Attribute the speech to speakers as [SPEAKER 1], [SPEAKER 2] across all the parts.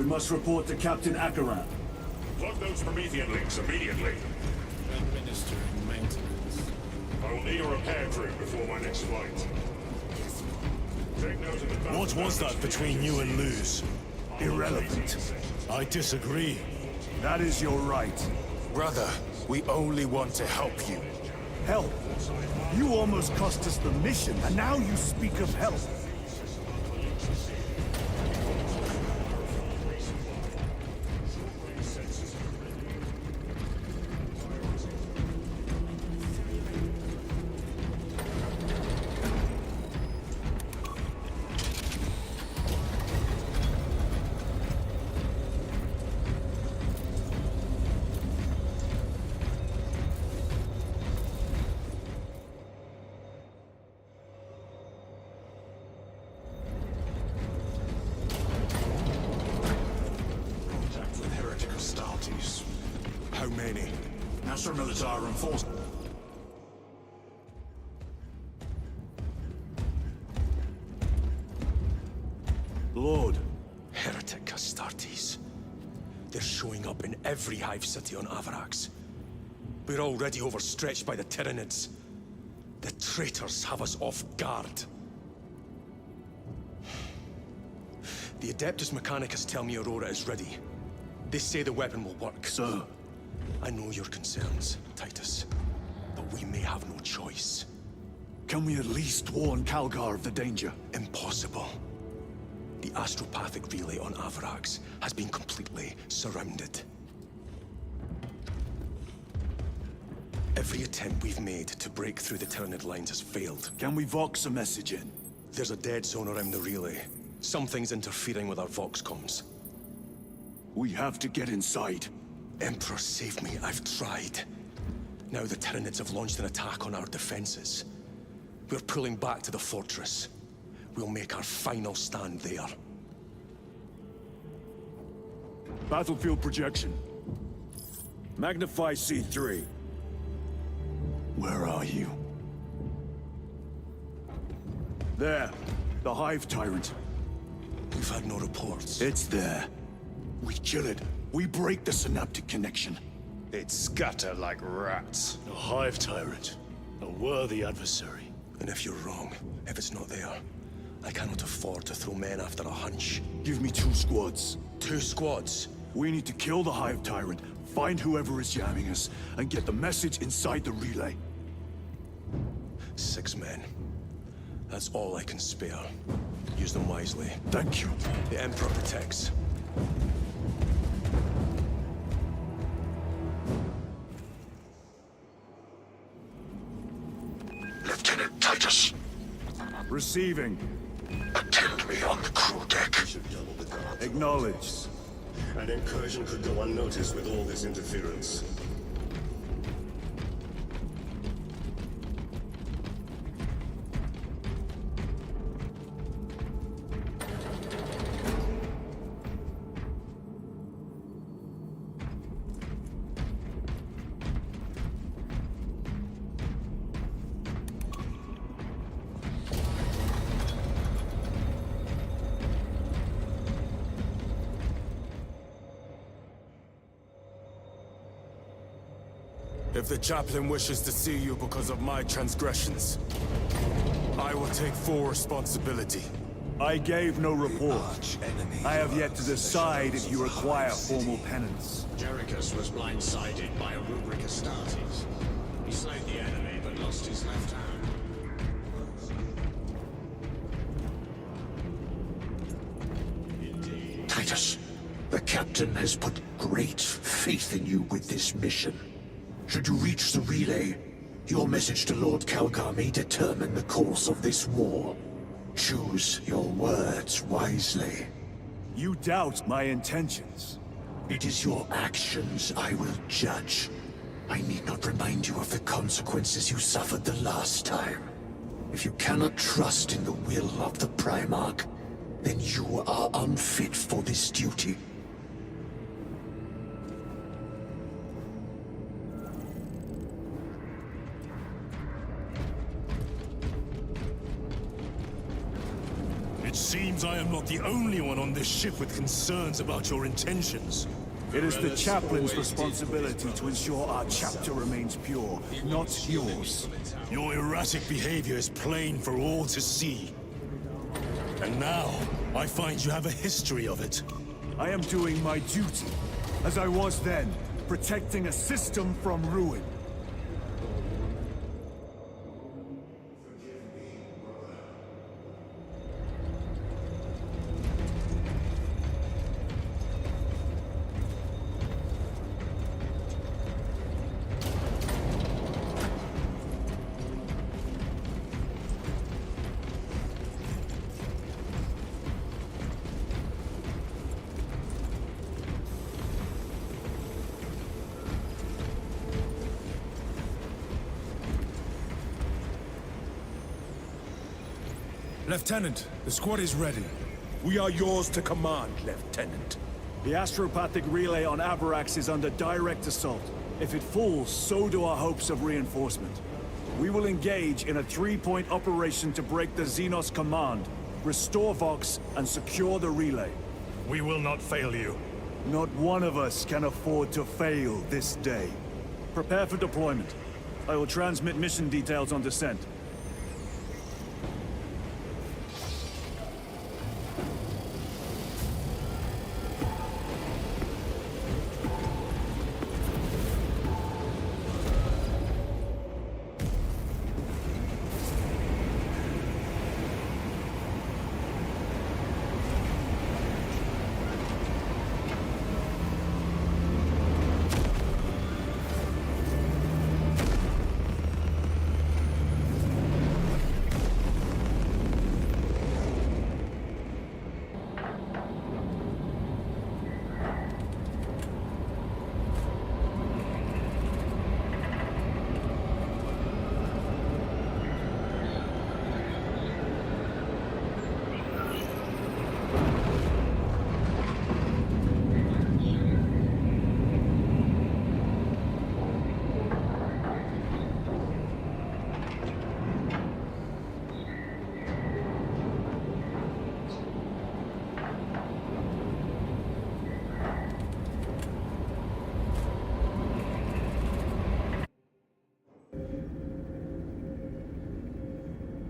[SPEAKER 1] We must report to Captain Akaran.
[SPEAKER 2] Plug those Promethean links immediately.
[SPEAKER 3] Administering maintenance.
[SPEAKER 2] I will need a repair crew before my next flight. Take note of the battle
[SPEAKER 4] What was that between you and Luz?
[SPEAKER 1] Irrelevant.
[SPEAKER 4] I disagree.
[SPEAKER 1] That is your right.
[SPEAKER 5] Brother, we only want to help you.
[SPEAKER 1] Help! You almost cost us the mission, and now you speak of help.
[SPEAKER 2] Contact with Heretic Astartes.
[SPEAKER 5] How many?
[SPEAKER 2] Master Militar reinforcement.
[SPEAKER 1] Lord,
[SPEAKER 5] Heretic Astartes. They're showing up in every hive city on Avarax. We're already overstretched by the Tyranids. The traitors have us off guard. The Adeptus Mechanicus tell me Aurora is ready. They say the weapon will work.
[SPEAKER 1] sir.
[SPEAKER 5] I know your concerns, Titus, but we may have no choice.
[SPEAKER 1] Can we at least warn Calgar of the danger?
[SPEAKER 5] Impossible. The astropathic relay on Avarax has been completely surrounded. Every attempt we've made to break through the Tyranid lines has failed.
[SPEAKER 1] Can we Vox a message in?
[SPEAKER 5] There's a dead zone around the relay. Something's interfering with our Vox comms.
[SPEAKER 1] We have to get inside.
[SPEAKER 5] Emperor, save me. I've tried. Now the Tyranids have launched an attack on our defenses. We're pulling back to the fortress. We'll make our final stand there.
[SPEAKER 1] Battlefield projection. Magnify C3. Where are you? There. The Hive Tyrant.
[SPEAKER 5] We've had no reports.
[SPEAKER 1] It's there. We kill it. We break the synaptic connection.
[SPEAKER 6] They'd scatter like rats.
[SPEAKER 4] A hive tyrant. A worthy adversary.
[SPEAKER 5] And if you're wrong, if it's not there, I cannot afford to throw men after a hunch.
[SPEAKER 1] Give me 2 squads.
[SPEAKER 5] 2 squads?
[SPEAKER 1] We need to kill the Hive Tyrant, find whoever is jamming us, and get the message inside the relay.
[SPEAKER 5] 6 men. That's all I can spare. Use them wisely.
[SPEAKER 1] Thank you.
[SPEAKER 5] The Emperor protects.
[SPEAKER 2] Lieutenant Titus,
[SPEAKER 1] Receiving.
[SPEAKER 2] attend me on the crew deck.
[SPEAKER 1] Acknowledged.
[SPEAKER 7] An incursion could go unnoticed with all this interference.
[SPEAKER 5] If the chaplain wishes to see you because of my transgressions, I will take full responsibility.
[SPEAKER 1] I gave no report. I have yet to decide if you require formal penance.
[SPEAKER 8] Jerichus was blindsided by a rubric Astartes. He slayed the enemy, but lost his left hand.
[SPEAKER 2] Titus, the captain has put great faith in you with this mission. Should you reach the relay, your message to Lord Calgar may determine the course of this war. Choose your words wisely.
[SPEAKER 1] You doubt my intentions.
[SPEAKER 2] It is your actions I will judge. I need not remind you of the consequences you suffered the last time. If you cannot trust in the will of the Primarch, then you are unfit for this duty.
[SPEAKER 4] It seems I am not the only one on this ship with concerns about your intentions.
[SPEAKER 1] It is the chaplain's responsibility to ensure our chapter remains pure, not yours.
[SPEAKER 4] Your erratic behavior is plain for all to see. And now, I find you have a history of it.
[SPEAKER 1] I am doing my duty, as I was then, protecting a system from ruin.
[SPEAKER 9] Lieutenant, the squad is ready. We are yours to command, Lieutenant.
[SPEAKER 1] The astropathic relay on Avarax is under direct assault. If it falls, so do our hopes of reinforcement. We will engage in a three-point operation to break the Xenos command, restore Vox, and secure the relay.
[SPEAKER 4] We will not fail you.
[SPEAKER 1] Not one of us can afford to fail this day. Prepare for deployment. I will transmit mission details on descent.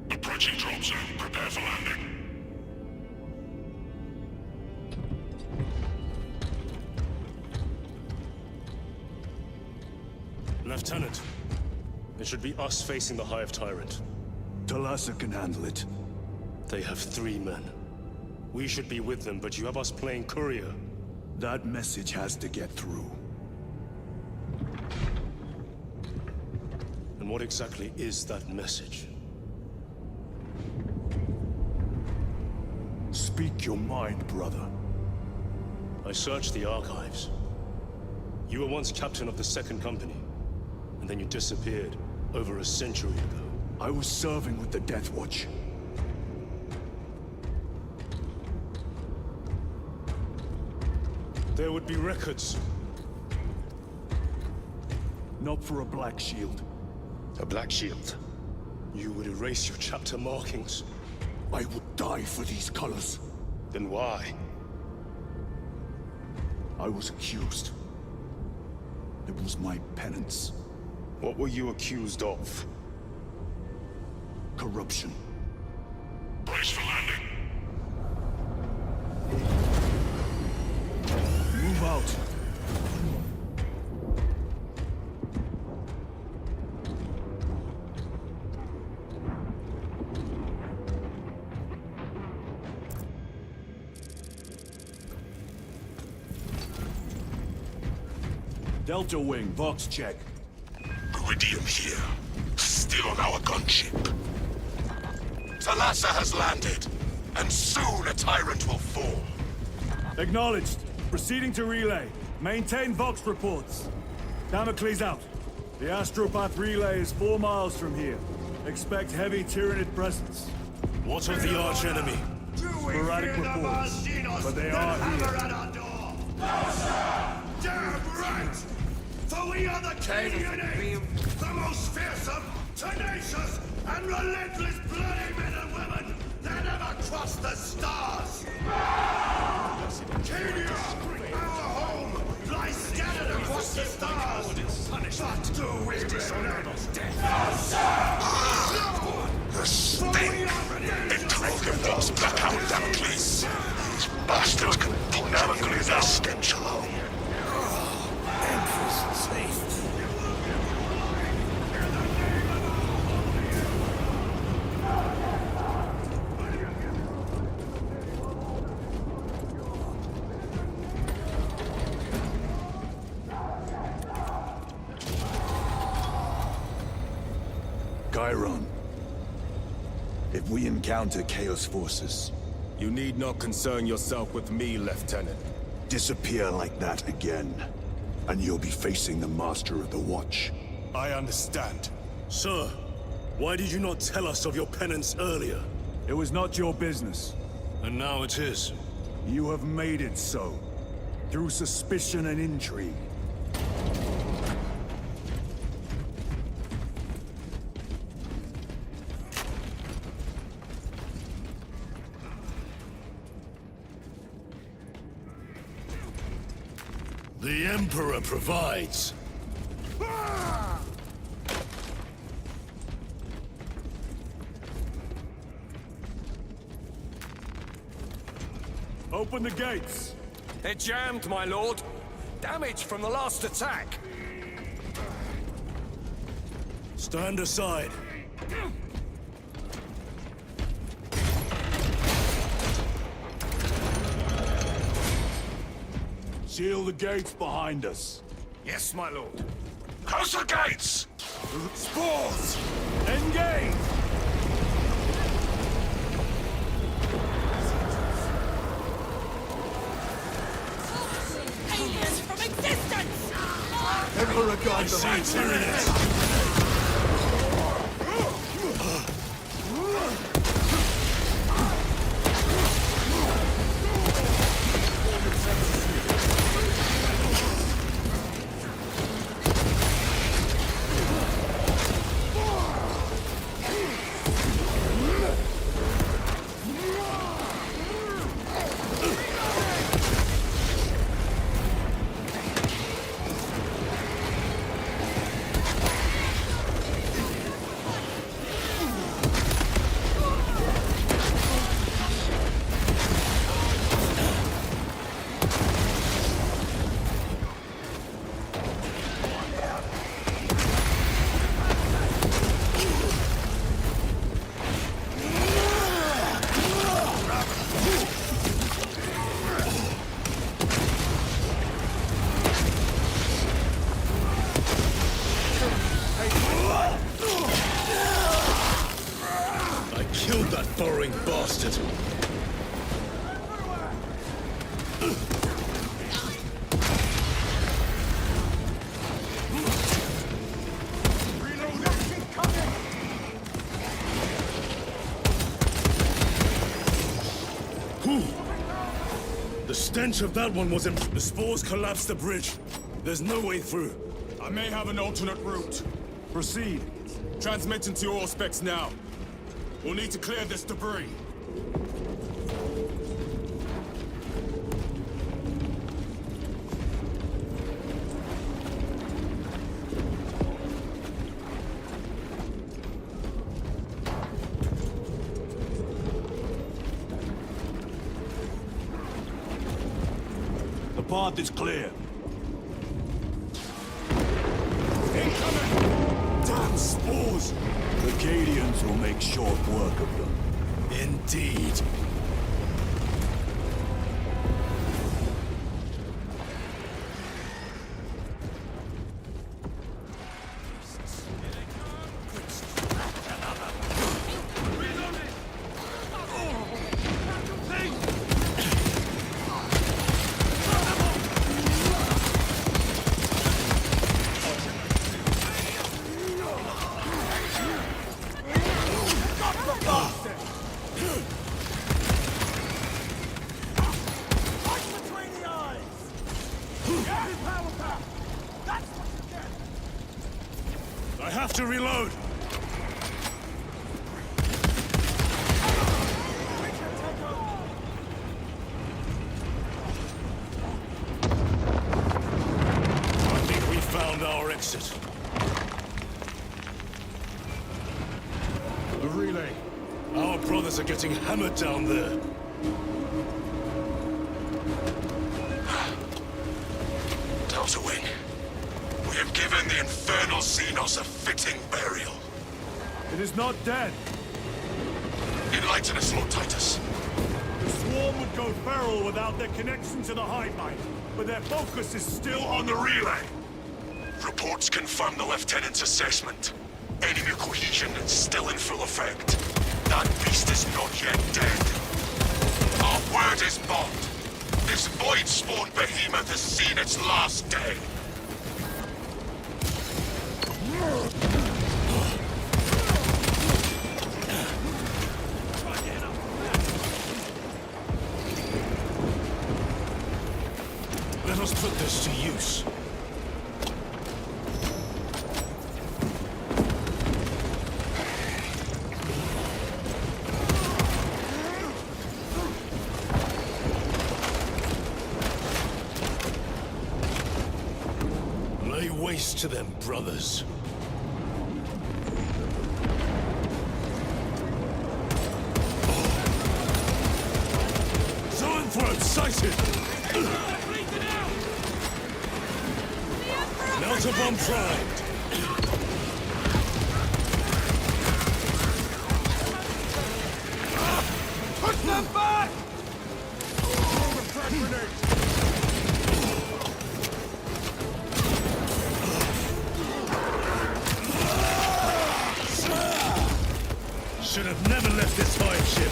[SPEAKER 2] Approaching drop zone. Prepare for landing.
[SPEAKER 4] Lieutenant, it should be us facing the Hive Tyrant.
[SPEAKER 1] Talassa can handle it.
[SPEAKER 4] They have 3 men. We should be with them, but you have us playing courier.
[SPEAKER 1] That message has to get through.
[SPEAKER 4] And what exactly is that message?
[SPEAKER 1] Speak your mind, brother.
[SPEAKER 4] I searched the archives. You were once captain of the Second Company, and then you disappeared over a century ago.
[SPEAKER 1] I was serving with the Death Watch.
[SPEAKER 4] There would be records.
[SPEAKER 1] Not for a Black Shield.
[SPEAKER 6] A black shield.
[SPEAKER 4] You would erase your chapter markings.
[SPEAKER 1] I would die for these colors.
[SPEAKER 6] Then why?
[SPEAKER 1] I was accused. It was my penance.
[SPEAKER 6] What were you accused of?
[SPEAKER 1] Corruption.
[SPEAKER 2] Brace for landing.
[SPEAKER 1] Move out. Delta Wing, Vox check.
[SPEAKER 2] Iridium here. Still on our gunship. Talassa has landed, and soon a tyrant will fall.
[SPEAKER 1] Acknowledged. Proceeding to relay. Maintain Vox reports. Damocles out. The Astropath relay is 4 miles from here. Expect heavy Tyranid presence.
[SPEAKER 4] What of the arch-enemy?
[SPEAKER 1] Sporadic reports, but they are here.
[SPEAKER 2] Damn right! For we are the Canadian, the most fearsome, tenacious, and relentless bloody men and women that ever
[SPEAKER 8] across the stars! Cadia, our home, lies scattered across the stars! But do we dishonor death?
[SPEAKER 2] The stink! Including those blackout Damocles. These bastards can never leave their stench alone.
[SPEAKER 8] Empress safe.
[SPEAKER 1] Chiron. If we encounter Chaos forces,
[SPEAKER 9] You need not concern yourself with me, Lieutenant.
[SPEAKER 1] disappear like that again, and you'll be facing the Master of the Watch.
[SPEAKER 9] I understand.
[SPEAKER 4] Sir, why did you not tell us of your penance earlier?
[SPEAKER 1] It was not your business.
[SPEAKER 4] And now it is.
[SPEAKER 1] You have made it so, through suspicion and intrigue.
[SPEAKER 4] The Emperor provides.
[SPEAKER 1] Open the gates!
[SPEAKER 5] They're jammed, my lord. Damage from the last attack.
[SPEAKER 4] Stand aside.
[SPEAKER 1] Seal the gates behind us.
[SPEAKER 5] Yes, my lord.
[SPEAKER 2] Close the gates!
[SPEAKER 1] Spores! Engage!
[SPEAKER 10] Aliens from existence!
[SPEAKER 1] Emperor guide the lights!
[SPEAKER 4] I killed that burrowing bastard. The stench of that one was the spores collapsed the bridge. There's no way through.
[SPEAKER 9] I may have an alternate route.
[SPEAKER 1] Proceed.
[SPEAKER 9] Transmitting to your specs now. We'll need to clear this debris.
[SPEAKER 1] The path is clear.
[SPEAKER 4] Damn spores!
[SPEAKER 1] The Cadians will make short work of them.
[SPEAKER 4] Indeed. I have to reload. Traitors are getting hammered down there.
[SPEAKER 2] Delta Wing, we have given the infernal Xenos a fitting burial.
[SPEAKER 1] It is not dead.
[SPEAKER 2] Enlighten us, Lord Titus.
[SPEAKER 1] The swarm would go feral without their connection to the hive mind, but their focus is still
[SPEAKER 2] On the relay. Reports confirm the Lieutenant's assessment. Enemy cohesion is still in full effect. That beast is not yet dead. Our word is bond. This void-spawn behemoth has seen its last day.
[SPEAKER 4] Let us put this to use. Lay waste to them, brothers. Zoanthrope sighted! Melter bomb primed!
[SPEAKER 1] Push them back!
[SPEAKER 4] Should have never left this hive ship.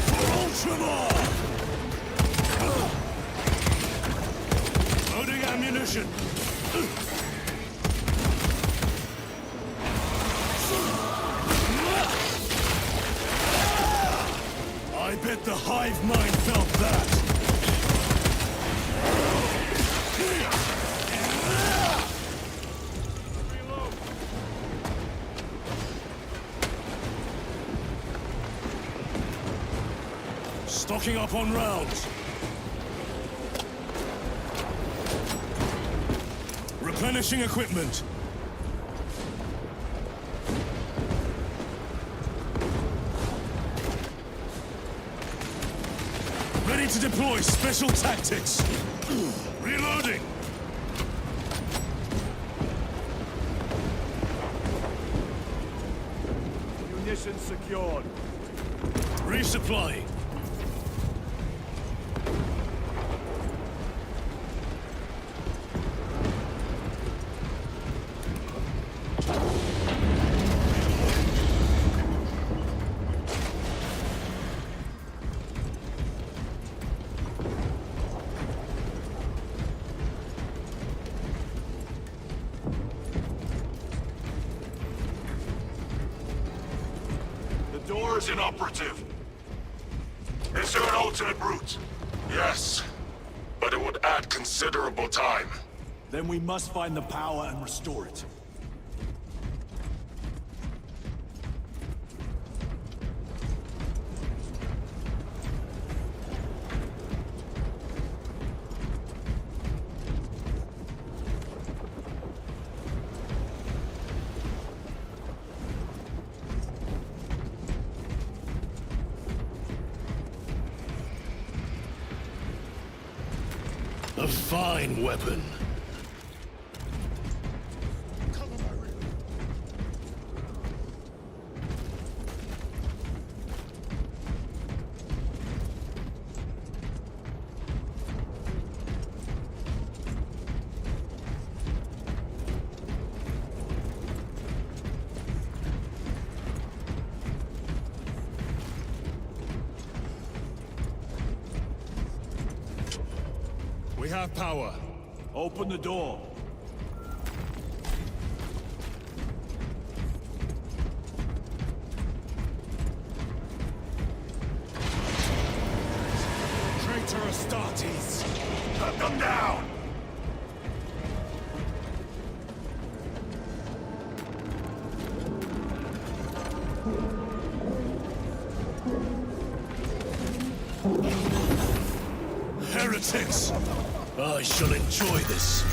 [SPEAKER 4] For Ultramar! Loading ammunition. I bet the hive mind felt that. Stocking up on rounds. Replenishing equipment. Ready to deploy special tactics. Reloading.
[SPEAKER 1] Munitions secured.
[SPEAKER 4] Resupplying.
[SPEAKER 2] The door is inoperative. Is there an alternate route? Yes, but it would add considerable time.
[SPEAKER 1] Then we must find the power and restore it.
[SPEAKER 4] A fine weapon.
[SPEAKER 1] We have power. Open the door.
[SPEAKER 9] Traitor Astartes!
[SPEAKER 2] Cut them down!
[SPEAKER 4] Heretics! I shall enjoy this.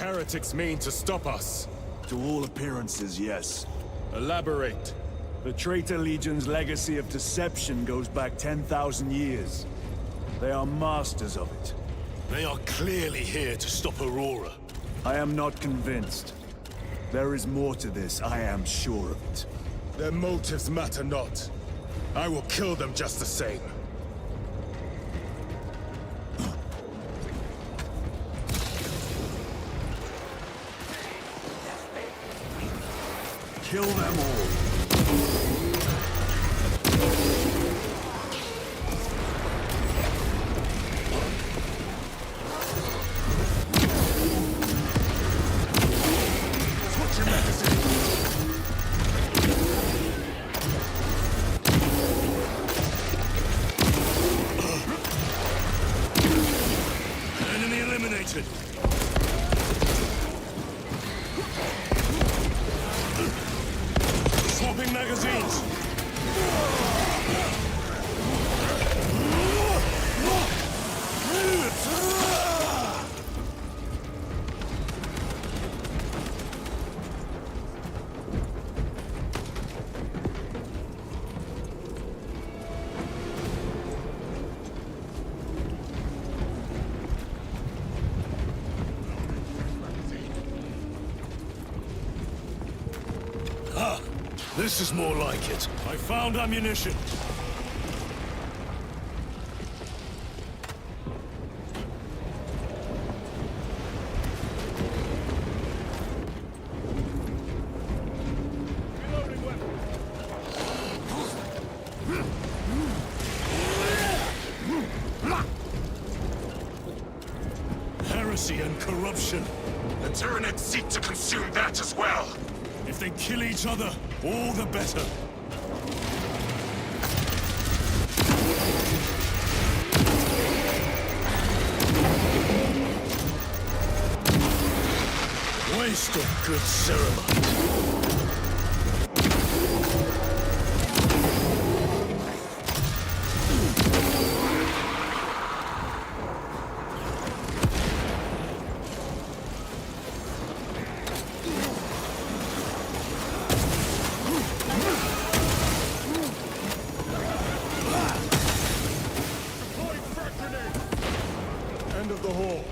[SPEAKER 9] heretics mean to stop us?
[SPEAKER 1] To all appearances, yes.
[SPEAKER 9] Elaborate.
[SPEAKER 1] The Traitor Legion's legacy of deception goes back 10,000 years. They are masters of it.
[SPEAKER 4] They are clearly here to stop Aurora.
[SPEAKER 1] I am not convinced. There is more to this, I am sure of it.
[SPEAKER 9] Their motives matter not. I will kill them just the same.
[SPEAKER 1] Kill them all.
[SPEAKER 4] Enemy eliminated. Swapping magazines. This is more like it. I found ammunition. Heresy and corruption.
[SPEAKER 9] The Tyranids seek to consume that as well.
[SPEAKER 4] If they kill each other, all the better. Waste of good ceremony.
[SPEAKER 1] End of the hall.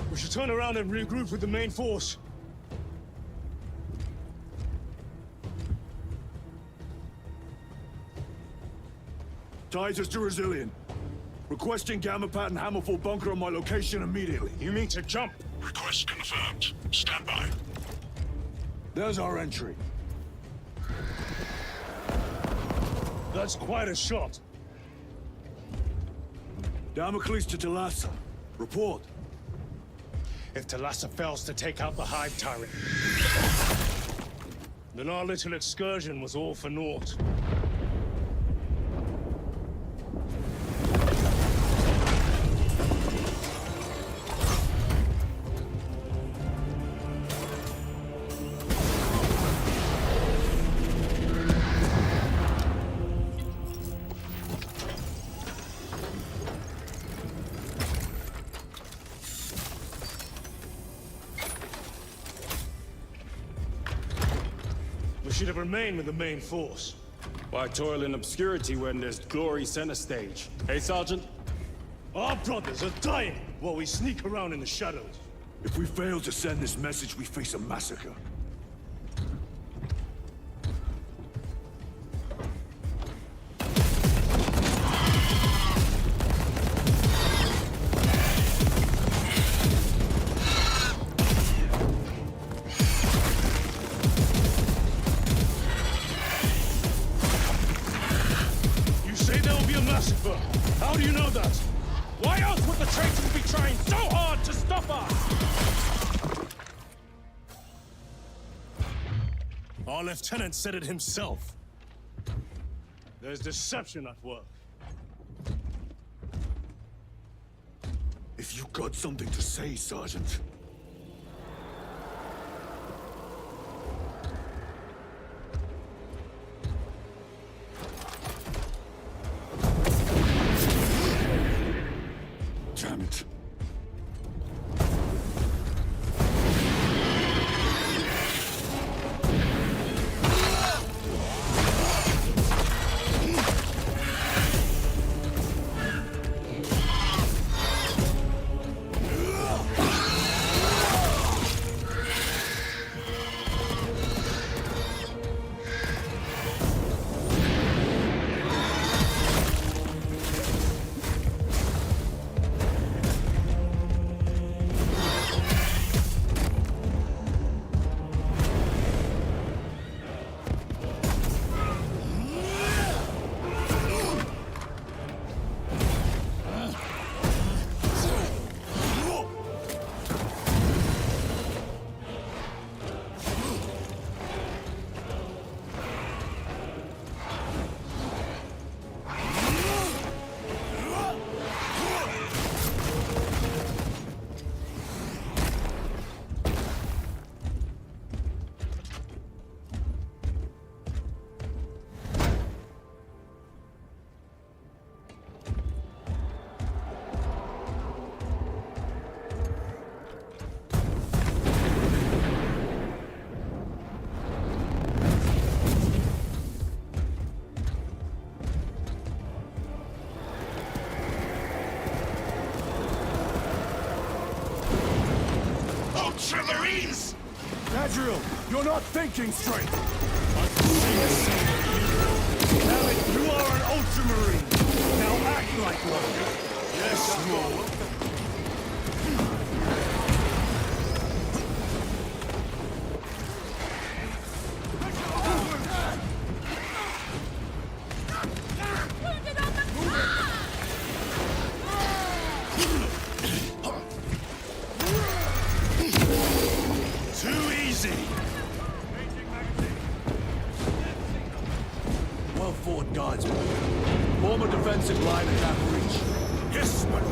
[SPEAKER 4] We should turn around and regroup with the main force.
[SPEAKER 1] Titus to Resilient. Requesting Gamma Pat and Hammerfall bunker on my location immediately.
[SPEAKER 9] You mean to jump?
[SPEAKER 2] Request confirmed. Stand by.
[SPEAKER 1] There's our entry.
[SPEAKER 4] That's quite a shot.
[SPEAKER 1] Damocles to Talassa. Report.
[SPEAKER 9] If Talassa fails to take out the Hive Tyrant,
[SPEAKER 4] Then our little excursion was all for naught. We should have remained with the main force.
[SPEAKER 11] Why toil in obscurity when there's glory center stage? Hey, Sergeant?
[SPEAKER 4] Our brothers are dying while we sneak around in the shadows.
[SPEAKER 1] If we fail to send this message, we face a massacre.
[SPEAKER 4] You say there will be a massacre. How do you know that?
[SPEAKER 11] Why else would the traitors be trying so hard to stop us?
[SPEAKER 4] Our lieutenant said it himself. There's deception at work.
[SPEAKER 2] If you got something to say, Sergeant. Damn it.
[SPEAKER 8] Ultramarines!
[SPEAKER 1] Adriel, you're not thinking straight!
[SPEAKER 4] Damn it, you are an Ultramarine! Now act like one! Yes, Lord!
[SPEAKER 1] Well fought, Guardsman. Form a defensive line at that breach.
[SPEAKER 2] Yes, my lord.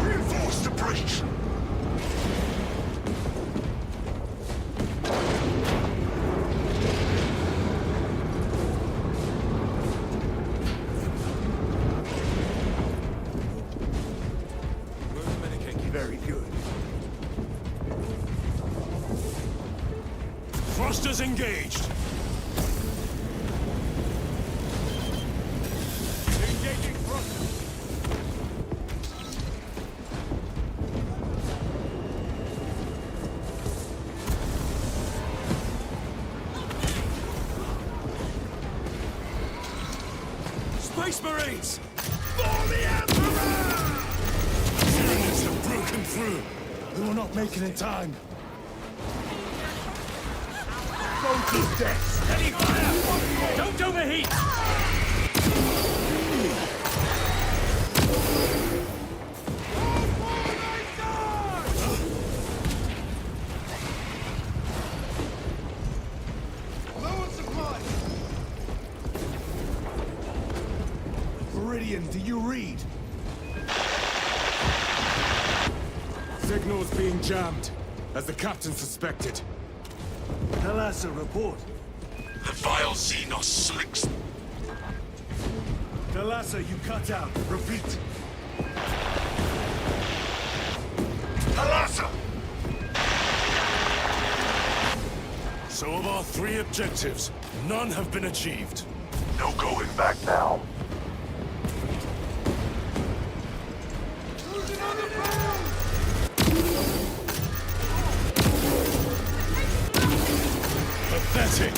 [SPEAKER 2] Reinforce the breach.
[SPEAKER 1] Very good.
[SPEAKER 4] Thrusters engaged!
[SPEAKER 1] Engaging thrusters.
[SPEAKER 4] Space Marines! For the Emperor! Tyranids have broken through! We will not make it in time.
[SPEAKER 1] Go to death!
[SPEAKER 11] Steady fire! Don't overheat!
[SPEAKER 1] Meridian, do you read?
[SPEAKER 9] Signal's being jammed, as the captain suspected.
[SPEAKER 1] Thalassa, report.
[SPEAKER 2] The vile Xenos slicks.
[SPEAKER 1] Thalassa, you cut out. Repeat.
[SPEAKER 2] Thalassa!
[SPEAKER 4] So of our 3 objectives, none have been achieved.
[SPEAKER 2] No going back now.
[SPEAKER 4] Pathetic!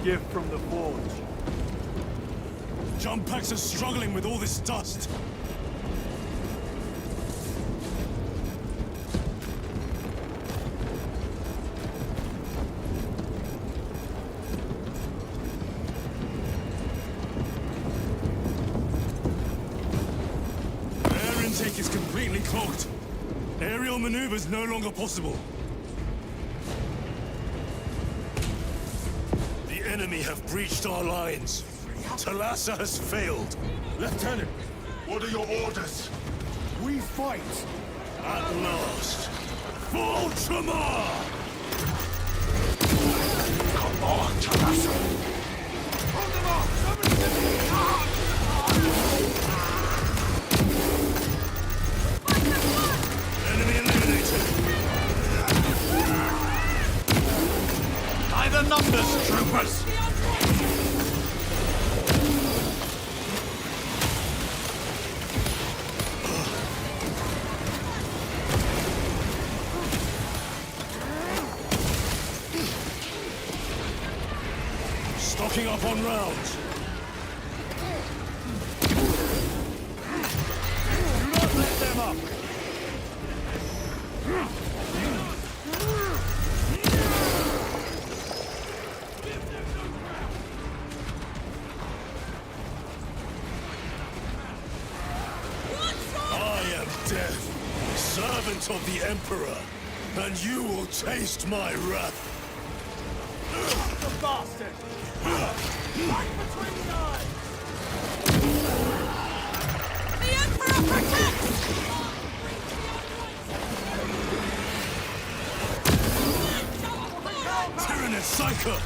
[SPEAKER 1] gift from the Forge.
[SPEAKER 4] Jump packs are struggling with all this dust. Air intake is completely clogged. Aerial maneuvers no longer possible. The enemy have breached our lines. Talassa has failed.
[SPEAKER 6] Lieutenant, what are your orders?
[SPEAKER 1] We fight!
[SPEAKER 4] At last. For Ultramar!
[SPEAKER 2] Come on, Talassa!
[SPEAKER 1] Hold them off!
[SPEAKER 4] Enemy eliminated.
[SPEAKER 2] By the numbers, troopers!
[SPEAKER 4] Stocking up on rounds.
[SPEAKER 1] Do not let them up!
[SPEAKER 4] I am death, servant of the Emperor, and you will taste my wrath.
[SPEAKER 1] The bastard! Right between the eyes!
[SPEAKER 10] The Emperor protects!
[SPEAKER 4] Tyranid Psycho!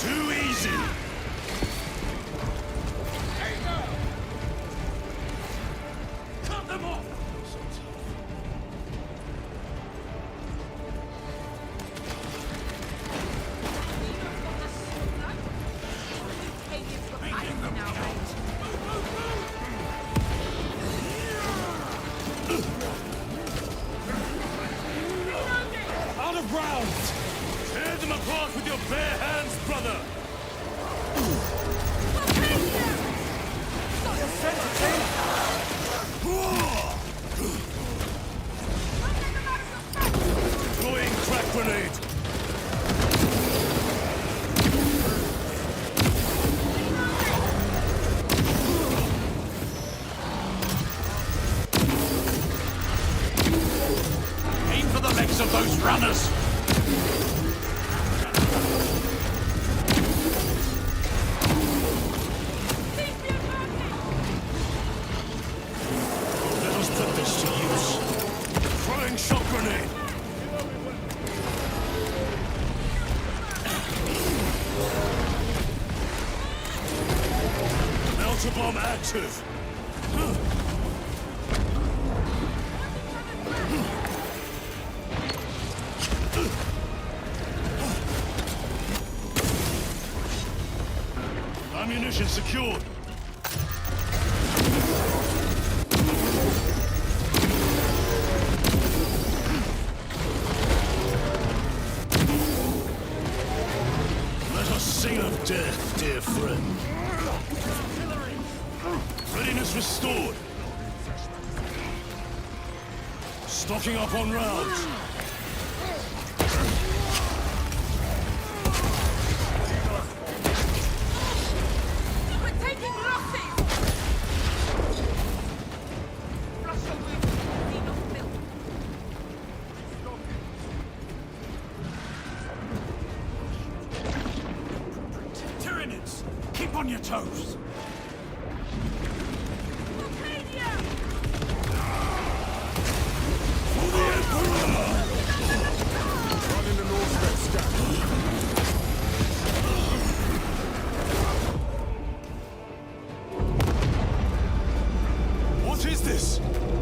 [SPEAKER 4] Too easy!
[SPEAKER 1] Cut them off!
[SPEAKER 4] Out of rounds! Tear them apart with your bare hands, brother! Deploying crack grenade!
[SPEAKER 2] Aim for the legs of those runners!
[SPEAKER 4] Let us put this to use. Throwing shock grenade! Melter bomb active! Ammunition secured! Let us sing of death, dear friend. Readiness restored. Stocking up on rounds.
[SPEAKER 10] We're taking losses!
[SPEAKER 1] Tyranids! Keep on your toes!
[SPEAKER 9] Running an all-spec scan.
[SPEAKER 4] What is this?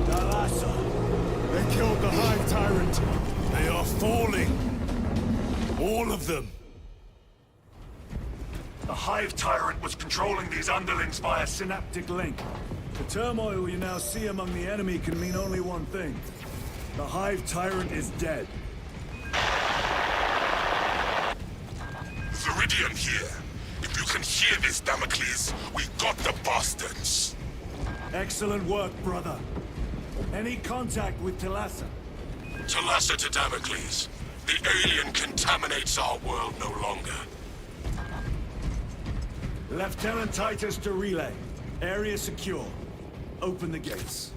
[SPEAKER 1] Talassa!
[SPEAKER 9] They killed the Hive Tyrant.
[SPEAKER 4] They are falling. All of them.
[SPEAKER 1] The Hive Tyrant was controlling these underlings via synaptic link. The turmoil you now see among the enemy can mean only one thing. The Hive Tyrant is dead.
[SPEAKER 6] Viridian here. If you can hear this, Damocles, we got the bastards.
[SPEAKER 1] Excellent work, brother. Any contact with Talassa?
[SPEAKER 6] Talassa to Damocles. The alien contaminates our world no longer.
[SPEAKER 1] Lieutenant Titus to relay. Area secure. Open the gates.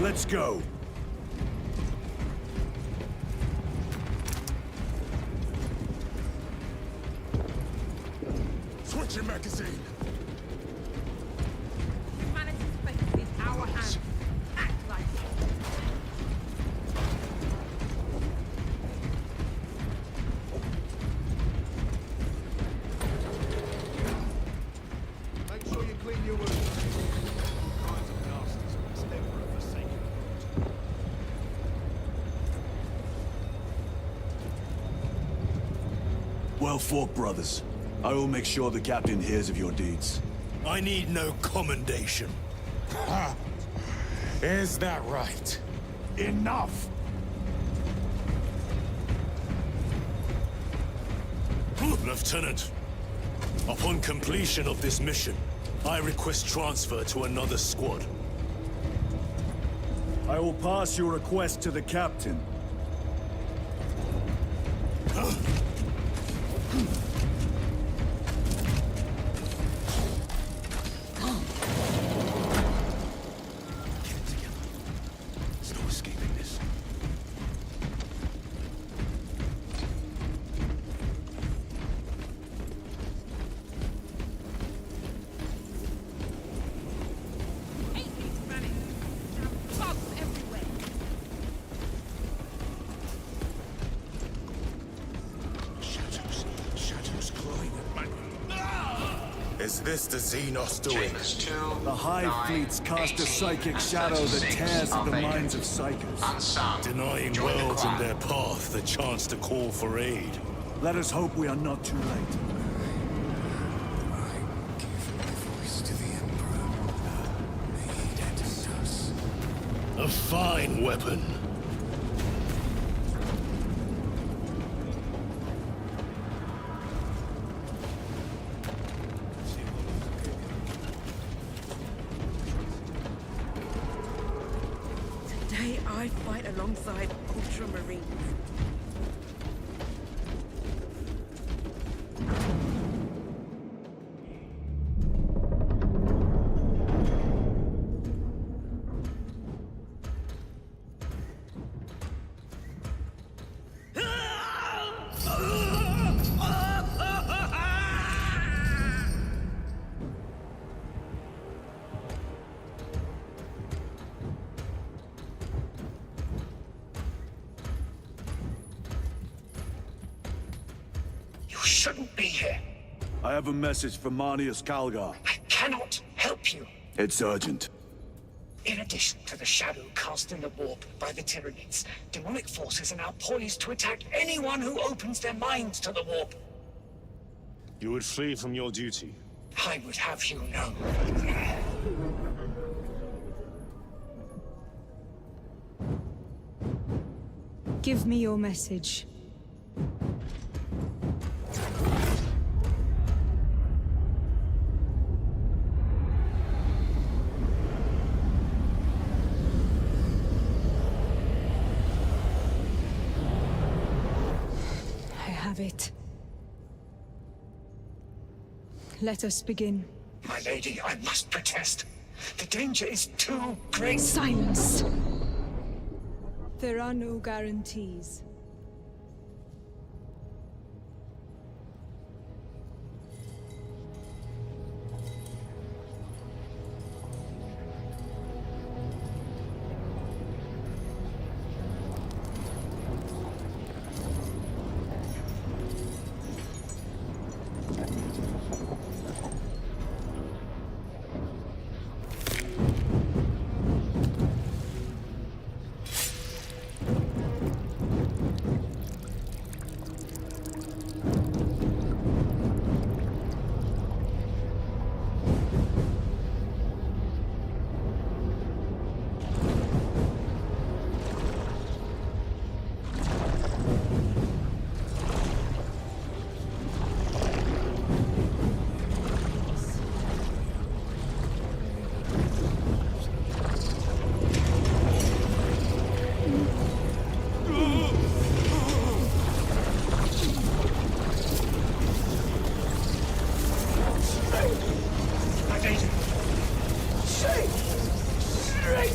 [SPEAKER 1] Let's go.
[SPEAKER 6] Switch your magazine.
[SPEAKER 10] Humanity's fate is our hands. Act like it.
[SPEAKER 2] Make sure you clean your wounds.
[SPEAKER 1] Well fought, brothers. I will make sure the captain hears of your deeds.
[SPEAKER 5] I need no commendation.
[SPEAKER 9] Ha! Is that right?
[SPEAKER 1] Enough!
[SPEAKER 4] Lieutenant, upon completion of this mission, I request transfer to another squad.
[SPEAKER 1] I will pass your request to the captain.
[SPEAKER 10] Hate these panics. Bugs everywhere.
[SPEAKER 6] Shadows glowing at my...
[SPEAKER 9] Is this the Xenos doing?
[SPEAKER 1] The Hive fleets cast a psychic shadow that tears at the minds of psychers.
[SPEAKER 4] Denying worlds in their path the chance to call for aid.
[SPEAKER 1] Let us hope we are not too late.
[SPEAKER 4] A fine weapon.
[SPEAKER 10] Today I fight alongside Ultramarines.
[SPEAKER 2] You shouldn't be here.
[SPEAKER 1] I have a message from Marnius Calgar.
[SPEAKER 2] I cannot help you.
[SPEAKER 1] It's urgent.
[SPEAKER 2] In addition to the shadow cast in the warp by the Tyranids, demonic forces are now poised to attack anyone who opens their minds to the warp.
[SPEAKER 4] You would flee from your duty.
[SPEAKER 2] I would have you know.
[SPEAKER 12] Give me your message. I have it. Let us begin.
[SPEAKER 2] My lady, I must protest. The danger is too great.
[SPEAKER 12] Silence! There are no guarantees.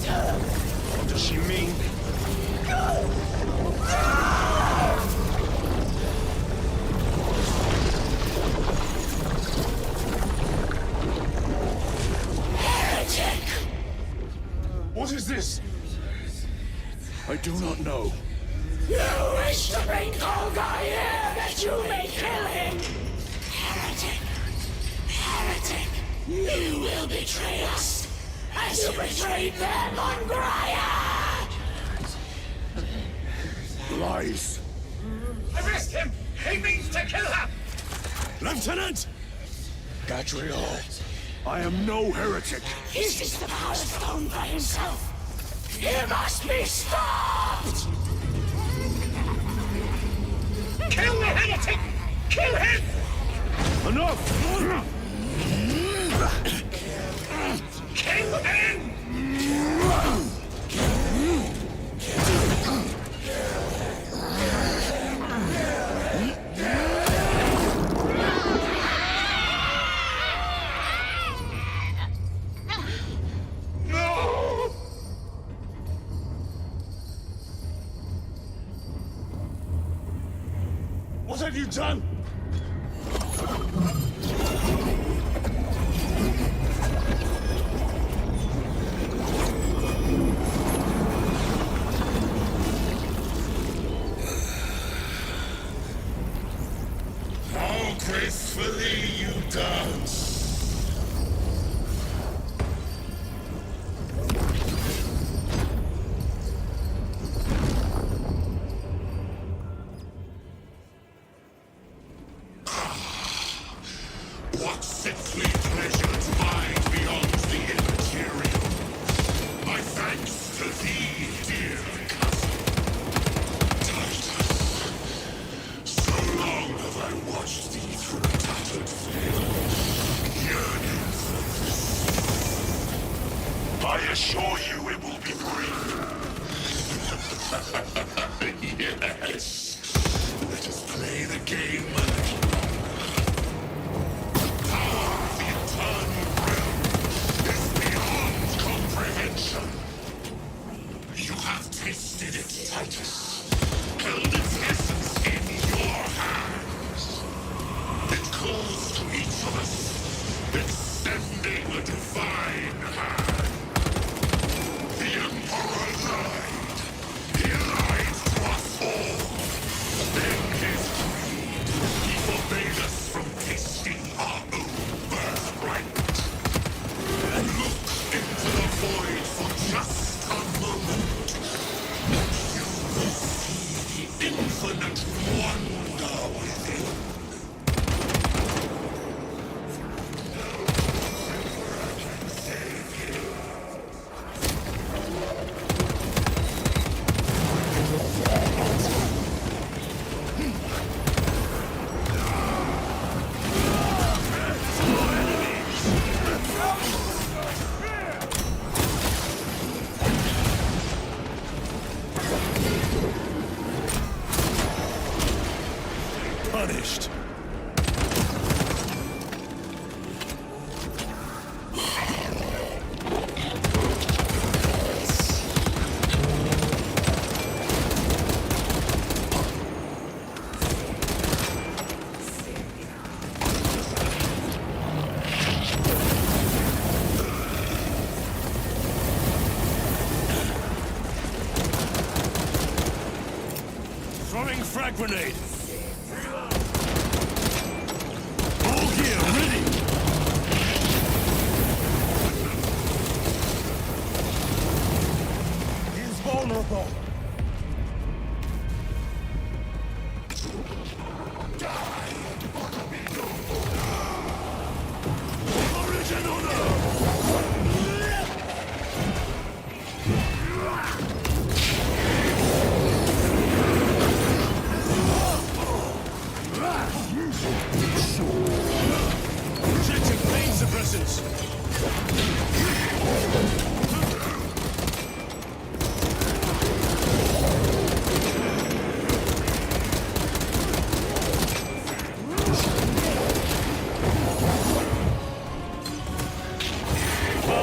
[SPEAKER 5] What does she mean?
[SPEAKER 6] Heretic!
[SPEAKER 5] What is this? I do not know.
[SPEAKER 6] You wish to bring Golgar here that you may kill him! Heretic! Heretic! You will betray us as you betrayed them on Graia!
[SPEAKER 5] Lies.
[SPEAKER 6] Arrest him! He means to kill her!
[SPEAKER 5] Lieutenant! Gadriel, I am no heretic.
[SPEAKER 6] Uses the power stone for himself! He must be stopped! Kill the heretic! Kill him!
[SPEAKER 5] Enough!
[SPEAKER 6] Kill him! No!
[SPEAKER 5] What have you done?
[SPEAKER 6] How gracefully you dance! What sickly pleasures lie beyond the immaterial? My thanks to thee, dear cousin. Titus, so long have I watched thee through tattered veil, yearning for this. I assure you it will be brief. Yes. Let us play the game a little longer. The power of the eternal realm is beyond comprehension. You have tasted it, Titus. Held its essence in your hands. It calls to each of us, extending a divine hand. The Emperor lied. He lied to us all. In his greed, he forbade us from tasting our own birthright. Look into the void for just a moment. You will see the infinite wonder within.
[SPEAKER 5] Punished. Throwing frag grenade. All gear ready. He's vulnerable. Origin on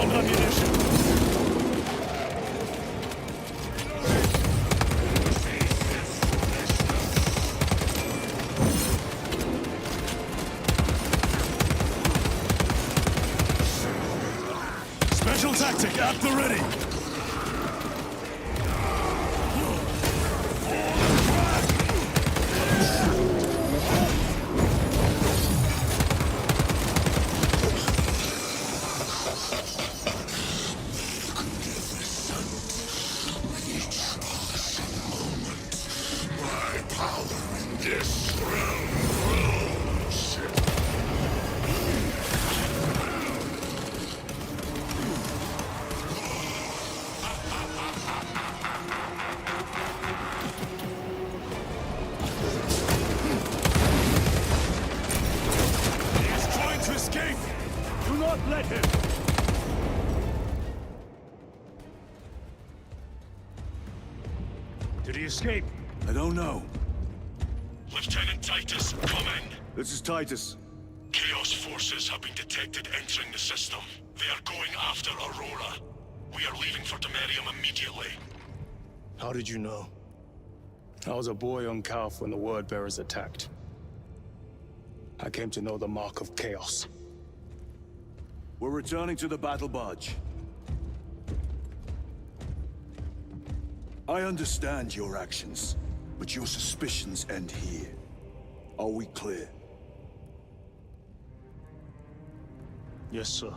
[SPEAKER 1] found ammunition. Special tactic at the ready. Let him! Did he escape? I don't know.
[SPEAKER 7] Lieutenant Titus, come in.
[SPEAKER 1] This is Titus.
[SPEAKER 7] Chaos forces have been detected entering the system. They are going after Aurora. We are leaving for Demerium immediately.
[SPEAKER 11] How did you know? I was a boy on Calf when the Word Bearers attacked. I came to know the mark of chaos.
[SPEAKER 1] We're returning to the battle barge. I understand your actions, but your suspicions end here. Are we clear?
[SPEAKER 4] Yes, sir.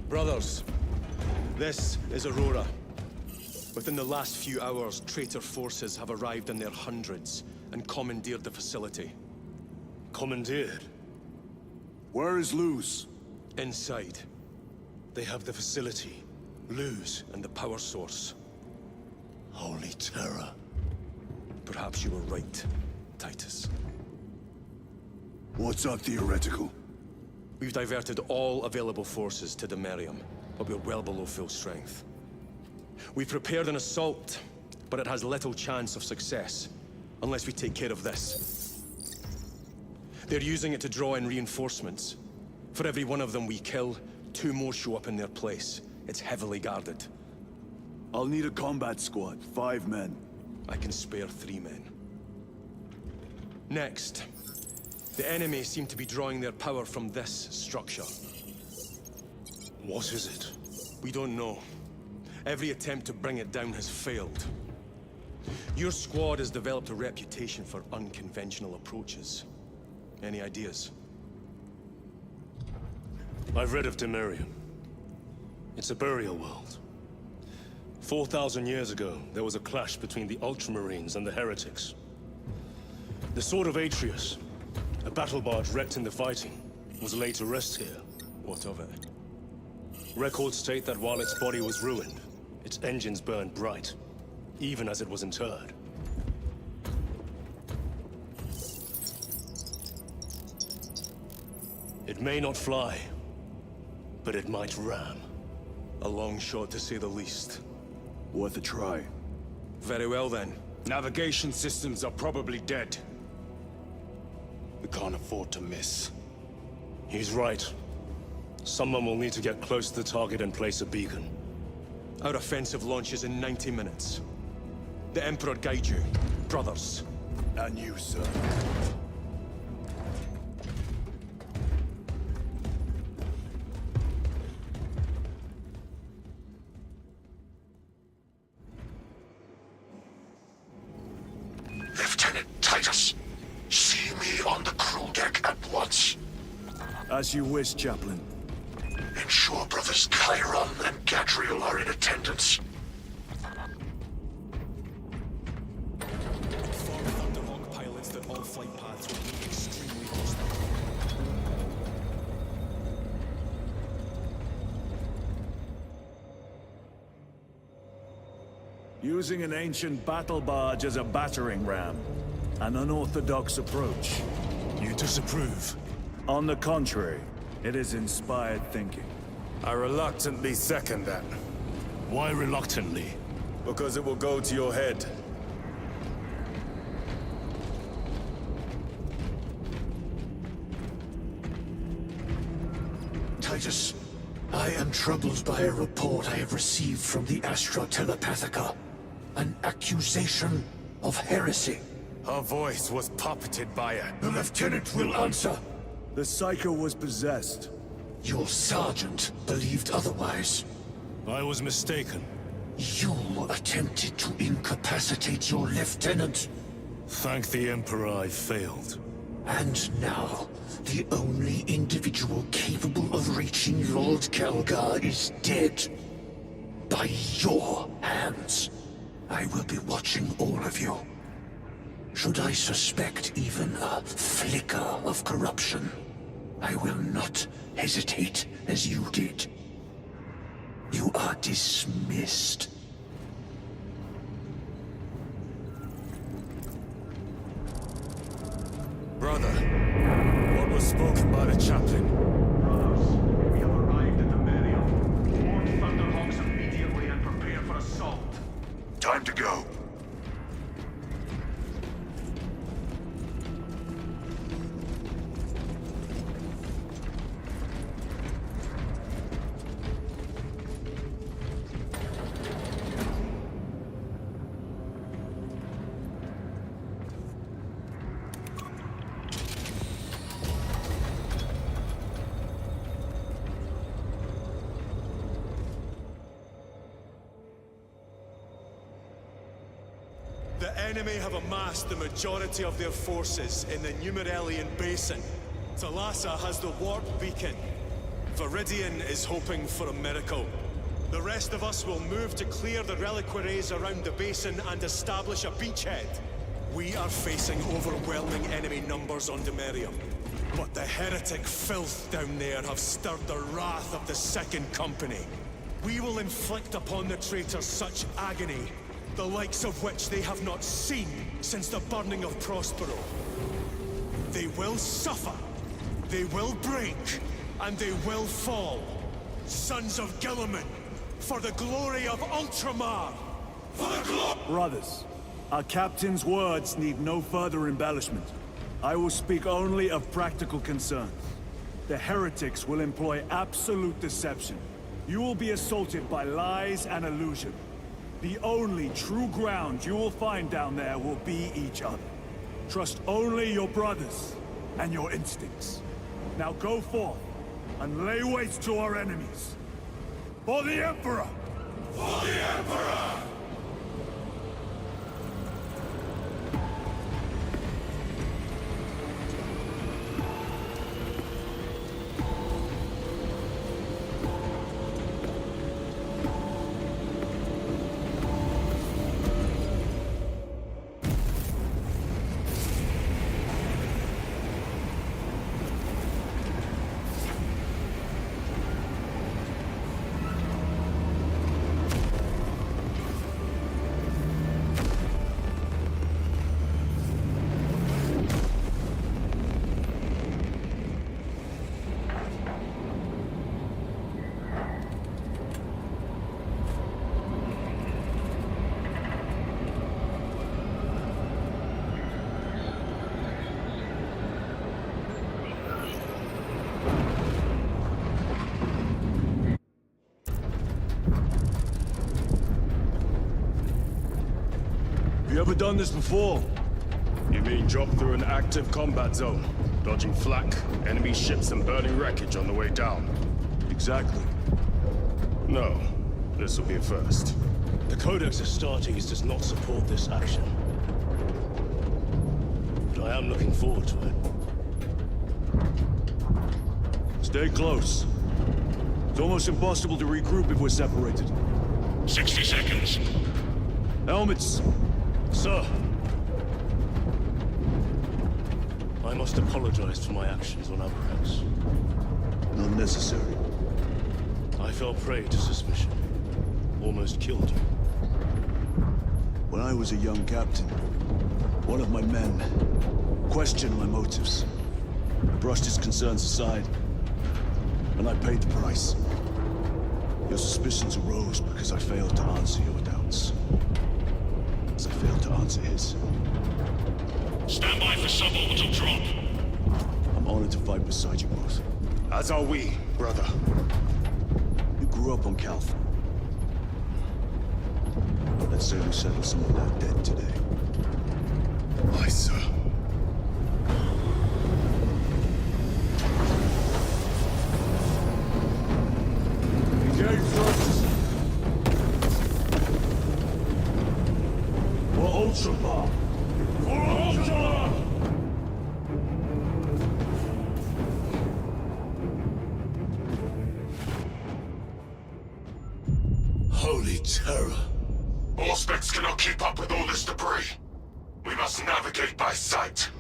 [SPEAKER 5] Brothers, this is Aurora. Within the last few hours, traitor forces have arrived in their hundreds and commandeered the facility.
[SPEAKER 4] Commandeered?
[SPEAKER 1] Where is Luz?
[SPEAKER 5] Inside.
[SPEAKER 4] They have the facility,
[SPEAKER 5] Luz and the power source.
[SPEAKER 4] Holy terror.
[SPEAKER 5] Perhaps you were right, Titus.
[SPEAKER 1] What's up, theoretical?
[SPEAKER 5] We've diverted all available forces to Demerium, but we're well below full strength. We've prepared an assault, but it has little chance of success, unless we take care of this. They're using it to draw in reinforcements. For every one of them we kill, 2 more show up in their place. It's heavily guarded.
[SPEAKER 1] I'll need a combat squad, 5 men.
[SPEAKER 5] I can spare 3 men. Next. The enemy seem to be drawing their power from this structure.
[SPEAKER 4] What is it?
[SPEAKER 5] We don't know. Every attempt to bring it down has failed. Your squad has developed a reputation for unconventional approaches. Any ideas?
[SPEAKER 4] I've read of Demerium. It's a burial world. 4,000 years ago, there was a clash between the Ultramarines and the Heretics. The Sword of Atreus, a battle barge wrecked in the fighting, was laid to rest here.
[SPEAKER 5] What of it?
[SPEAKER 4] Records state that while its body was ruined, its engines burned bright, even as it was interred. It may not fly, but it might ram.
[SPEAKER 5] A long shot to say the least.
[SPEAKER 1] Worth a try.
[SPEAKER 5] Very well then.
[SPEAKER 11] Navigation systems are probably dead. We can't afford to miss.
[SPEAKER 4] He's right. Someone will need to get close to the target and place a beacon.
[SPEAKER 5] Our offensive launches in 90 minutes. The Emperor guide you, brothers.
[SPEAKER 9] And you, sir.
[SPEAKER 2] Lieutenant Titus, see me on the crew deck at once.
[SPEAKER 1] As you wish, Chaplain.
[SPEAKER 2] Ensure brothers Chiron and Gadriel are in attendance.
[SPEAKER 5] Inform Thunderhawk pilots that all flight paths will be extremely hostile.
[SPEAKER 1] Using an ancient battle barge as a battering ram. An unorthodox approach.
[SPEAKER 9] You disapprove?
[SPEAKER 1] On the contrary, it is inspired thinking.
[SPEAKER 9] I reluctantly second that.
[SPEAKER 4] Why reluctantly?
[SPEAKER 9] Because it will go to your head.
[SPEAKER 2] Titus, I am troubled by a report I have received from the Astra Telepathica. An accusation of heresy.
[SPEAKER 9] Her voice was puppeted by her.
[SPEAKER 2] The lieutenant will answer.
[SPEAKER 1] The Psycho was possessed.
[SPEAKER 2] Your sergeant believed otherwise.
[SPEAKER 4] I was mistaken.
[SPEAKER 2] You attempted to incapacitate your lieutenant.
[SPEAKER 4] Thank the Emperor I failed.
[SPEAKER 2] And now, the only individual capable of reaching Lord Calgar is dead. By your hands. I will be watching all of you. Should I suspect even a flicker of corruption, I will not hesitate as you did. You are dismissed.
[SPEAKER 9] Brother, what was spoken by the chaplain?
[SPEAKER 7] Brothers, we have arrived at the Merium. Warn Thunderhawks immediately and prepare for assault.
[SPEAKER 2] Time to go.
[SPEAKER 5] The enemy have amassed the majority of their forces in the Numeralian Basin. Thalassa has the warp beacon. Viridian is hoping for a miracle. The rest of us will move to clear the reliquaries around the basin and establish a beachhead. We are facing overwhelming enemy numbers on Demerium. But the heretic filth down there have stirred the wrath of the Second Company. We will inflict upon the traitors such agony, the likes of which they have not seen since the burning of Prospero. They will suffer, they will break, and they will fall. Sons of Gilliman, for the glory of Ultramar! For the glory!
[SPEAKER 1] Brothers, our captain's words need no further embellishment. I will speak only of practical concerns. The heretics will employ absolute deception. You will be assaulted by lies and illusion. The only true ground you will find down there will be each other. Trust only your brothers and your instincts. Now go forth and lay waste to our enemies. For the Emperor!
[SPEAKER 7] For the Emperor!
[SPEAKER 1] You ever done this before?
[SPEAKER 11] You mean drop through an active combat zone, dodging flak, enemy ships and burning wreckage on the way down?
[SPEAKER 1] Exactly.
[SPEAKER 11] No. This will be a first.
[SPEAKER 4] The Codex Astartes does not support this action. But I am looking forward to it.
[SPEAKER 1] Stay close. It's almost impossible to regroup if we're separated.
[SPEAKER 7] 60 seconds.
[SPEAKER 1] Helmets!
[SPEAKER 4] Sir! I must apologize for my actions on Abrax.
[SPEAKER 1] Not necessary.
[SPEAKER 4] I fell prey to suspicion. Almost killed you.
[SPEAKER 1] When I was a young captain, one of my men questioned my motives. I brushed his concerns aside, and I paid the price. Your suspicions arose because I failed to answer your doubts. As I failed to answer his.
[SPEAKER 7] Stand by for suborbital drop.
[SPEAKER 1] I'm honored to fight beside you both.
[SPEAKER 11] As are we, brother.
[SPEAKER 1] You grew up on Calth. Let's say we settle some of that debt today.
[SPEAKER 11] Aye, sir.
[SPEAKER 1] Engage first! For Ultra! For Ultra!
[SPEAKER 2] Holy terror.
[SPEAKER 7] Auspex cannot keep up with all this debris. We must navigate by sight.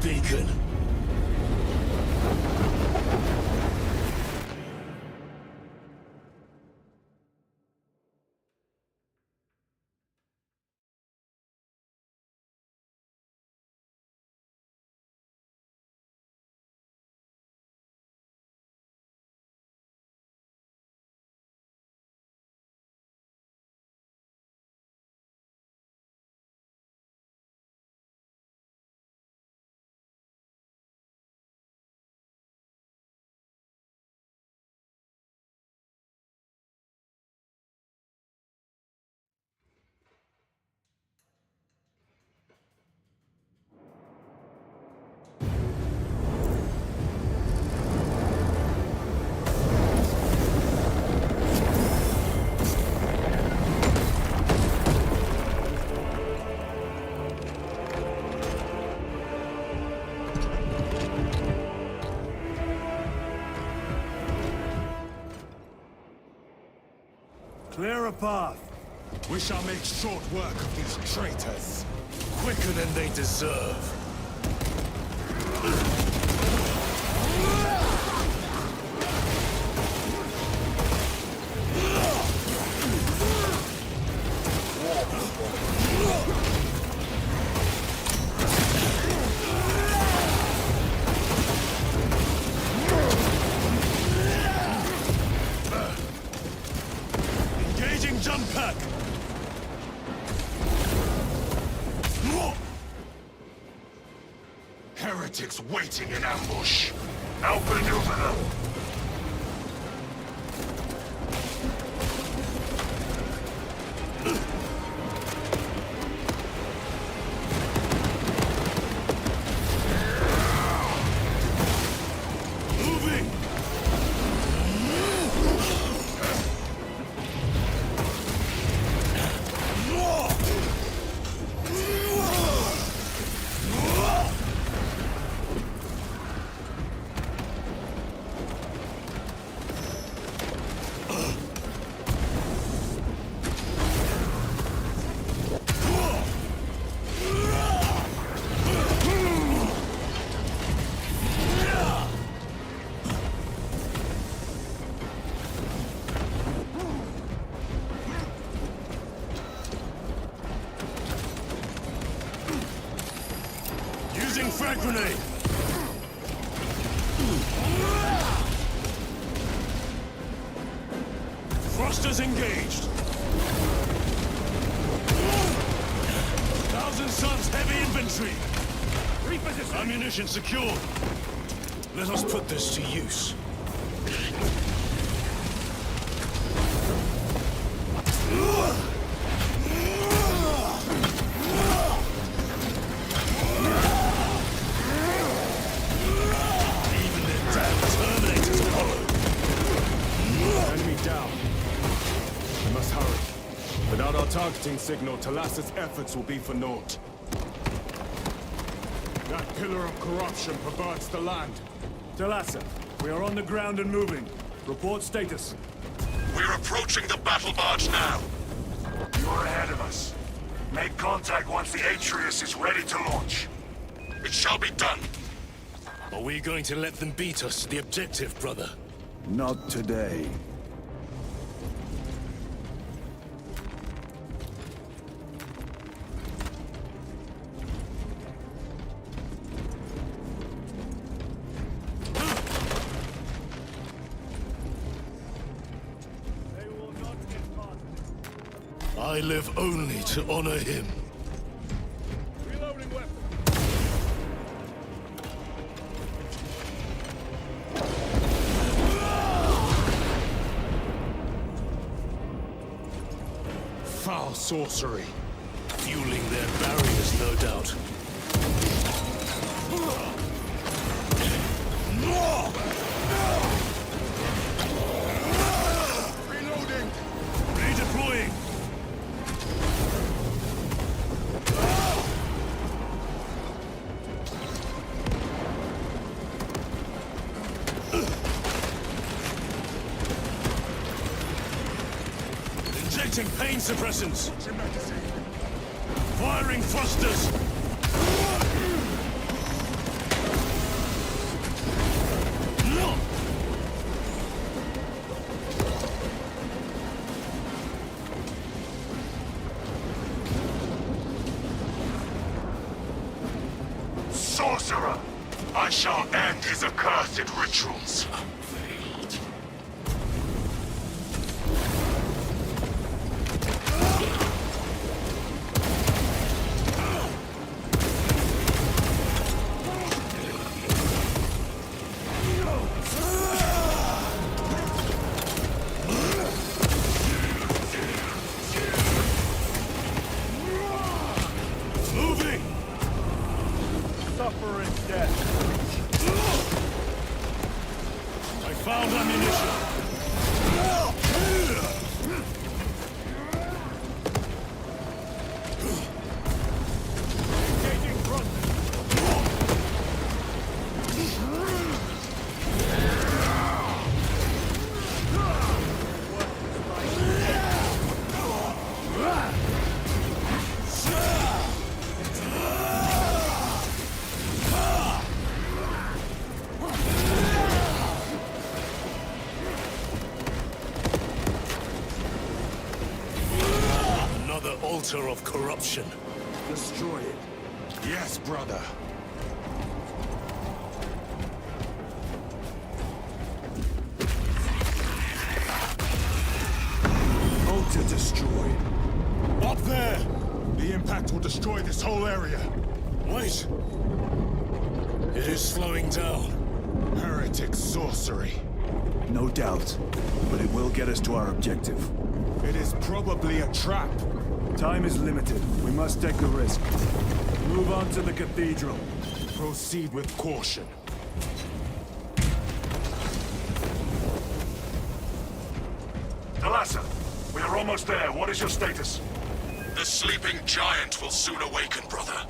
[SPEAKER 2] Beacon.
[SPEAKER 1] Clear a path.
[SPEAKER 9] We shall make short work of these traitors.
[SPEAKER 2] Quicker than they deserve.
[SPEAKER 1] Engaging jump pack!
[SPEAKER 7] Heretics waiting in ambush. Outmaneuver them.
[SPEAKER 4] Frag grenade! Thrusters engaged! Thousand Suns heavy infantry! Reposition! Ammunition secured! Let us put this to use.
[SPEAKER 9] Targeting signal, Talassa's efforts will be for naught. That pillar of corruption perverts the land.
[SPEAKER 1] Talassa, we are on the ground and moving. Report status.
[SPEAKER 7] We're approaching the battle barge now.
[SPEAKER 2] You're ahead of us. Make contact once the Atreus is ready to launch.
[SPEAKER 7] It shall be done.
[SPEAKER 4] Are we going to let them beat us to the objective, brother?
[SPEAKER 1] Not today.
[SPEAKER 4] I live only to honor him.
[SPEAKER 1] Reloading weapon.
[SPEAKER 9] Foul sorcery.
[SPEAKER 4] Fueling their barriers, no doubt.
[SPEAKER 9] Reloading!
[SPEAKER 4] Redeploying! Injecting pain suppressants! Firing thrusters!
[SPEAKER 7] Sorcerer! I shall end his accursed rituals.
[SPEAKER 4] Moving!
[SPEAKER 1] Suffering death.
[SPEAKER 4] I found ammunition!
[SPEAKER 1] Engaging front.
[SPEAKER 4] Another altar of corruption.
[SPEAKER 9] Destroy it. Yes, brother.
[SPEAKER 1] Altar destroyed.
[SPEAKER 9] Up there! The impact will destroy this whole area.
[SPEAKER 4] Wait! It is slowing down.
[SPEAKER 9] Heretic sorcery.
[SPEAKER 1] No doubt. But it will get us to our objective.
[SPEAKER 9] It is probably a trap.
[SPEAKER 1] Time is limited. We must take the risk. Move on to the cathedral.
[SPEAKER 9] Proceed with caution.
[SPEAKER 2] Talassa, we are almost there. What is your status?
[SPEAKER 7] The sleeping giant will soon awaken, brother.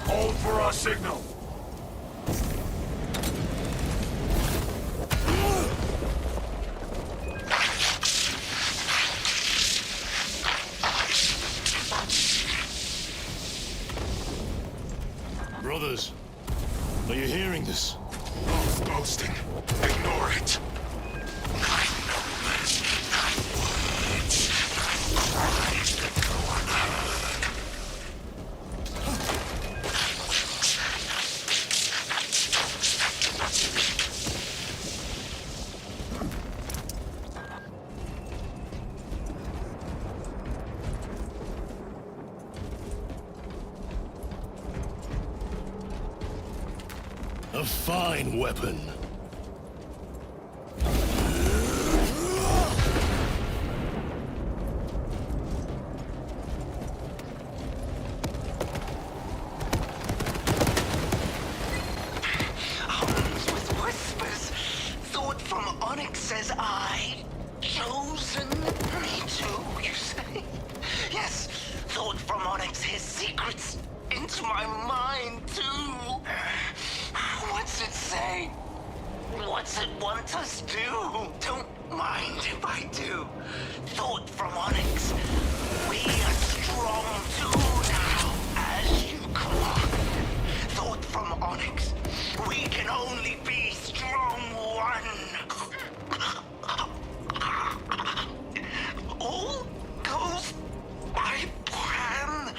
[SPEAKER 2] Hold for our signal.
[SPEAKER 4] Brothers, are you hearing this?
[SPEAKER 7] Both boasting. Ignore it. I know thy words. Cries that go unheard.
[SPEAKER 4] fine weapon.
[SPEAKER 6] Arms with whispers. Thought from Onyx says I. Chosen me too, you say? Yes, thought from Onyx his secrets into my mind too. What's it say? What's it want us to? Don't mind if I do. Thought from Onyx. We are strong too now, as you command. Thought from Onyx. We can only be strong one. All goes by plan.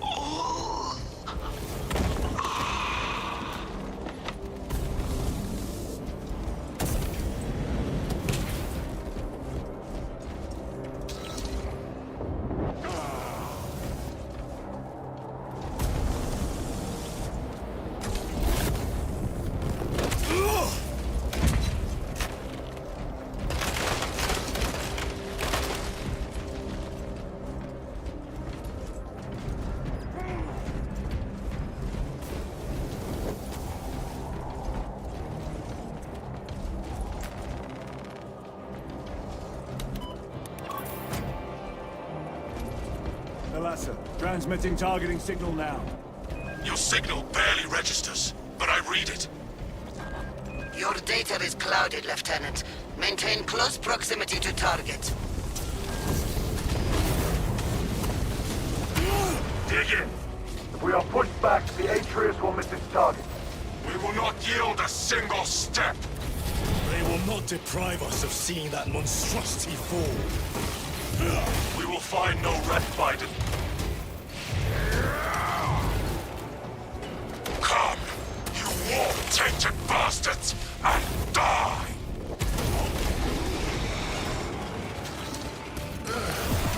[SPEAKER 6] All.
[SPEAKER 1] Elasa, transmitting targeting signal now.
[SPEAKER 7] Your signal barely registers, but I read it.
[SPEAKER 6] Your data is clouded, Lieutenant. Maintain close proximity to target.
[SPEAKER 7] Dig in.
[SPEAKER 1] If we are pushed back, the Atreus will miss its target.
[SPEAKER 7] We will not yield a single step.
[SPEAKER 4] They will not deprive us of seeing that monstrosity fall.
[SPEAKER 7] We will find no respite. Come, you war-tainted bastards, and die!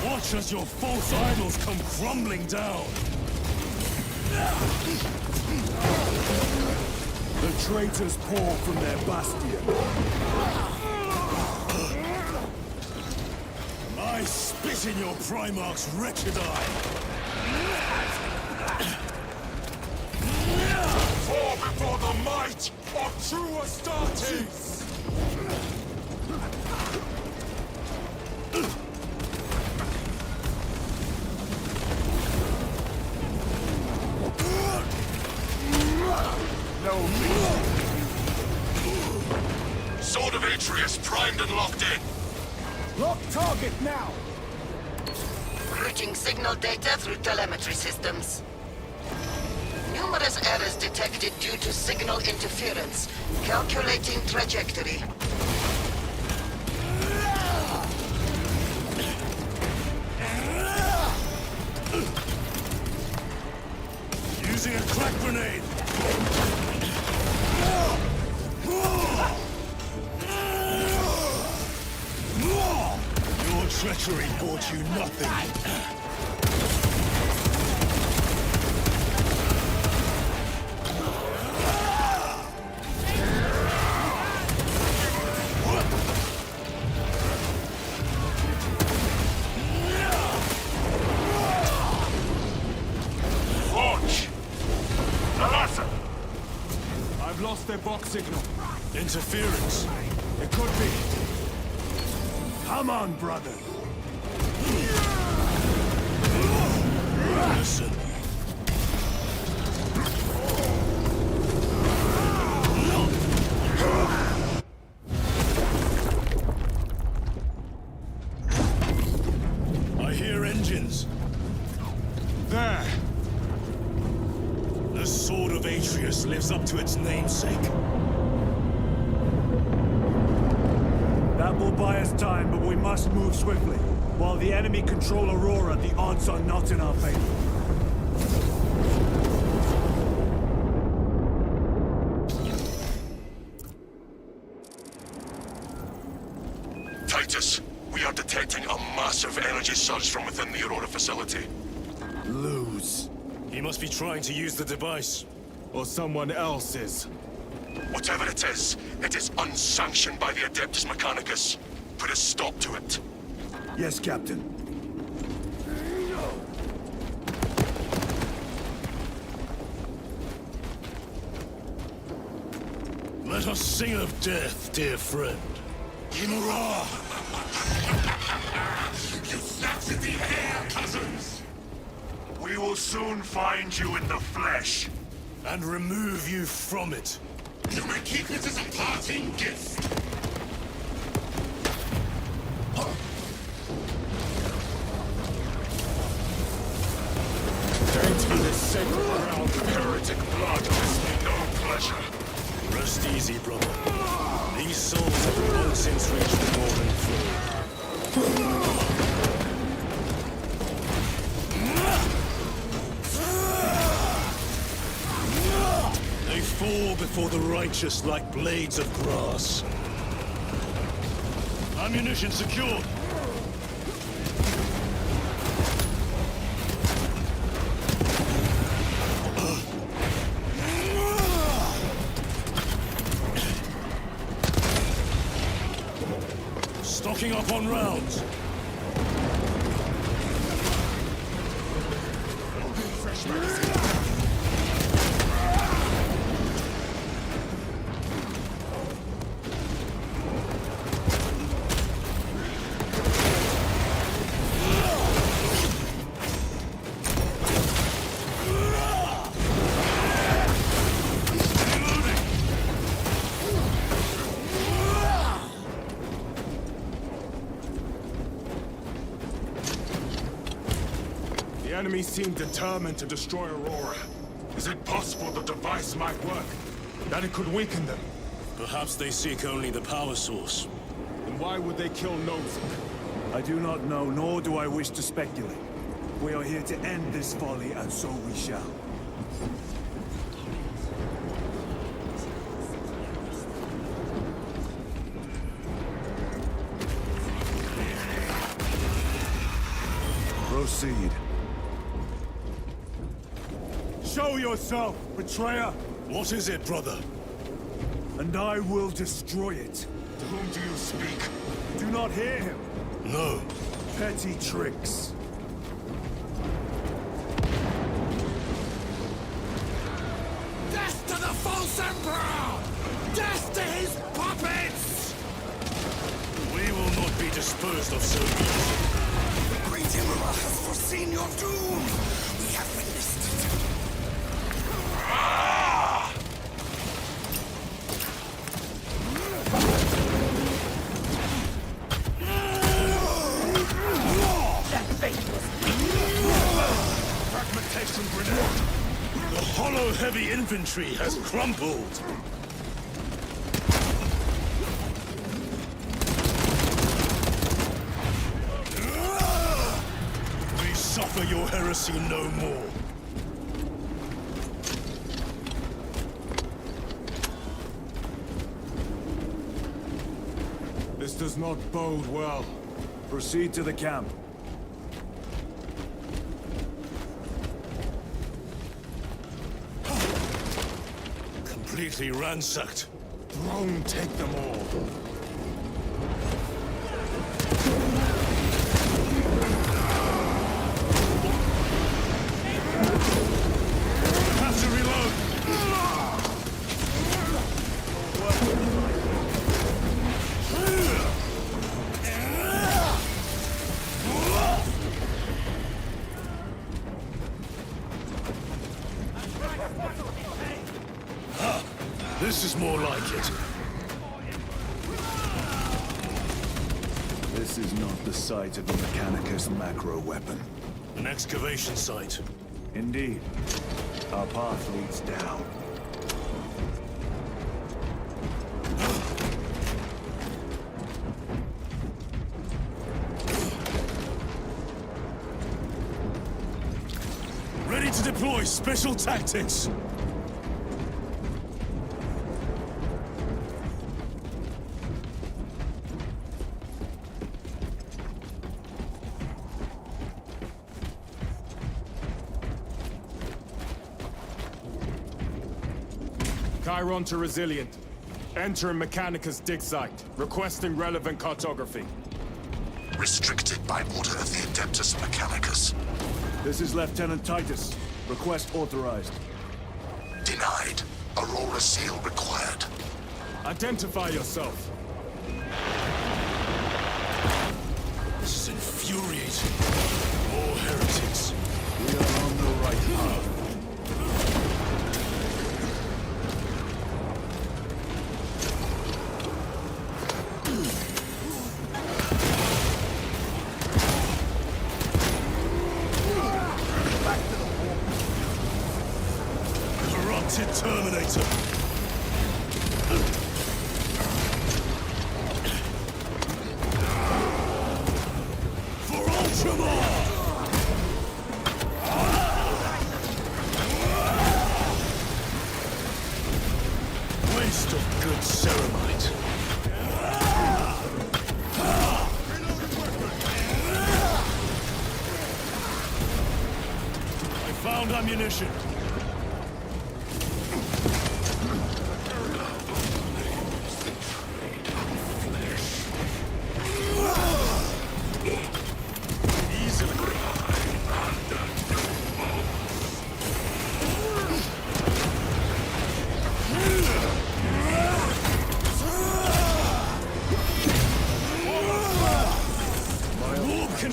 [SPEAKER 4] Watch as your false idols come crumbling down!
[SPEAKER 1] The traitors pour from their bastion.
[SPEAKER 4] I spit in your Primarch's wretched eye!
[SPEAKER 7] Fall before the might of true Astartes! Sword of Atreus primed and locked in.
[SPEAKER 1] Lock target now!
[SPEAKER 6] Routing signal data through telemetry systems. Numerous errors detected due to signal interference. Calculating trajectory.
[SPEAKER 4] Using a crack grenade! Your treachery bought you nothing.
[SPEAKER 7] Launch! Elasa!
[SPEAKER 1] I've lost their box signal.
[SPEAKER 4] Interference.
[SPEAKER 1] It could be. Come on, brother.
[SPEAKER 4] Listen. I hear engines.
[SPEAKER 1] There.
[SPEAKER 4] The Sword of Atreus lives up to its namesake.
[SPEAKER 1] That will buy us time, but we must move swiftly. While the enemy control Aurora, the odds are not in our favor.
[SPEAKER 7] Titus, we are detecting a massive energy surge from within the Aurora facility.
[SPEAKER 4] Lose. He must be trying to use the device.
[SPEAKER 9] Or someone else's?
[SPEAKER 7] Whatever it is unsanctioned by the Adeptus Mechanicus. Put a stop to it.
[SPEAKER 1] Yes, Captain.
[SPEAKER 4] Let us sing of death, dear friend.
[SPEAKER 7] Imura! You snapped at the air, cousins! We will soon find you in the flesh.
[SPEAKER 4] And remove you from it.
[SPEAKER 7] You may keep it as a parting gift.
[SPEAKER 9] Dainty this sacred ground of heretic blood gives me no pleasure.
[SPEAKER 4] Rest easy, brother. These souls have long since reached the northern floor. They fall before the righteous like blades of grass. Ammunition secured. Stocking up on rounds.
[SPEAKER 7] Fresh medicine.
[SPEAKER 9] The enemy seem determined to destroy Aurora. Is it possible the device might work? That it could weaken them?
[SPEAKER 4] Perhaps they seek only the power source.
[SPEAKER 9] Then why would they kill Nozick?
[SPEAKER 1] I do not know, nor do I wish to speculate. We are here to end this folly, and so we shall. Proceed. Show yourself, betrayer!
[SPEAKER 4] What is it, brother?
[SPEAKER 1] And I will destroy it.
[SPEAKER 9] To whom do you speak?
[SPEAKER 1] Do not hear him.
[SPEAKER 4] No.
[SPEAKER 1] Petty tricks.
[SPEAKER 6] Death to the false emperor! Death to his puppets!
[SPEAKER 4] We will not be disposed of so easily.
[SPEAKER 6] The great emperor has foreseen your doom! We have witnessed it!
[SPEAKER 4] Fragmentation grenade! The hollow heavy infantry has crumbled! We suffer your heresy no more.
[SPEAKER 9] This does not bode well.
[SPEAKER 1] Proceed to the camp.
[SPEAKER 4] Completely ransacked.
[SPEAKER 9] Rome take them all.
[SPEAKER 4] Have to reload! This is more like it.
[SPEAKER 1] This is not the site of the Mechanicus macro weapon.
[SPEAKER 4] An excavation site.
[SPEAKER 1] Indeed. Our path leads down.
[SPEAKER 4] Ready to deploy special tactics!
[SPEAKER 9] Chiron to Resilient. Entering Mechanicus dig site. Requesting relevant cartography.
[SPEAKER 2] Restricted by order of the Adeptus Mechanicus.
[SPEAKER 1] This is Lieutenant Titus. Request authorized.
[SPEAKER 2] Denied. Aurora seal required.
[SPEAKER 9] Identify yourself.
[SPEAKER 4] This is infuriating. More heretics.
[SPEAKER 1] We are on the right path.
[SPEAKER 4] Corrupted Terminator. For Ultramar! Waste of good ceramite. I found ammunition.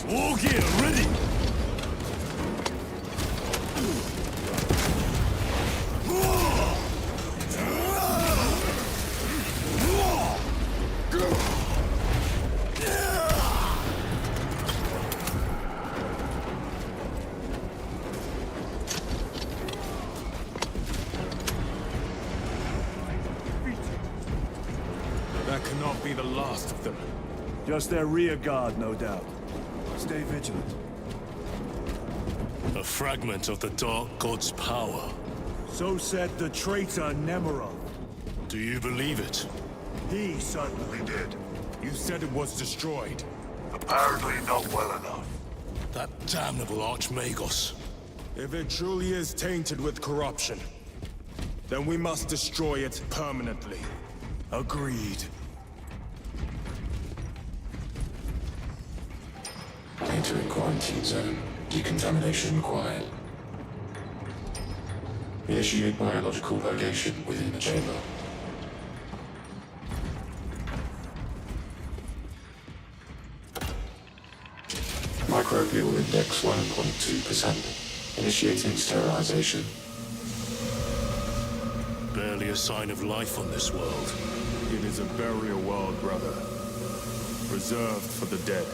[SPEAKER 4] War gear ready!
[SPEAKER 9] That cannot be the last of them.
[SPEAKER 1] Just their rear guard, no doubt. Stay vigilant.
[SPEAKER 4] A fragment of the Dark God's power.
[SPEAKER 1] So said the traitor Nemerov.
[SPEAKER 4] Do you believe it?
[SPEAKER 1] He certainly did.
[SPEAKER 9] You said it was destroyed.
[SPEAKER 2] Apparently not well enough.
[SPEAKER 4] That damnable Archmagos.
[SPEAKER 9] If it truly is tainted with corruption, then we must destroy it permanently.
[SPEAKER 1] Agreed.
[SPEAKER 2] Entering quarantine zone. Decontamination required. Initiate biological purgation within the chamber. Microbial index 1.2%. Initiating sterilization.
[SPEAKER 4] Barely a sign of life on this world.
[SPEAKER 9] It is a burial world, brother. Reserved for the dead.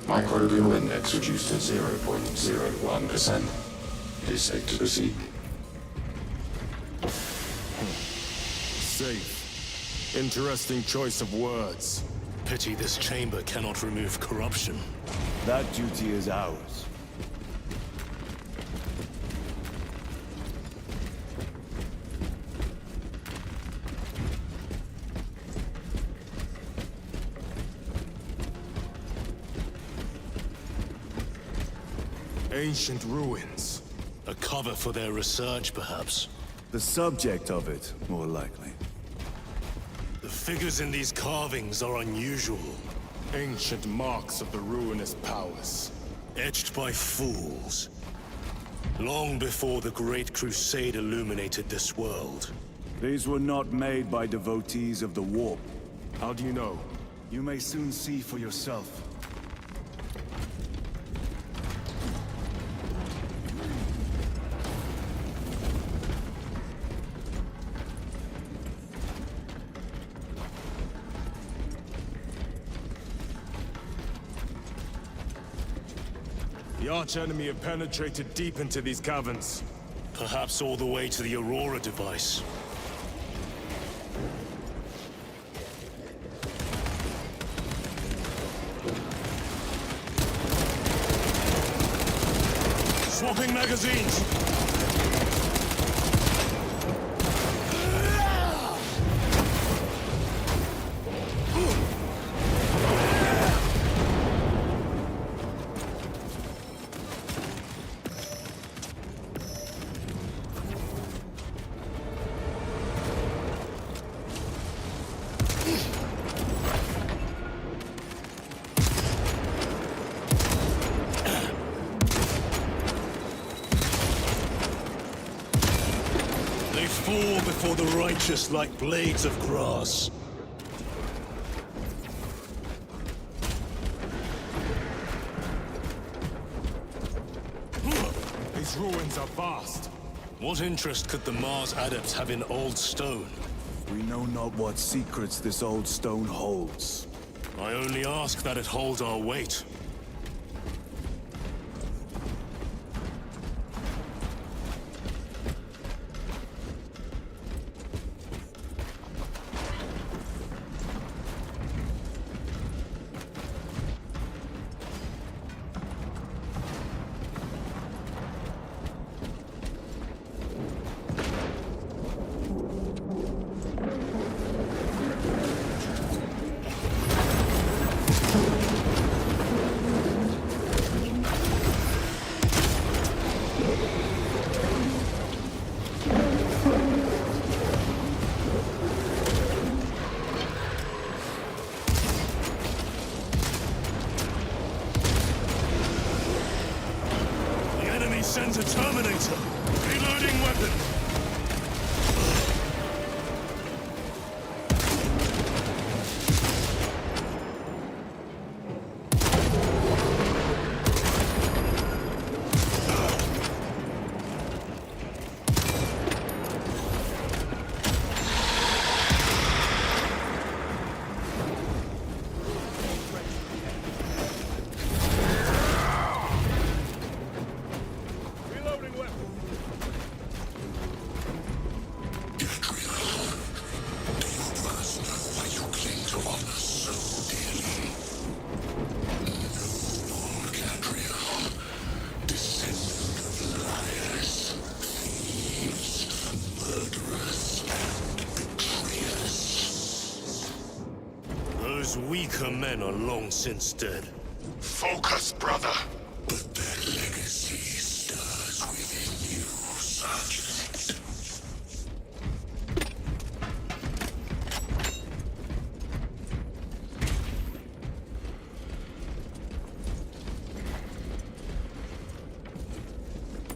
[SPEAKER 2] Microbial index reduced to 0.01%. It is safe to proceed.
[SPEAKER 9] Safe. Interesting choice of words.
[SPEAKER 4] Pity this chamber cannot remove corruption.
[SPEAKER 1] That duty is ours.
[SPEAKER 9] Ancient ruins.
[SPEAKER 4] A cover for their research, perhaps.
[SPEAKER 1] The subject of it, more likely.
[SPEAKER 4] The figures in these carvings are unusual.
[SPEAKER 9] Ancient marks of the ruinous powers.
[SPEAKER 4] Etched by fools. Long before the Great Crusade illuminated this world.
[SPEAKER 1] These were not made by devotees of the warp.
[SPEAKER 9] How do you know?
[SPEAKER 1] You may soon see for yourself.
[SPEAKER 9] The arch-enemy have penetrated deep into these caverns.
[SPEAKER 4] Perhaps all the way to the Aurora device. Swapping magazines! They fall before the righteous like blades of grass.
[SPEAKER 9] These ruins are vast.
[SPEAKER 4] What interest could the Mars adepts have in old stone?
[SPEAKER 1] We know not what secrets this old stone holds.
[SPEAKER 4] I only ask that it hold our weight. Sends a Terminator! Reloading weapon! Those weaker men are long since dead.
[SPEAKER 7] Focus, brother. But their legacy stirs within you, Sergeant.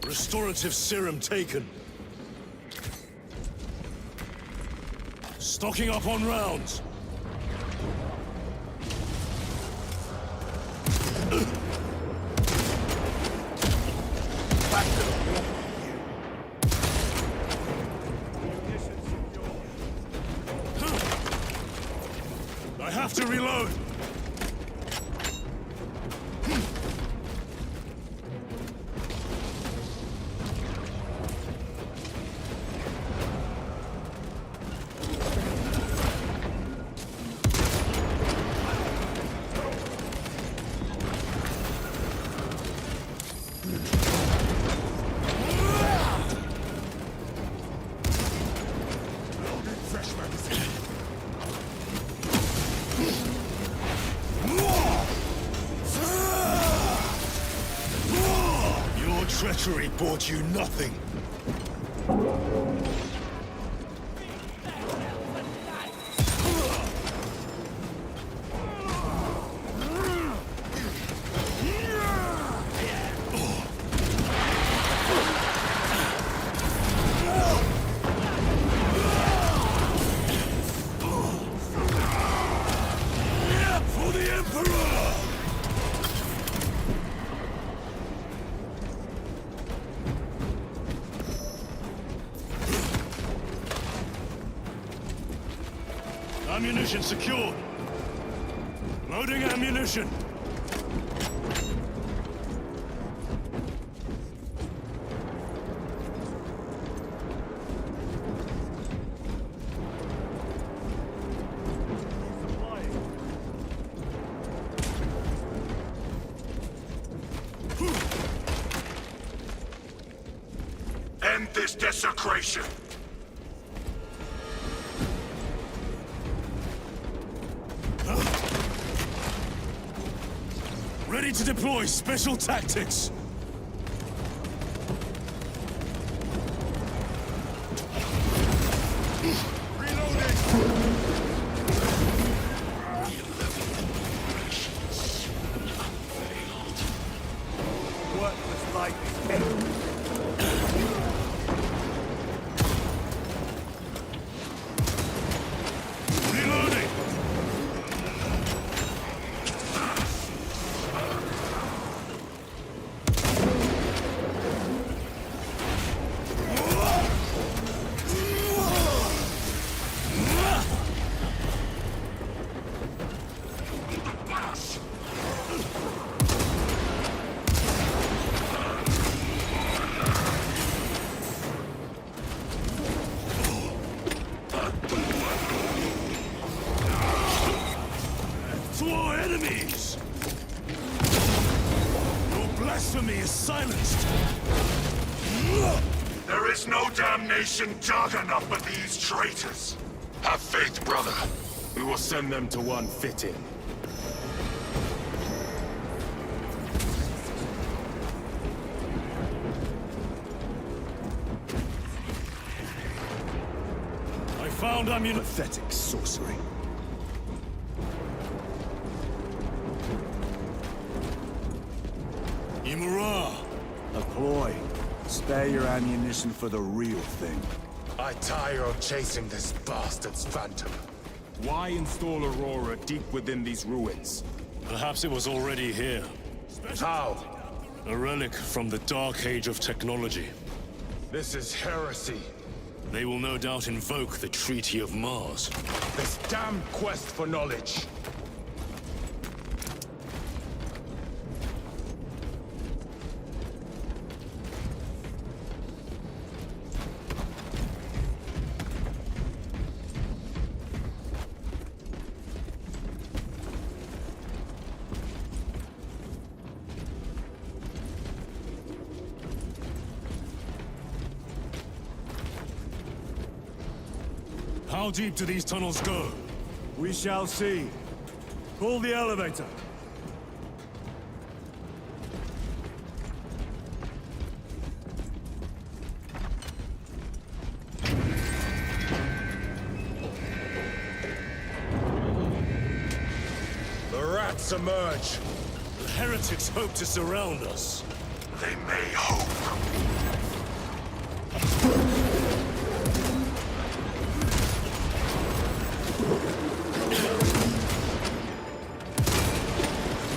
[SPEAKER 4] Restorative serum taken. Stocking up on rounds. I have to reload. Your treachery bought you nothing. Ammunition secured. Loading ammunition.
[SPEAKER 7] End this desecration.
[SPEAKER 4] Ready to deploy special tactics.
[SPEAKER 1] What was lightning?
[SPEAKER 4] Reloading. To our enemies! Your blasphemy is silenced!
[SPEAKER 7] There is no damnation dark enough for these traitors.
[SPEAKER 9] Have faith, brother. We will send them to one fitting.
[SPEAKER 4] I found ammunition.
[SPEAKER 1] Pathetic sorcery.
[SPEAKER 4] Imura!
[SPEAKER 1] A ploy. Spare your ammunition for the real thing.
[SPEAKER 9] I tire of chasing this bastard's phantom. Why install Aurora deep within these ruins?
[SPEAKER 4] Perhaps it was already here.
[SPEAKER 9] How?
[SPEAKER 4] A relic from the Dark Age of technology.
[SPEAKER 9] This is heresy.
[SPEAKER 4] They will no doubt invoke the Treaty of Mars.
[SPEAKER 9] This damn quest for knowledge.
[SPEAKER 4] How deep do these tunnels go?
[SPEAKER 1] We shall see. Pull the elevator.
[SPEAKER 9] The rats emerge.
[SPEAKER 4] The heretics hope to surround us.
[SPEAKER 7] They may hope.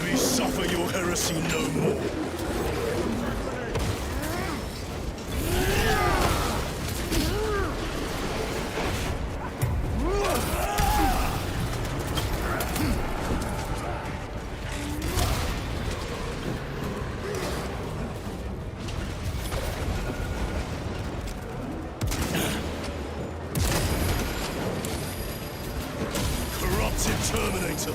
[SPEAKER 4] We suffer your heresy no more. Corrupted Terminator.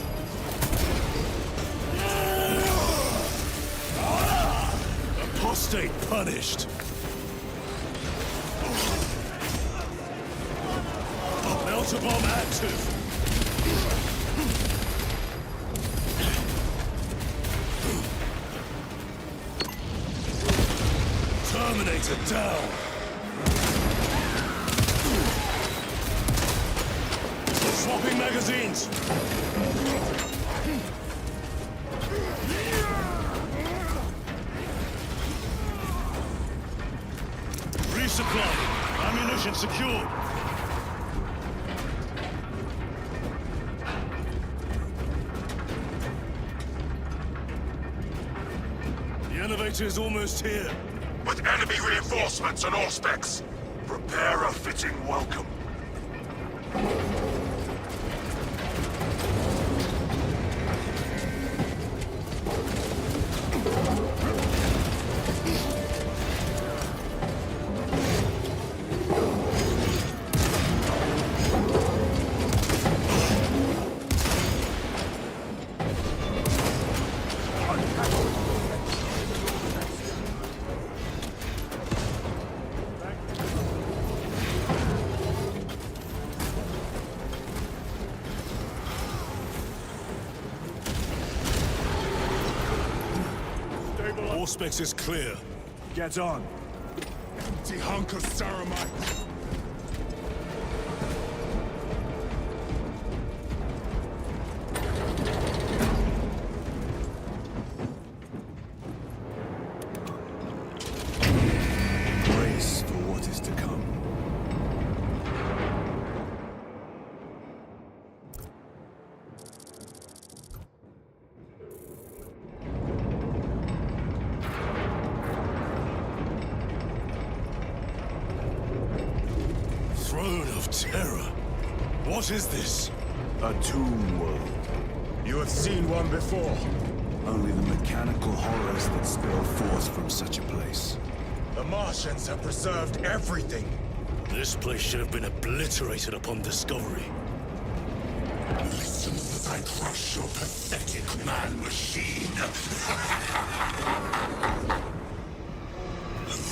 [SPEAKER 4] Apostate punished. Melter bomb active. Terminator down. Swapping magazines. Resupply. Ammunition secured. The elevator is almost here.
[SPEAKER 7] With enemy reinforcements on all specs, prepare a fitting welcome.
[SPEAKER 4] Auspex is clear.
[SPEAKER 1] Get on.
[SPEAKER 9] Empty hunk of ceramite.
[SPEAKER 1] Brace for what is to come.
[SPEAKER 4] Throne of Terror. What is this?
[SPEAKER 1] A tomb world.
[SPEAKER 9] You have seen one before.
[SPEAKER 1] Only the mechanical horrors that spill forth from such a place.
[SPEAKER 9] The Martians have preserved everything.
[SPEAKER 4] This place should have been obliterated upon discovery.
[SPEAKER 2] Listen as I crush your pathetic man-machine.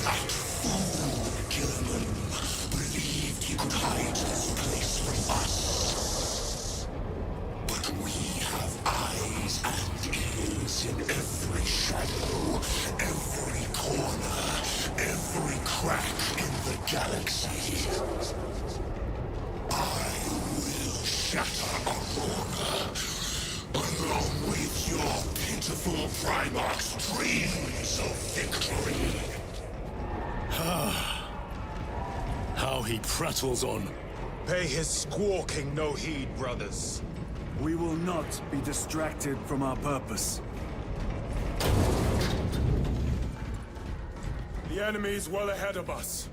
[SPEAKER 2] That fool, Gilliman, believed he could hide this place from us. But we have eyes and ears in every shadow, every corner, every crack in the galaxy. I will shatter Aurora, along with your pitiful Primarch's dreams of victory.
[SPEAKER 4] How he prattles on.
[SPEAKER 9] Pay his squawking no heed, brothers.
[SPEAKER 1] We will not be distracted from our purpose.
[SPEAKER 9] The enemy is well ahead of us.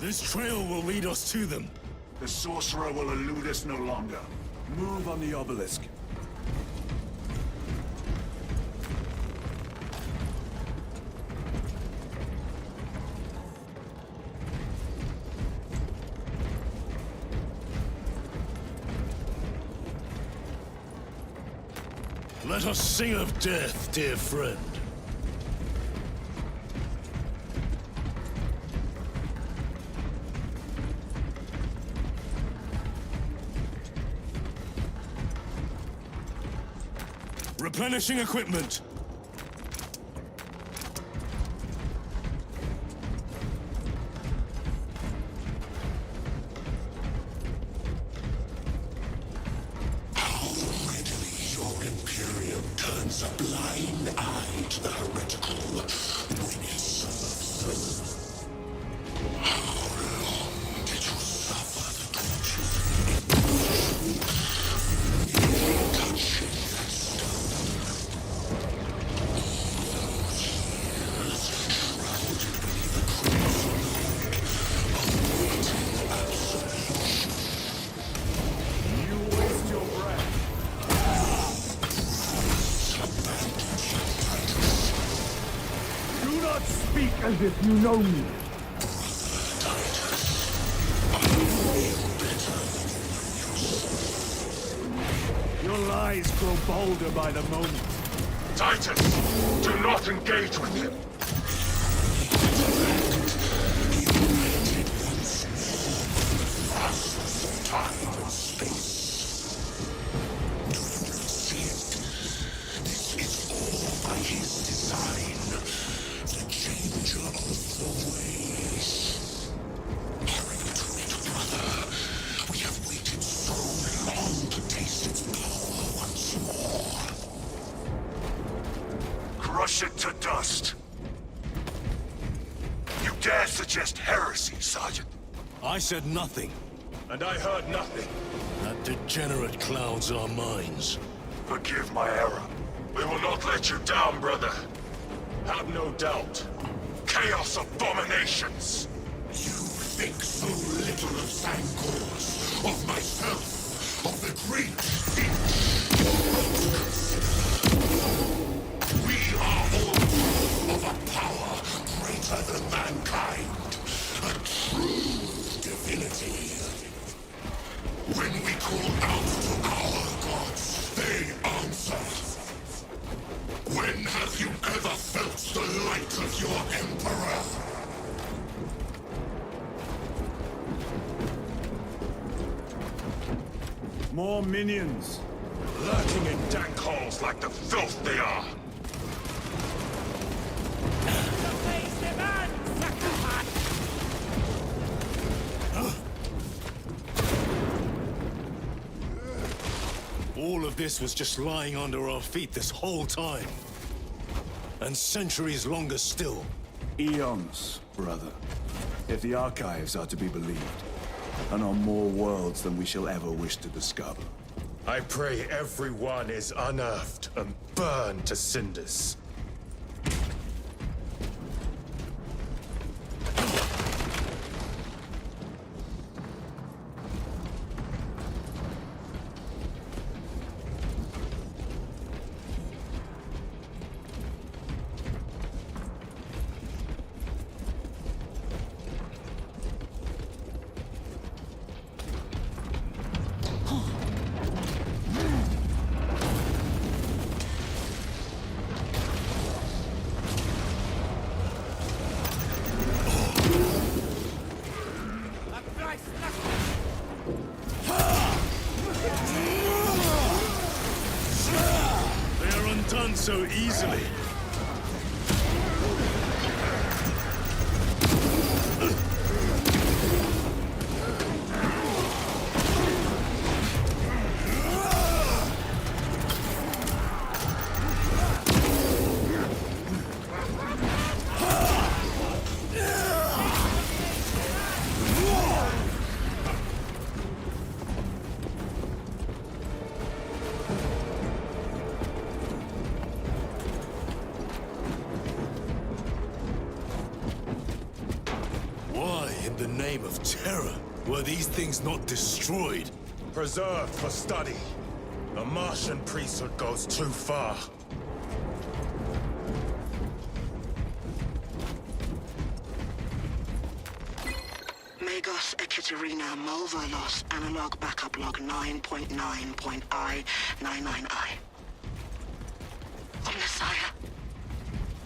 [SPEAKER 4] This trail will lead us to them.
[SPEAKER 1] The sorcerer will elude us no longer. Move on the obelisk.
[SPEAKER 4] Let us sing of death, dear friend. Replenishing equipment.
[SPEAKER 2] Turns a blind eye to the heretical when it serves them. How long did you suffer the tortures touching that stone? All those years shrouded beneath the crimson light, awaiting absolution.
[SPEAKER 1] You waste your breath. Do not speak as if you know me. Your lies grow bolder by the moment.
[SPEAKER 9] Titus, do not engage with him.
[SPEAKER 2] Time and space. Do you not see it? This is all by his design. The changer of the ways. Hereditary, brother. We have waited so long to taste its power once more.
[SPEAKER 7] Crush it to dust. You dare suggest heresy, Sergeant?
[SPEAKER 4] I said nothing.
[SPEAKER 9] And I heard nothing.
[SPEAKER 4] That degenerate clouds our minds.
[SPEAKER 7] Forgive my error. We will not let you down, brother.
[SPEAKER 9] Have no doubt.
[SPEAKER 7] Chaos abominations!
[SPEAKER 2] You think so little of Sangors, of myself, of the great Finch. We are all of a power greater than mankind, a true divinity. When we call out to our gods, they answer. When have you ever felt the light of your Emperor?
[SPEAKER 1] More minions.
[SPEAKER 7] Lurking in dank holes like the filth they are.
[SPEAKER 4] of this was just lying under our feet this whole time. And centuries longer still.
[SPEAKER 1] Eons, brother. If the archives are to be believed. And on more worlds than we shall ever wish to discover.
[SPEAKER 9] I pray everyone is unearthed and burned to cinders.
[SPEAKER 4] Done so easily. In the name of terror, were these things not destroyed?
[SPEAKER 9] Preserved for study. The Martian priesthood goes too far.
[SPEAKER 6] Magos Ekaterina Mulverlos analog backup log 9.9.I99I. Oh, Messiah.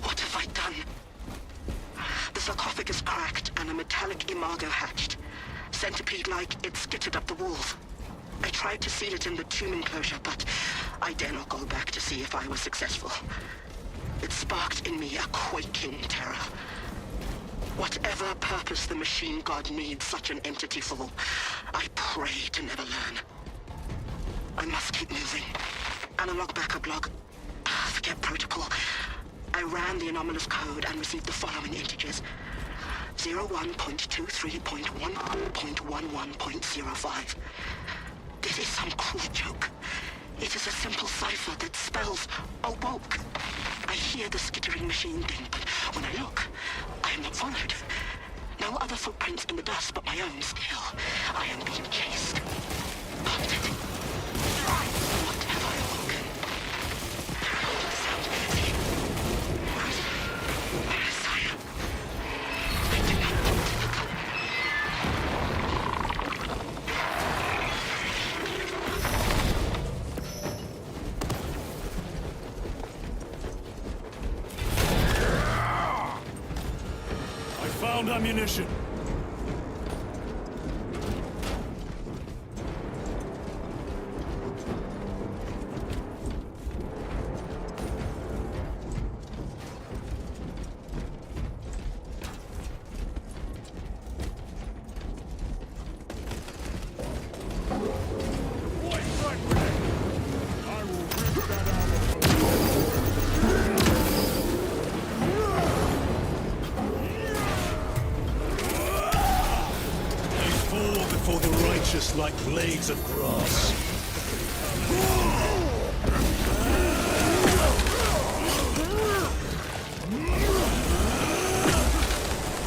[SPEAKER 6] What have I done? The sarcophagus cracked and a metallic imago hatched. Centipede-like, it skittered up the walls. I tried to seal it in the tomb enclosure, but I dare not go back to see if I was successful. It sparked in me a quaking terror. Whatever purpose the machine god needs such an entity for, I pray to never learn. I must keep moving. Analog backup log. Forget protocol. I ran the anomalous code and received the following integers. 01.23.1.11.05. This is some cruel joke. It is a simple cipher that spells awoke. I hear the skittering machine ding, but when I look, I am not followed. No other footprints in the dust but my own still. I am being chased. Hunted. What have I awoken? Messiah. I do not want to look.
[SPEAKER 4] Found ammunition. For the righteous like blades of grass.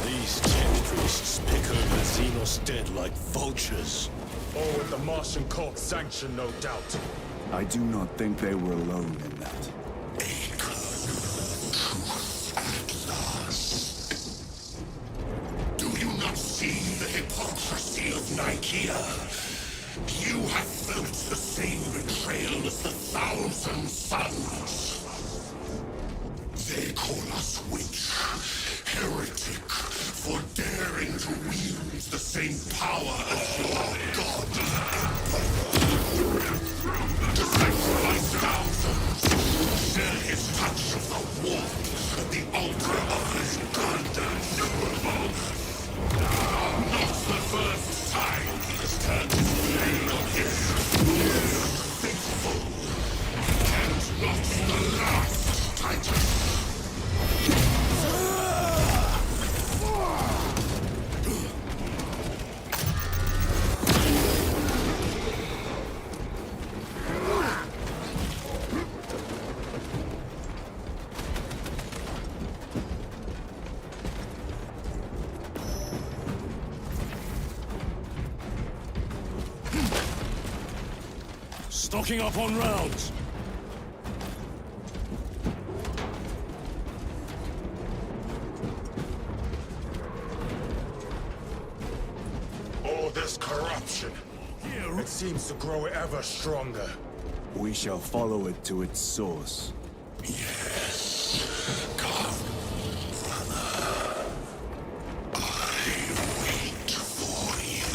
[SPEAKER 4] These tech priests pick over Xenos dead like vultures.
[SPEAKER 9] All with the Martian cult sanction, no doubt.
[SPEAKER 1] I do not think they were alone in that.
[SPEAKER 2] See the hypocrisy of Nicaea. You have felt the same betrayal as the Thousand Sons. They call us witch, heretic, for daring to wield the same power as your god emperor. To sacrifice thousands, share his touch of the warmth at the altar of his god. Not the first time he has turned his blade on his faithful.
[SPEAKER 4] Stocking up on rounds.
[SPEAKER 9] All this corruption. It seems to grow ever stronger.
[SPEAKER 1] We shall follow it to its source.
[SPEAKER 2] Yes. Come, brother. I wait for you.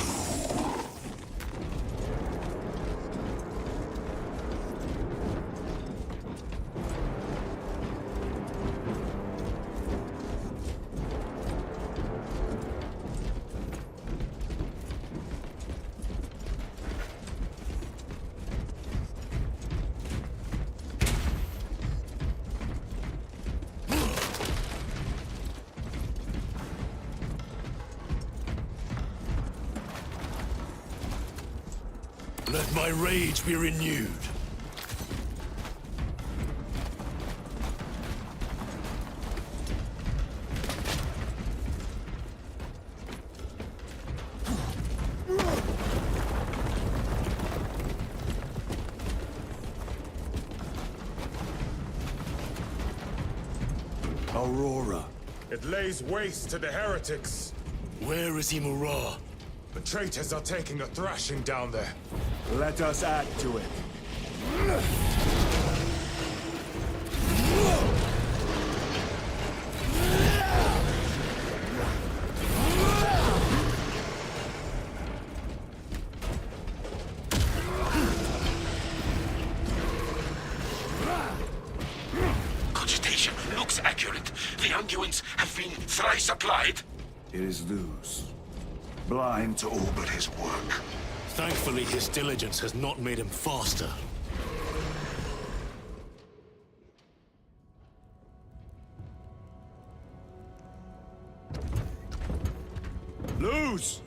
[SPEAKER 4] Let my rage be renewed.
[SPEAKER 1] Aurora.
[SPEAKER 9] It lays waste to the heretics.
[SPEAKER 4] Where is Imura?
[SPEAKER 9] The traitors are taking a thrashing down there.
[SPEAKER 1] Let us add to it.
[SPEAKER 2] Cogitation looks accurate. The unguents have been thrice applied.
[SPEAKER 1] It is loose. Blind to all but his work.
[SPEAKER 4] Thankfully, his diligence has not made him faster.
[SPEAKER 1] Lose!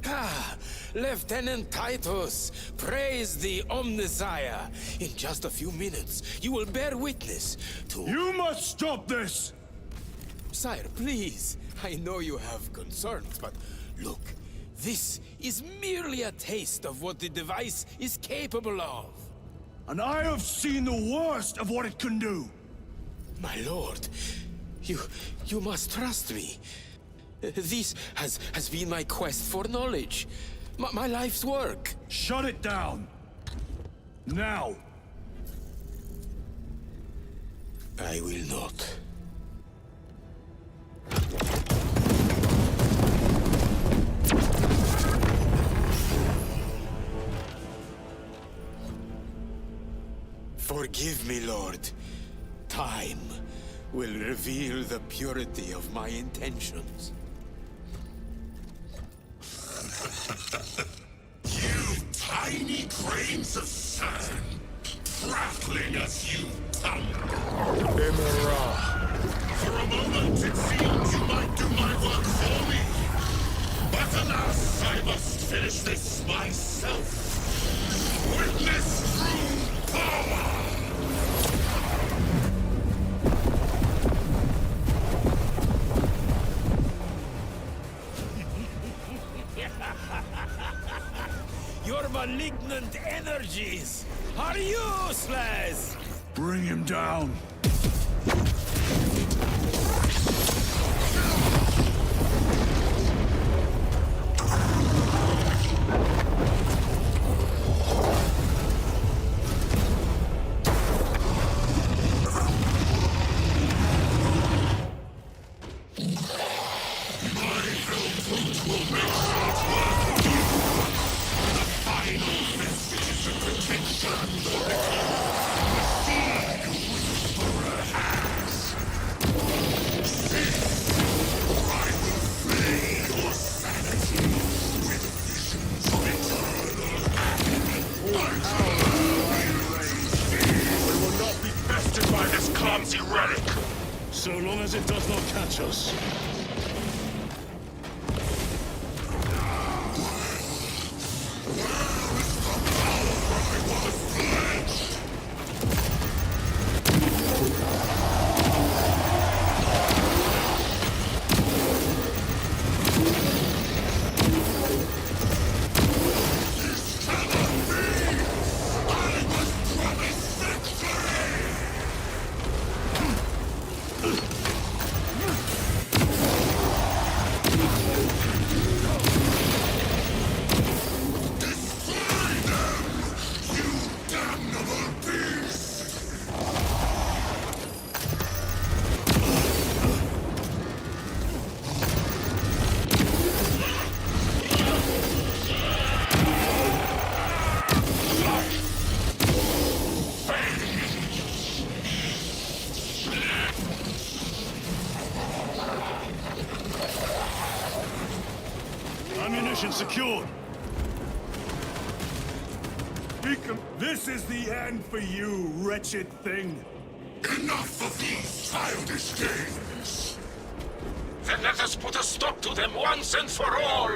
[SPEAKER 5] Ah, Lieutenant Titus, praise the Omnissiah. In just a few minutes, you will bear witness to...
[SPEAKER 1] You must stop this!
[SPEAKER 5] Sire, please. I know you have concerns, but look, this is merely a taste of what the device is capable of.
[SPEAKER 1] And I have seen the worst of what it can do!
[SPEAKER 5] My lord, you must trust me. This has been my quest for knowledge. My life's work.
[SPEAKER 1] Shut it down! Now!
[SPEAKER 5] I will not. Forgive me, Lord. Time will reveal the purity of my intentions.
[SPEAKER 2] You tiny grains of sand, prattling as you tumble. For a moment, it seemed you might do my work for me. But alas, I must finish this myself. Witness true power!
[SPEAKER 5] Your malignant energies are useless!
[SPEAKER 1] Bring him down!
[SPEAKER 4] So long as it does not catch us. position secured.
[SPEAKER 1] This is the end for you, wretched thing.
[SPEAKER 7] Enough of these childish games! Then let us put a stop to them once and for all!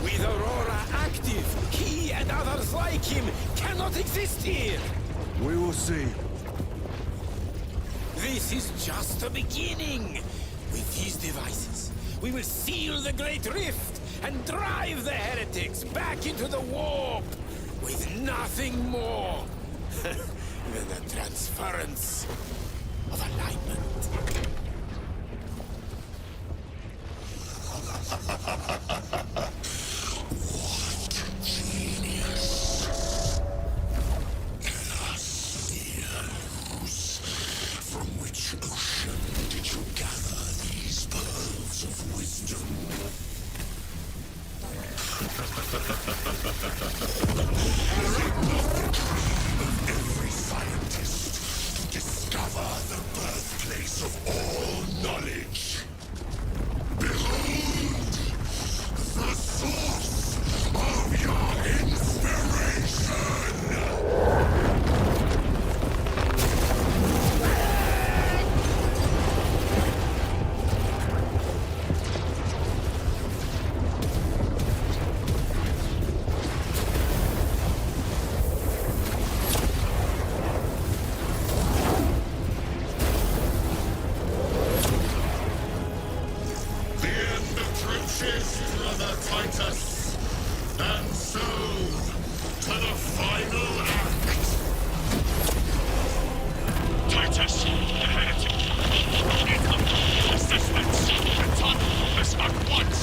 [SPEAKER 5] With Aurora active, he and others like him cannot exist here!
[SPEAKER 1] We will see.
[SPEAKER 5] This is just the beginning! With these devices, we will seal the Great Rift and drive the Heretics back into the warp! With nothing more than the transference of alignment.
[SPEAKER 7] From which ocean did you gather these pearls of wisdom? Is it not the dream of every scientist to discover the birthplace of all knowledge? Behold, the source of your inspiration! Brother Titus, and so to the final act. Titus, the heretic. Incomplete assessments. Return this at once.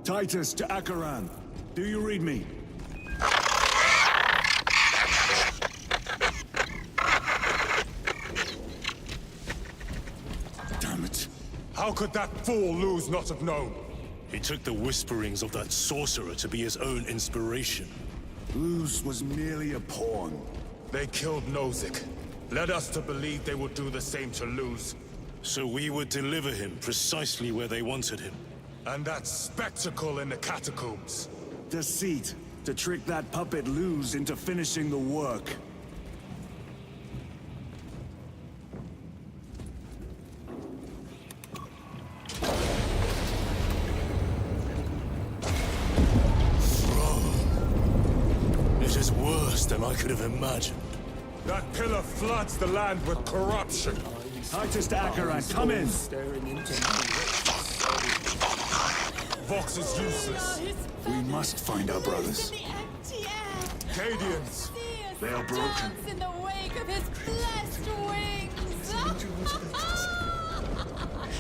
[SPEAKER 1] Titus to Acheran. Do you read me?
[SPEAKER 9] Damn it. How could that fool Luz not have known?
[SPEAKER 4] He took the whisperings of that sorcerer to be his own inspiration.
[SPEAKER 1] Luz was merely a pawn.
[SPEAKER 9] They killed Nozick. Led us to believe they would do the same to Luz.
[SPEAKER 4] So we would deliver him precisely where they wanted him.
[SPEAKER 9] And that spectacle in the catacombs.
[SPEAKER 1] Deceit. To trick that puppet Luz into finishing the work.
[SPEAKER 4] It is worse than I could have imagined.
[SPEAKER 9] That pillar floods the land with corruption.
[SPEAKER 1] Titus to Acheran, come in!
[SPEAKER 9] Vox is useless.
[SPEAKER 1] We must find our brothers.
[SPEAKER 9] Cadians!
[SPEAKER 1] They are broken.
[SPEAKER 10] In the wake of his blessed wings.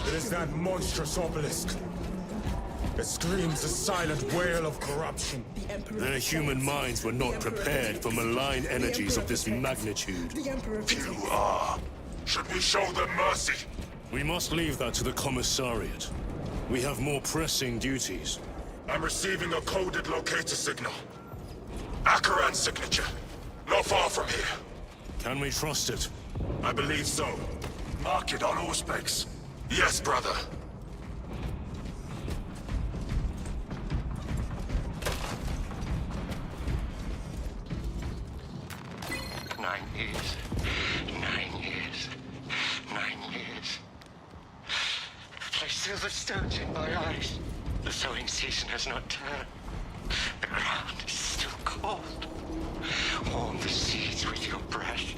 [SPEAKER 9] It is that monstrous obelisk. It screams a silent wail of corruption.
[SPEAKER 4] Their human minds were not prepared for malign energies of this magnitude.
[SPEAKER 7] Few are. Should we show them mercy?
[SPEAKER 4] We must leave that to the Commissariat. We have more pressing duties.
[SPEAKER 7] I'm receiving a coded locator signal. Acheran's signature. Not far from here.
[SPEAKER 4] Can we trust it?
[SPEAKER 7] I believe so. Mark it on all specs. Yes, brother.
[SPEAKER 13] 9 years. 9 years. 9 years. I still the stones in my eyes. The sowing season has not turned. The ground is still cold. Warm the seeds with your breath.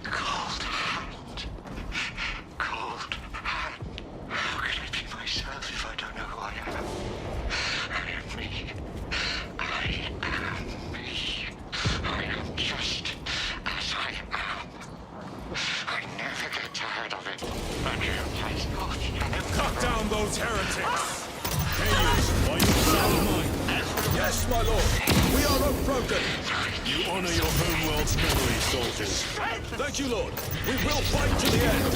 [SPEAKER 13] Cold hand. Cold hand. How can I be myself if I don't know who I am? I am me. I am me. I am just as I am. I never get tired of it. I realize
[SPEAKER 9] Cut down those heretics!
[SPEAKER 4] Hades, are you sound mind?
[SPEAKER 9] Yes, my lord. We are unbroken.
[SPEAKER 4] You honor your homeworld's memory, soldiers.
[SPEAKER 9] Thank you, Lord. We will fight to the end.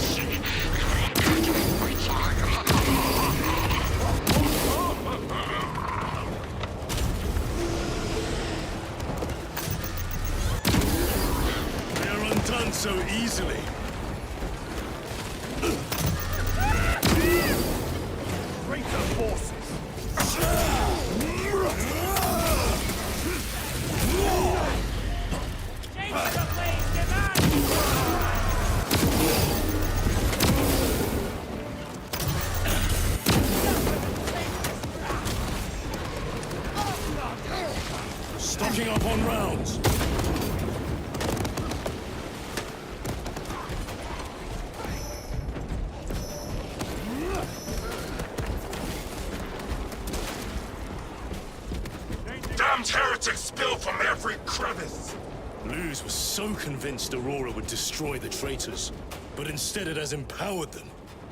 [SPEAKER 4] They are undone so easily.
[SPEAKER 9] Greater forces.
[SPEAKER 4] Stocking up on rounds.
[SPEAKER 9] Damned heretics spill from every crevice.
[SPEAKER 4] Luz was so convinced Aurora would destroy the traitors, but instead it has empowered them.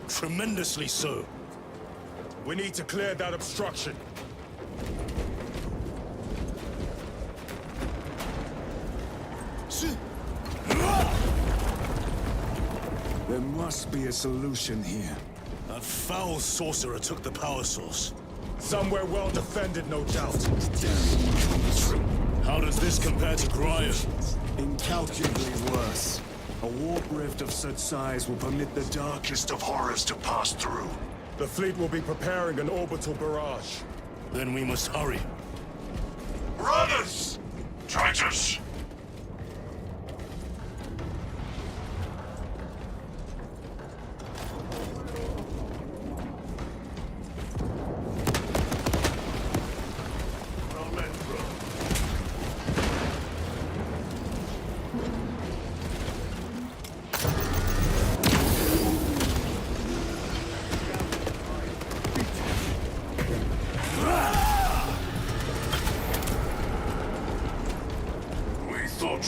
[SPEAKER 4] Tremendously so.
[SPEAKER 9] We need to clear that obstruction.
[SPEAKER 1] There must be a solution here.
[SPEAKER 4] That foul sorcerer took the power source.
[SPEAKER 9] Somewhere well defended, no doubt.
[SPEAKER 4] How does this compare to Graya?
[SPEAKER 1] Incalculably worse. A warp rift of such size will permit the darkest of horrors to pass through.
[SPEAKER 9] The fleet will be preparing an orbital barrage.
[SPEAKER 4] Then we must hurry.
[SPEAKER 7] Brothers! Traitors!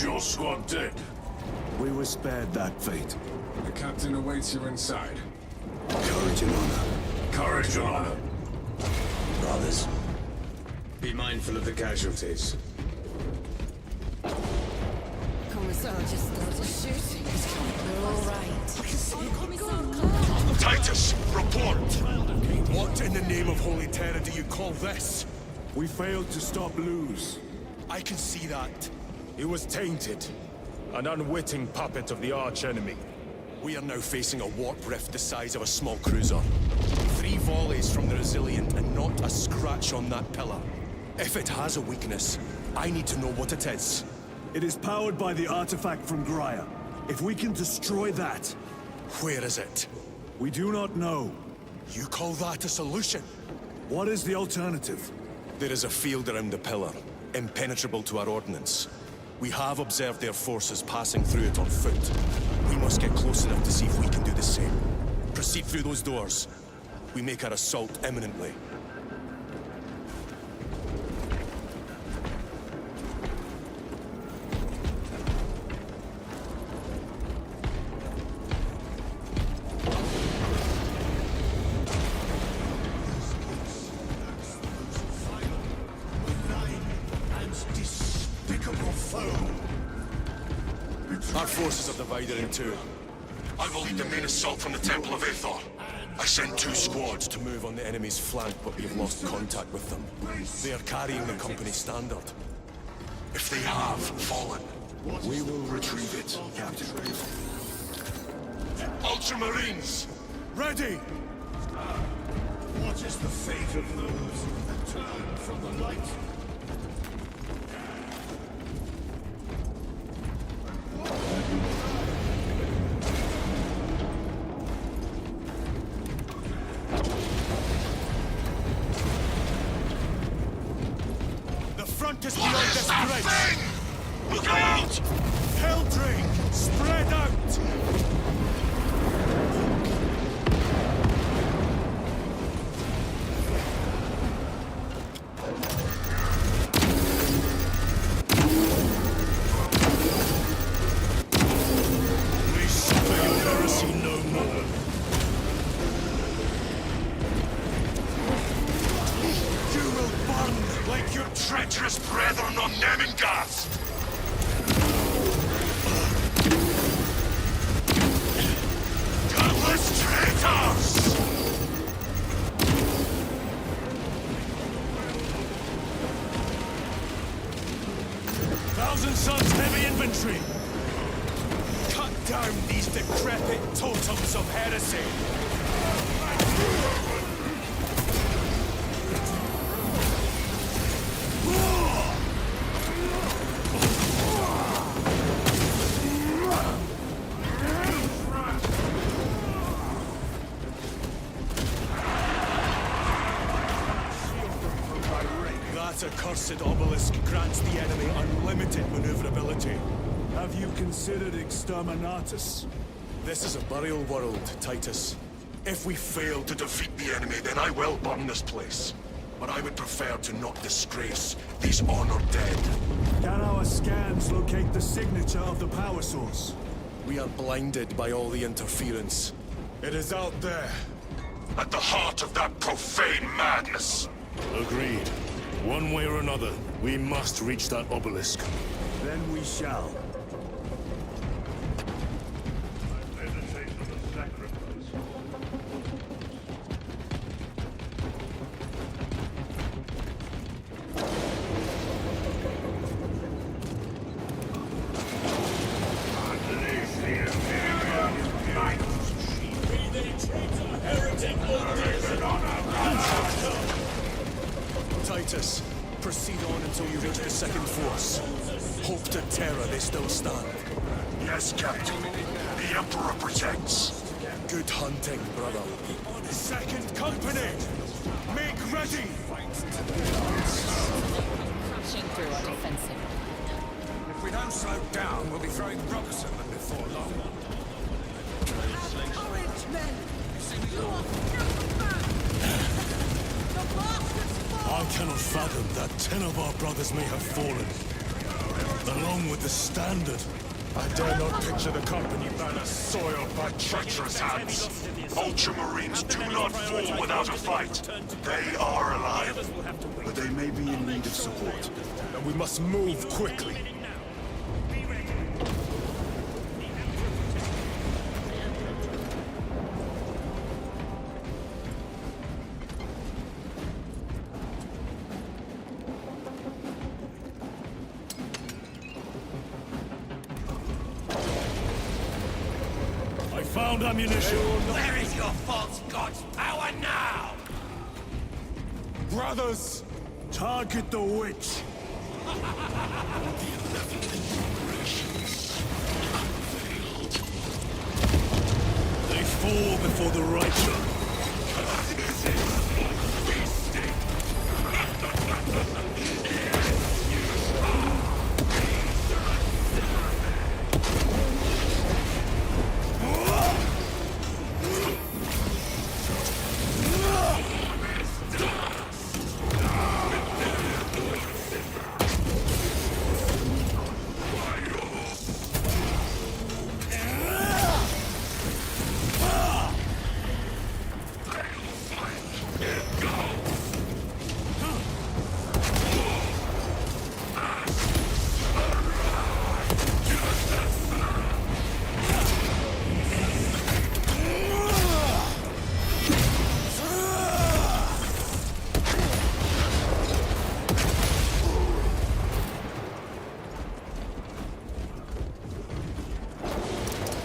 [SPEAKER 1] Your squad dead. We were spared that fate.
[SPEAKER 14] The captain awaits you inside.
[SPEAKER 1] Courage and honor.
[SPEAKER 7] Courage and honor.
[SPEAKER 14] Brothers, be mindful of the casualties.
[SPEAKER 10] Commissar just started shooting. We're all right.
[SPEAKER 7] Titus, report!
[SPEAKER 9] What in the name of Holy Terror do you call this?
[SPEAKER 1] We failed to stop Luz.
[SPEAKER 9] I can see that. He was tainted. An unwitting puppet of the arch-enemy. We are now facing a warp rift the size of a small cruiser. 3 volleys from the Resilient and not a scratch on that pillar. If it has a weakness, I need to know what it is.
[SPEAKER 1] It is powered by the artifact from Graya. If we can destroy that...
[SPEAKER 9] Where is it?
[SPEAKER 1] We do not know.
[SPEAKER 9] You call that a solution?
[SPEAKER 1] What is the alternative?
[SPEAKER 9] There is a field around the pillar, impenetrable to our ordnance. We have observed their forces passing through it on foot. We must get close enough to see if we can do the same. Proceed through those doors. We make our assault imminently. Our forces are divided in two.
[SPEAKER 7] I will lead the main assault from the Temple of Aethor. I sent 2 squads
[SPEAKER 9] To move on the enemy's flank, but we've lost contact with them. They are carrying the company standard.
[SPEAKER 7] If they have fallen,
[SPEAKER 1] We will retrieve it, Captain.
[SPEAKER 7] Ultramarines!
[SPEAKER 9] Ready!
[SPEAKER 7] What is the fate of those that turn from the light?
[SPEAKER 9] out! Helldrake, spread out!
[SPEAKER 4] May suffer your heresy no more.
[SPEAKER 7] You will burn like your treacherous brethren on Nemengast! Godless traitors!
[SPEAKER 4] Thousand Sons heavy infantry!
[SPEAKER 9] Cut down these decrepit totems of heresy! That accursed obelisk grants the enemy unlimited maneuverability.
[SPEAKER 1] Have you considered exterminatus?
[SPEAKER 9] This is a burial world, Titus.
[SPEAKER 7] If we fail to defeat the enemy, then I will burn this place. But I would prefer to not disgrace these honored dead.
[SPEAKER 1] Can our scans locate the signature of the power source?
[SPEAKER 9] We are blinded by all the interference. It is out there.
[SPEAKER 7] At the heart of that profane madness.
[SPEAKER 4] Agreed. One way or another, we must reach that obelisk.
[SPEAKER 1] Then we shall.
[SPEAKER 9] Titus, proceed on until you reach the second force. Hope to terror they still stand.
[SPEAKER 7] Yes, Captain. The Emperor protects.
[SPEAKER 9] Good hunting, brother. Second company! Make ready!
[SPEAKER 10] Crashing through our defensive.
[SPEAKER 14] If we don't slow down, we'll be throwing rocks at them before long.
[SPEAKER 10] Courage, men! You are never back! The bastards fall!
[SPEAKER 4] I cannot fathom that 10 of our brothers may have fallen, along with the Standard.
[SPEAKER 9] I dare not picture the company banner soiled by
[SPEAKER 7] Treacherous hands. Ultramarines do not fall without a fight. They are alive.
[SPEAKER 1] But they may be in need of support.
[SPEAKER 9] and we must move quickly.
[SPEAKER 4] Found ammunition.
[SPEAKER 6] Where is your false god's power now?
[SPEAKER 9] Brothers!
[SPEAKER 1] Target the witch!
[SPEAKER 4] They fall before the righteous.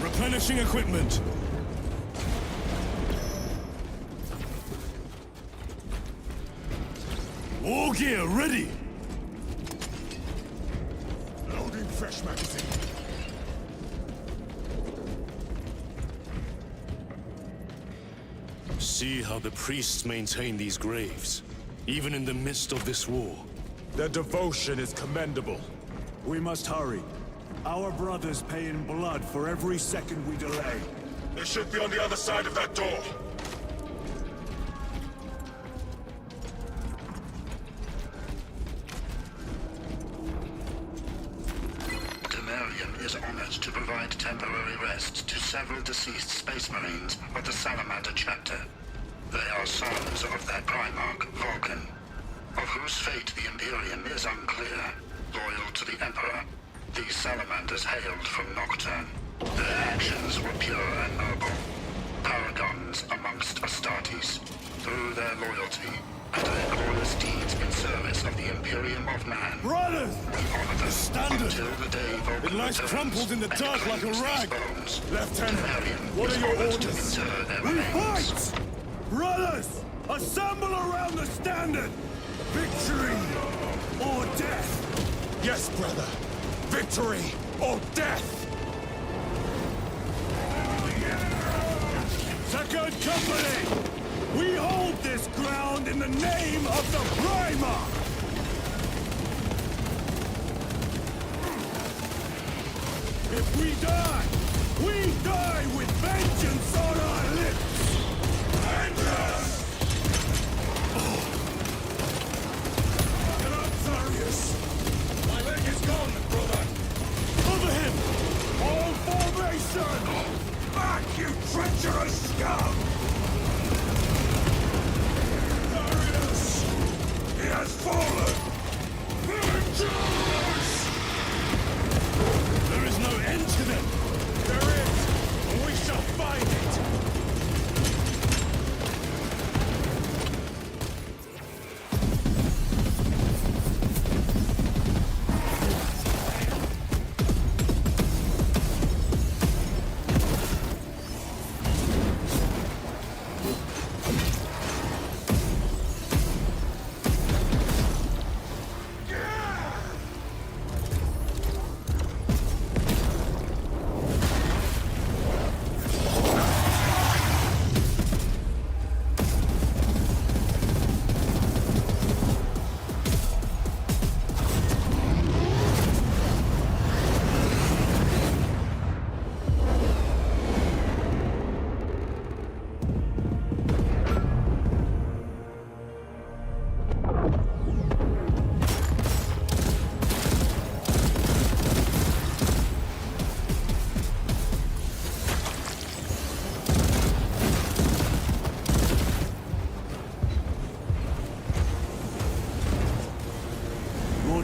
[SPEAKER 4] Replenishing equipment. War gear ready.
[SPEAKER 9] Loading fresh magazine.
[SPEAKER 4] See how the priests maintain these graves, even in the midst of this war.
[SPEAKER 9] Their devotion is commendable.
[SPEAKER 1] We must hurry. Our brothers pay in blood for every second we delay.
[SPEAKER 7] They should be on the other side of that door.
[SPEAKER 15] Temerium is honored to provide temporary rest to several deceased Space Marines of the Salamander chapter. They are sons of their Primarch, Vulcan, of whose fate the Imperium is unclear. Loyal to the Emperor, these Salamanders hailed from Nocturne. Their actions were pure and noble, paragons amongst Astartes. Through their loyalty and their glorious deeds in service of the Imperium of Man,
[SPEAKER 1] Brothers!
[SPEAKER 15] we honor them
[SPEAKER 9] Standard!
[SPEAKER 15] until the day Vulcan
[SPEAKER 9] It lies
[SPEAKER 15] returns
[SPEAKER 9] crumpled in the
[SPEAKER 15] and
[SPEAKER 9] dark like a
[SPEAKER 15] claims
[SPEAKER 9] rag.
[SPEAKER 15] these bones.
[SPEAKER 1] Lieutenant,
[SPEAKER 15] Temerium
[SPEAKER 1] what
[SPEAKER 15] is
[SPEAKER 1] are your
[SPEAKER 15] honored
[SPEAKER 1] orders?
[SPEAKER 15] to inter their
[SPEAKER 1] We
[SPEAKER 15] remains.
[SPEAKER 1] fight! Brothers! Assemble around the standard! Victory or death!
[SPEAKER 9] Yes, brother. Victory or death!
[SPEAKER 1] Second Company! We hold this ground in the name of the Primarch! If we die with vengeance on our lips! Vengeance!
[SPEAKER 7] Darius! My leg is gone, brother!
[SPEAKER 1] Cover him! All formation!
[SPEAKER 7] Back, you treacherous scum! Darius! He has fallen! Vengeance!
[SPEAKER 9] There is no end to them! There is, and we shall find it!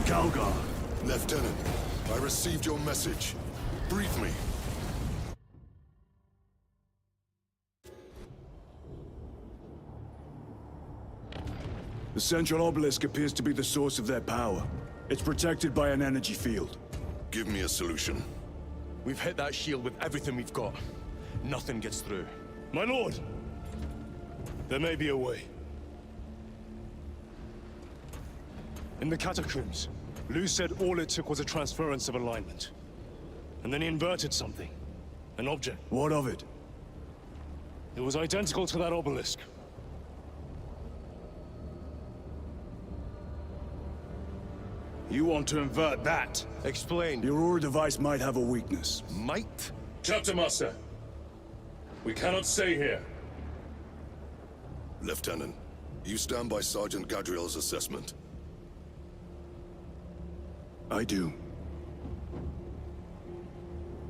[SPEAKER 1] Calgar.
[SPEAKER 7] Lieutenant, I received your message. Brief me.
[SPEAKER 1] The central obelisk appears to be the source of their power. It's protected by an energy field.
[SPEAKER 7] Give me a solution.
[SPEAKER 9] We've hit that shield with everything we've got. Nothing gets through.
[SPEAKER 4] My lord! There may be a way. In the catacombs, Lou said all it took was a transference of alignment. And then he inverted something. An object.
[SPEAKER 1] What of it?
[SPEAKER 4] It was identical to that obelisk.
[SPEAKER 9] You want to invert that? Explain.
[SPEAKER 1] The Aurora device might have a weakness.
[SPEAKER 9] Might?
[SPEAKER 4] Chapter Master, we cannot stay here.
[SPEAKER 7] Lieutenant, you stand by Sergeant Gadriel's assessment.
[SPEAKER 1] I do.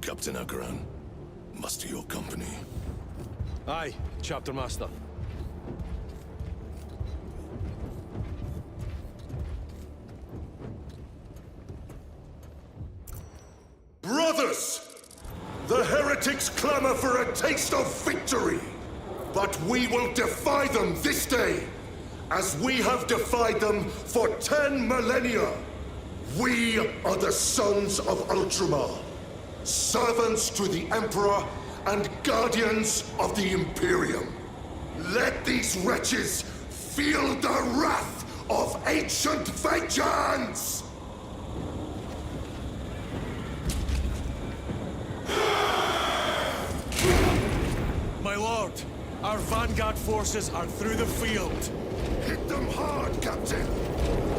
[SPEAKER 7] Captain Akaran, muster your company.
[SPEAKER 9] Aye, Chapter Master.
[SPEAKER 2] Brothers! The Heretics clamor for a taste of victory! But we will defy them this day, as we have defied them for 10 millennia! We are the sons of Ultramar, servants to the Emperor and guardians of the Imperium. Let these wretches feel the wrath of ancient vengeance!
[SPEAKER 9] My lord, our vanguard forces are through the field.
[SPEAKER 2] Hit them hard, Captain!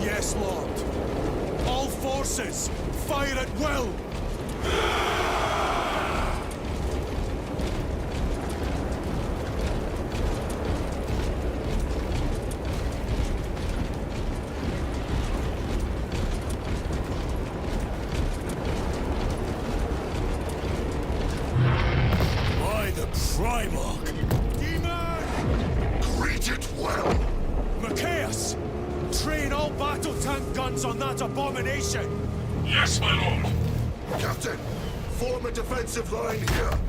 [SPEAKER 9] Yes, Lord. All forces, fire at will! By the Primarch! Demon!
[SPEAKER 7] Greet it well.
[SPEAKER 9] Machias! Train all battle tank guns on that abomination!
[SPEAKER 7] Yes, my lord. Captain, form a defensive line here.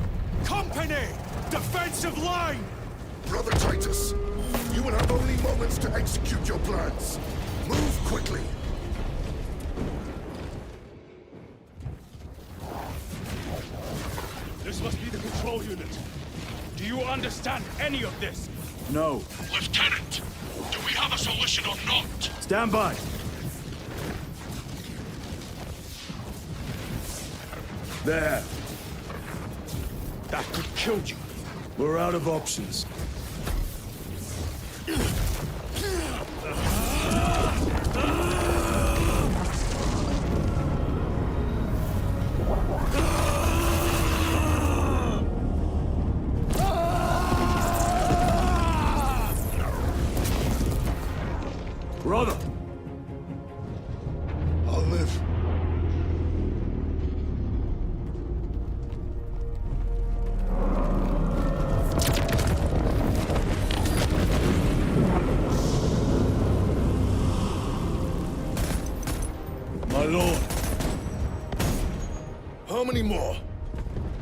[SPEAKER 9] Company! Defensive line!
[SPEAKER 7] Brother Titus, you will have only moments to execute your plans. Move quickly.
[SPEAKER 9] This must be the control unit. Do you understand any of this?
[SPEAKER 1] No.
[SPEAKER 7] Lieutenant, do we have a solution or not?
[SPEAKER 1] Stand by. There.
[SPEAKER 9] That could kill you.
[SPEAKER 1] We're out of options. Brother!
[SPEAKER 7] I'll live.
[SPEAKER 1] My lord.
[SPEAKER 7] How many more?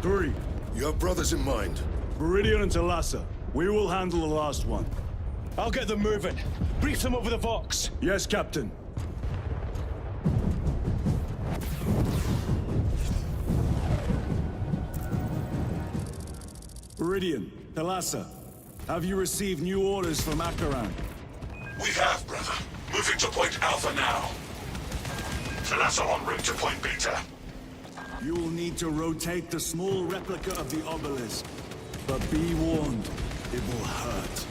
[SPEAKER 1] 3.
[SPEAKER 7] You have brothers in mind.
[SPEAKER 1] Viridian and Talassa. We will handle the last one.
[SPEAKER 11] I'll get them moving. Brief them over the Vox.
[SPEAKER 1] Yes, Captain. Viridian, Talassa, have you received new orders from Akaran?
[SPEAKER 7] We have, brother. Moving to Point Alpha now. Talassa en route to Point Beta.
[SPEAKER 1] You will need to rotate the small replica of the obelisk. But be warned, it will hurt.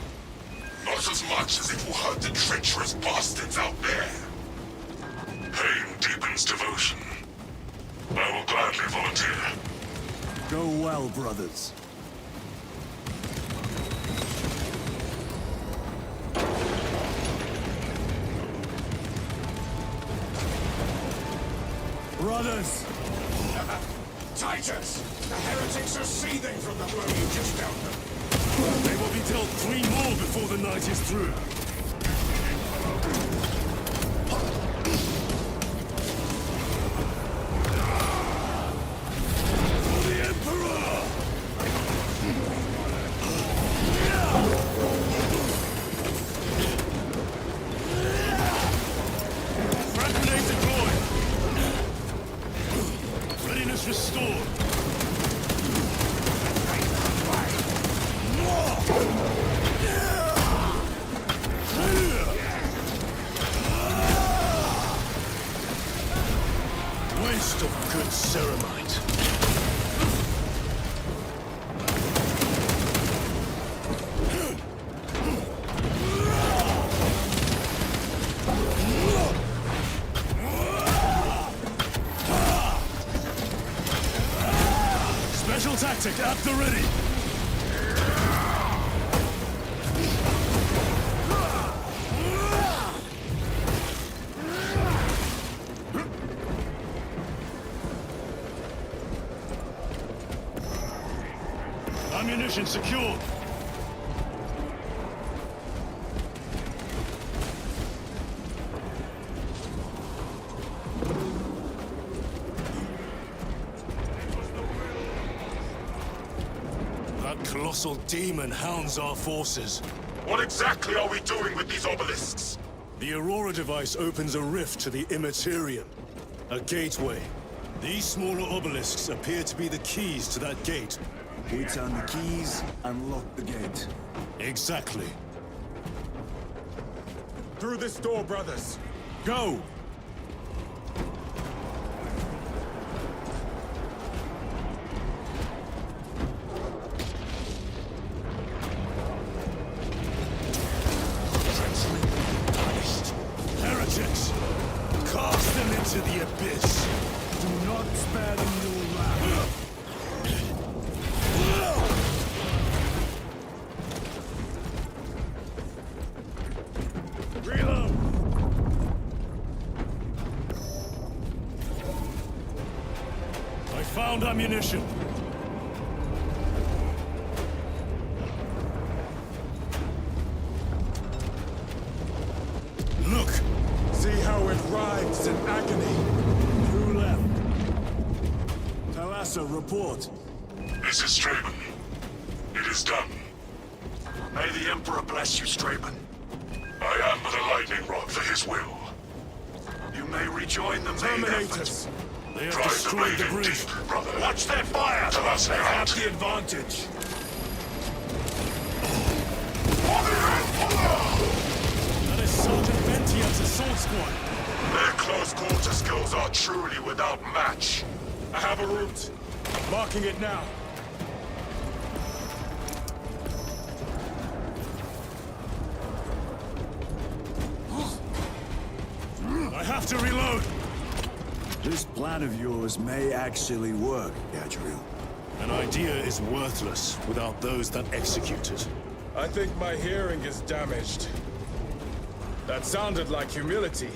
[SPEAKER 7] Not as much as it will hurt the treacherous bastards out there. Pain deepens devotion. I will gladly volunteer.
[SPEAKER 1] Go well, brothers. Brothers!
[SPEAKER 14] Titus! The heretics are seething from the blow you just dealt them.
[SPEAKER 9] They will be dealt 3 more before the night is through. For the Emperor! Frag grenade deployed! Readiness restored! Waste of good ceramite. Special tactic at the ready. Ammunition secured. That colossal demon hounds our forces.
[SPEAKER 7] What exactly are we doing with these obelisks?
[SPEAKER 9] The Aurora device opens a rift to the Immaterium, a gateway. These smaller obelisks appear to be the keys to that gate.
[SPEAKER 1] We turn the keys and lock the gate.
[SPEAKER 9] Exactly.
[SPEAKER 14] Through this door, brothers.
[SPEAKER 1] Go!
[SPEAKER 9] Heretics! Cast them into the abyss!
[SPEAKER 1] Do not spare them your
[SPEAKER 4] found ammunition.
[SPEAKER 9] Look! See how it writhes in agony.
[SPEAKER 1] Who left? Thalassa, report.
[SPEAKER 7] This is Straben. It is done.
[SPEAKER 2] May the Emperor bless you, Straben.
[SPEAKER 7] I am but a lightning rod for his will.
[SPEAKER 2] You may rejoin the main effort.
[SPEAKER 9] Terminators!
[SPEAKER 4] They have
[SPEAKER 7] Drive the
[SPEAKER 4] destroyed the
[SPEAKER 7] raven
[SPEAKER 4] bridge.
[SPEAKER 7] deep, brother.
[SPEAKER 2] Watch their fire!
[SPEAKER 7] Thalassa
[SPEAKER 1] They have
[SPEAKER 7] out.
[SPEAKER 1] the advantage.
[SPEAKER 7] For the Emperor!
[SPEAKER 4] That is Sergeant Ventian's assault squad.
[SPEAKER 7] Their close quarter skills are truly without match.
[SPEAKER 9] I have a route. Marking it now.
[SPEAKER 4] I have to reload.
[SPEAKER 1] This plan of yours may actually work, Gadriel.
[SPEAKER 4] An idea is worthless without those that execute it.
[SPEAKER 9] I think my hearing is damaged. That sounded like humility.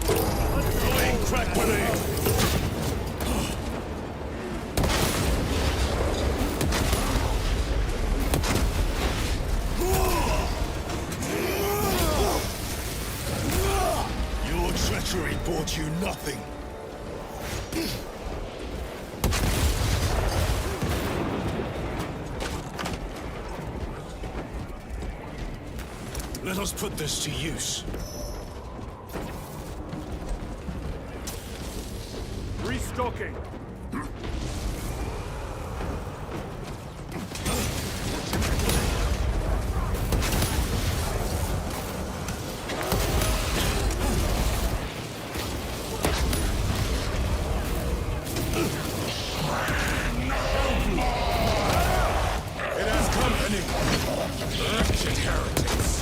[SPEAKER 4] Throwing crack grenade. Your treachery brought you nothing. Let us put this to use.
[SPEAKER 1] Restocking.
[SPEAKER 9] It has company! Wretched heretics!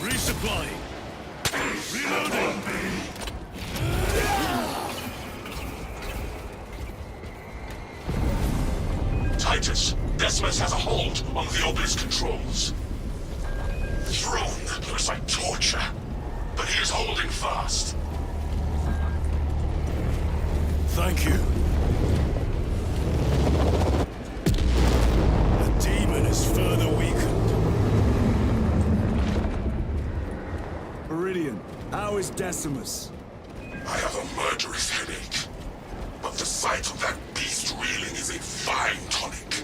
[SPEAKER 4] Resupplying. Reloading.
[SPEAKER 7] Titus, Decimus has a hold on the obelisk controls. The throne looks like torture, but he is holding fast.
[SPEAKER 4] Thank you. The demon is further weakened.
[SPEAKER 1] Meridian, how is Decimus?
[SPEAKER 7] I have a murderous headache, but the sight of that beast reeling is a fine tonic.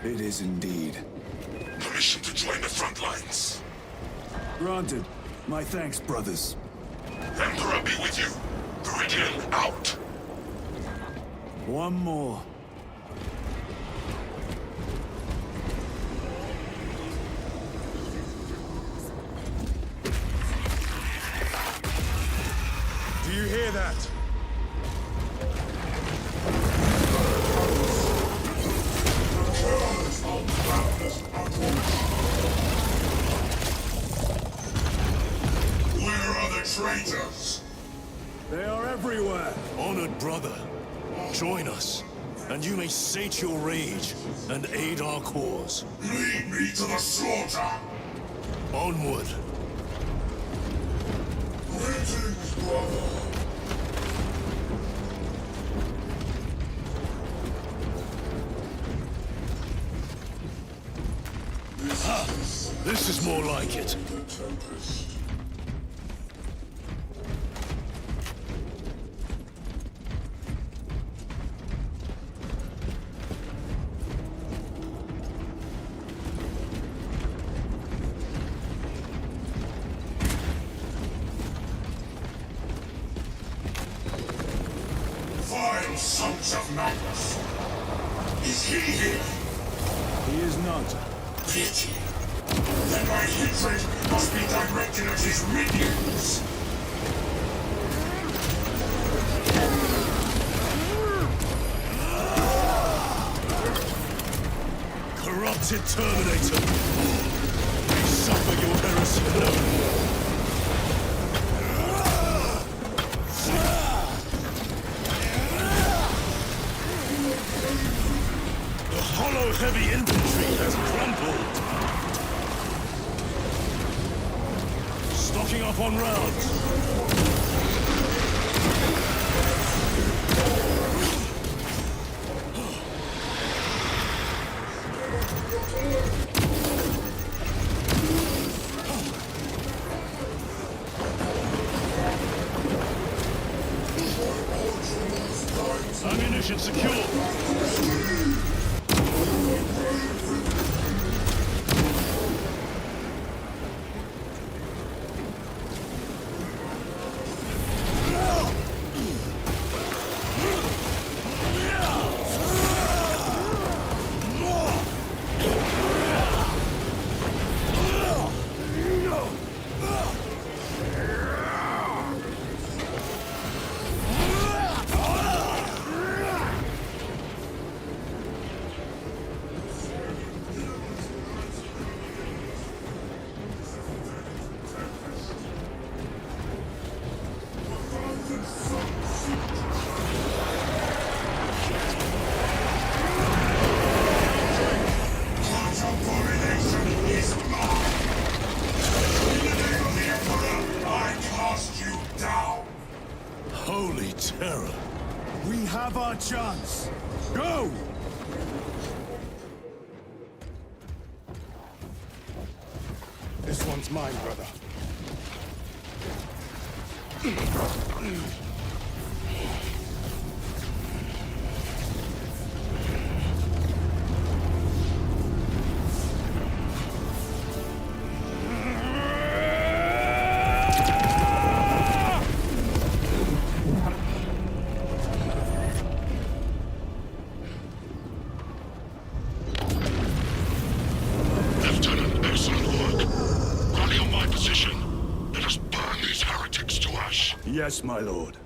[SPEAKER 1] It is indeed.
[SPEAKER 7] Permission to join the front lines.
[SPEAKER 1] Granted. My thanks, brothers.
[SPEAKER 7] Emperor be with you. Meridian out.
[SPEAKER 1] One more.
[SPEAKER 9] Do you hear that?
[SPEAKER 7] Where are the traitors?
[SPEAKER 1] They are everywhere.
[SPEAKER 4] Honored brother, join us, and you may sate your rage and aid our cause.
[SPEAKER 7] Lead me to the slaughter.
[SPEAKER 4] Onward.
[SPEAKER 7] Greetings, brother.
[SPEAKER 4] This is more like it.
[SPEAKER 7] Vile sons of madness! Is he here?
[SPEAKER 1] He is not.
[SPEAKER 7] Pity. Then my hatred must be directed at his minions!
[SPEAKER 4] Corrupted Terminator! You suffer your heresy alone! The hollow heavy infantry has crumpled! Stocking up on rounds! Ammunition secure! Holy terror!
[SPEAKER 1] We have our chance. Go!
[SPEAKER 11] This one's mine, brother.
[SPEAKER 7] Lieutenant, excellent work. Rally on my position. Let us burn these heretics to ash.
[SPEAKER 1] Yes, my lord.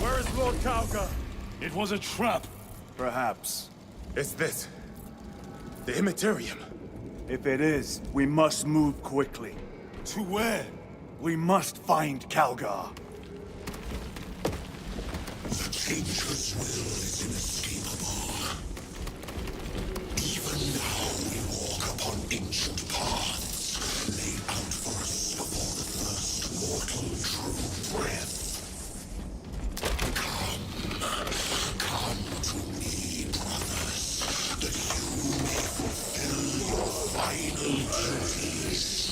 [SPEAKER 9] Where is Lord Kauka?
[SPEAKER 4] It was a trap.
[SPEAKER 1] Perhaps.
[SPEAKER 9] It's this. The Immaterium.
[SPEAKER 1] If it is, we must move quickly.
[SPEAKER 4] To where?
[SPEAKER 1] We must find Calgar.
[SPEAKER 7] The Changer's will is inescapable. Even now we walk upon ancient paths, laid out for us before the first mortal true breath. Come to me, brothers, that you may fulfill your final duties.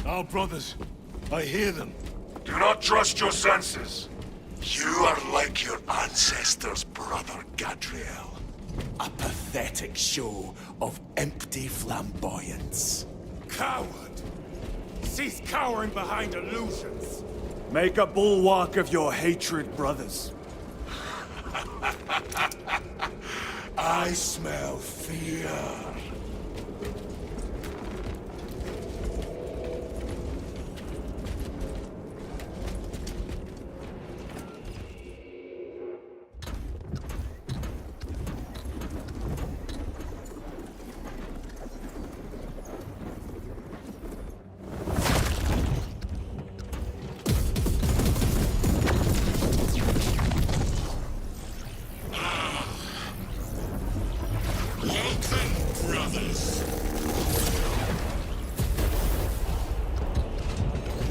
[SPEAKER 1] Our brothers, I hear them.
[SPEAKER 7] Do not trust your senses. You are like your ancestors, brother Gadriel.
[SPEAKER 5] A pathetic show of empty flamboyance.
[SPEAKER 9] Coward! Cease cowering behind illusions!
[SPEAKER 1] Make a bulwark of your hatred, brothers.
[SPEAKER 7] I smell fear.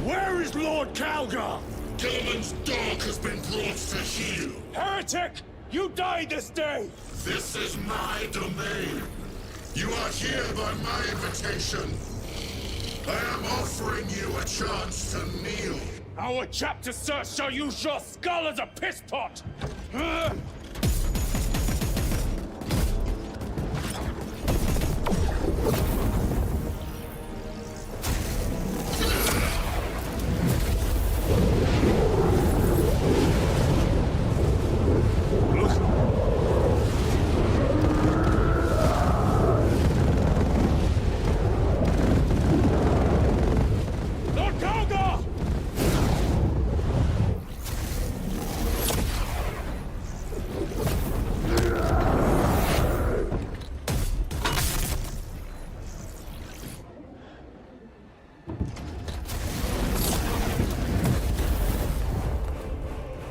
[SPEAKER 9] Where is Lord Calgar?
[SPEAKER 7] Gilliman's dog has been brought to heel.
[SPEAKER 9] Heretic! You died this day!
[SPEAKER 7] This is my domain. You are here by my invitation. I am offering you a chance to kneel.
[SPEAKER 9] Our chapter, sir, shall use your skull as a piss pot!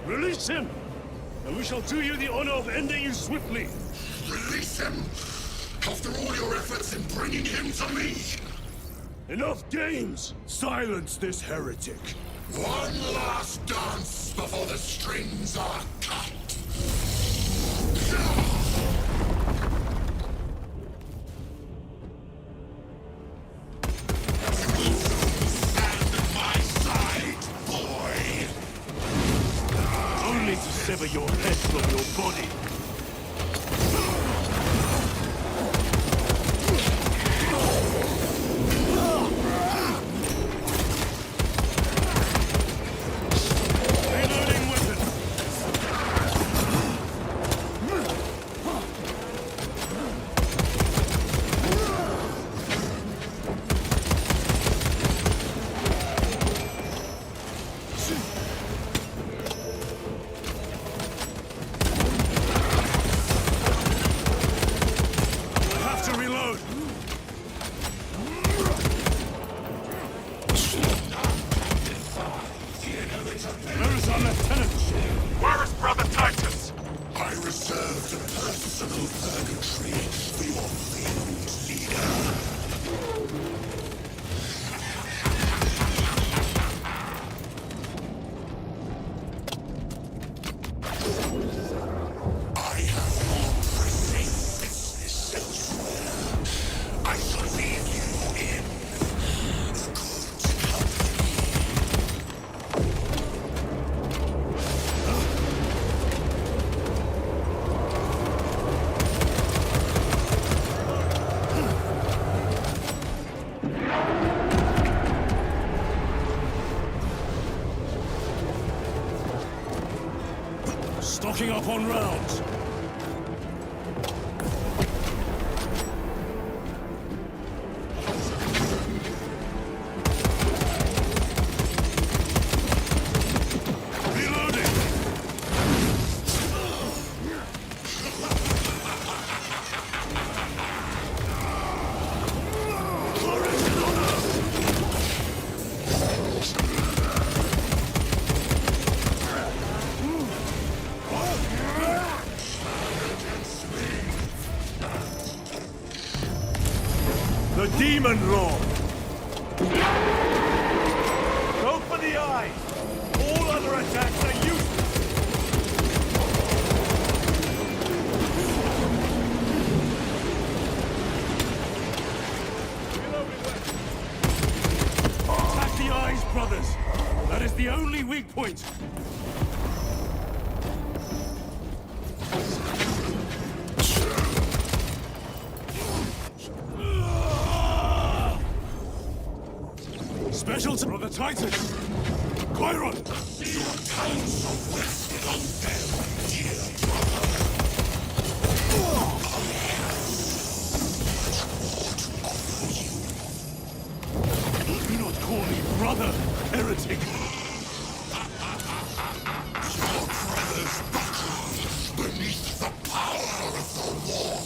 [SPEAKER 4] Release him, and we shall do you the honor of ending you swiftly.
[SPEAKER 7] Release him! After all your efforts in bringing him to me!
[SPEAKER 1] Enough games! Silence this heretic.
[SPEAKER 7] One last dance before the strings are cut!
[SPEAKER 1] Only to sever your head from your body.
[SPEAKER 4] Reloading weapon. I have to reload. Where is our lieutenant?
[SPEAKER 7] Where is Brother Titus? I reserved a personal purgatory for your failed leader. I have more pressing business elsewhere. I shall leave you in good company.
[SPEAKER 4] Stocking up on rounds. Reloading. Courage and honor.
[SPEAKER 1] The Demon Lord! Go for the eye! All other attacks are useless!
[SPEAKER 4] Attack the eyes, brothers! That is the only weak point! Special for the Titans! Quairon!
[SPEAKER 7] Your counsel rested on them, dear brother. I have more to offer you.
[SPEAKER 4] Do not call me brother, heretic!
[SPEAKER 7] Your brothers buckled beneath the power of the war.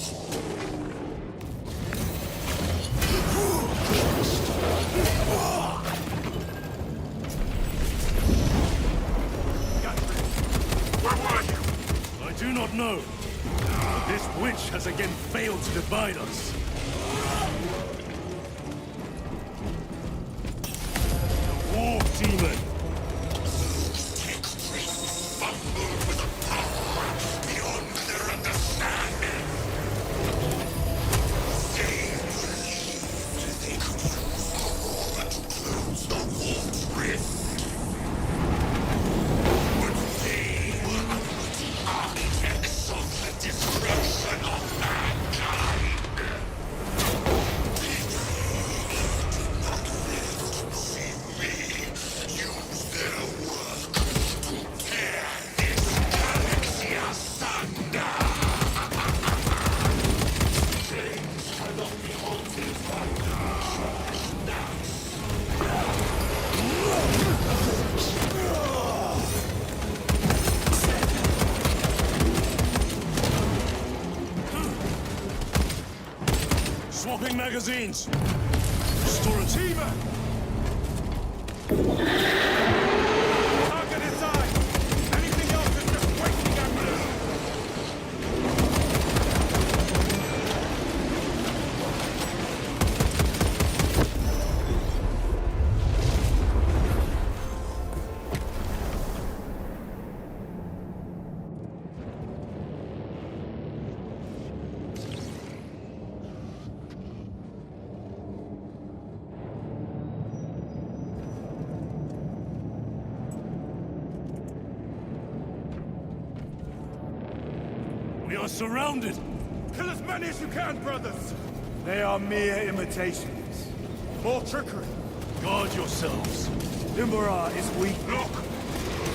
[SPEAKER 4] I do not know, but this witch has again failed to divide us. The war demon!
[SPEAKER 7] Fumbled with a power beyond their understanding. They believed they could use Aurora to close the warped rift. But they were unwitting architects of the destruction of mankind. They did not live to see me use their work to tear this galaxy asunder. Things cannot be halted by
[SPEAKER 4] Swapping magazines! Store a teamer!
[SPEAKER 1] Target its eye! Anything else is just wasting ammunition!
[SPEAKER 4] We are surrounded!
[SPEAKER 1] Kill as many as you can, brothers! They are mere imitations. More trickery.
[SPEAKER 4] Guard yourselves.
[SPEAKER 1] Imara is weak.
[SPEAKER 4] Look!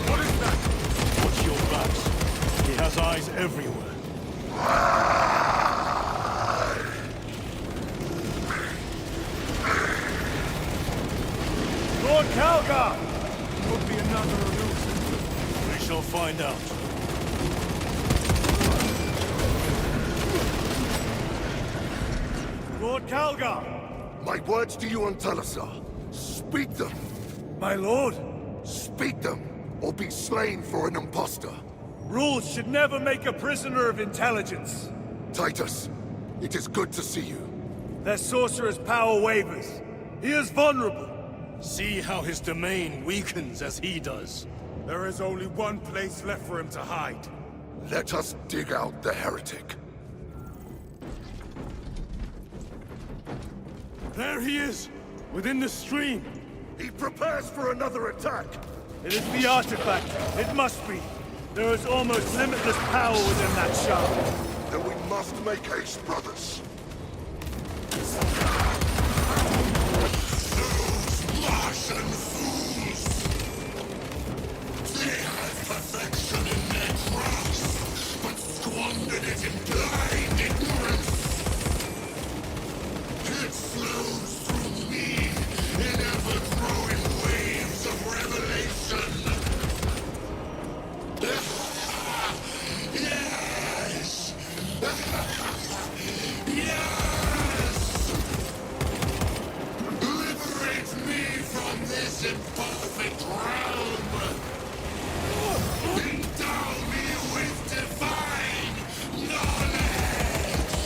[SPEAKER 4] What is that? Watch your backs. He has eyes everywhere.
[SPEAKER 1] Lord Calgar! Could be another illusion.
[SPEAKER 4] We shall find out.
[SPEAKER 1] Lord Calgar!
[SPEAKER 16] My words to you on Talasar. Speak them.
[SPEAKER 1] My lord!
[SPEAKER 16] Speak them, or be slain for an impostor.
[SPEAKER 1] Rules should never make a prisoner of intelligence.
[SPEAKER 16] Titus, it is good to see you.
[SPEAKER 1] Their sorcerer's power wavers. He is vulnerable.
[SPEAKER 4] See how his domain weakens as he does.
[SPEAKER 1] There is only one place left for him to hide.
[SPEAKER 16] Let us dig out the heretic.
[SPEAKER 4] There he is! Within the stream!
[SPEAKER 16] He prepares for another attack!
[SPEAKER 1] It is the artifact. It must be. There is almost limitless power within that shard.
[SPEAKER 16] Then we must make haste, brothers.
[SPEAKER 7] those Martian fools. They had perfection in their grasp, but squandered it in blind ignorance. It flows through me in ever-growing waves of revelation. Yes! Yes! Liberate me from this imperfect realm! Endow me with divine knowledge!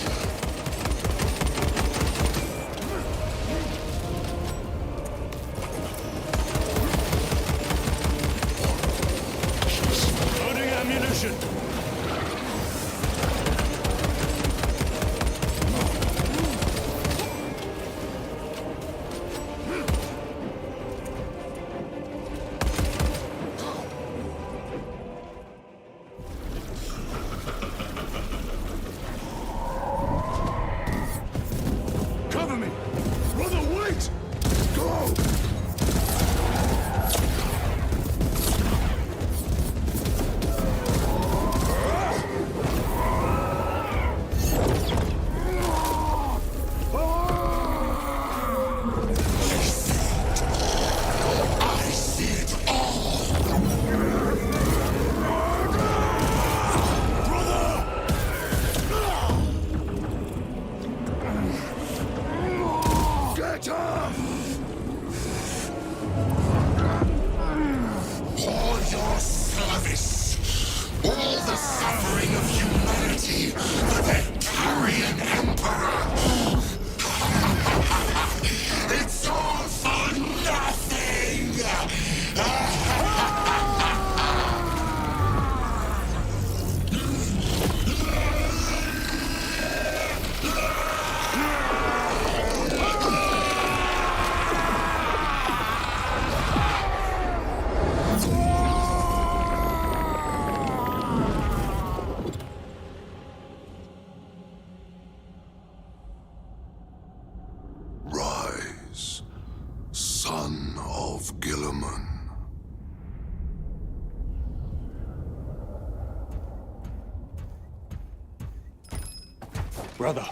[SPEAKER 11] Brother,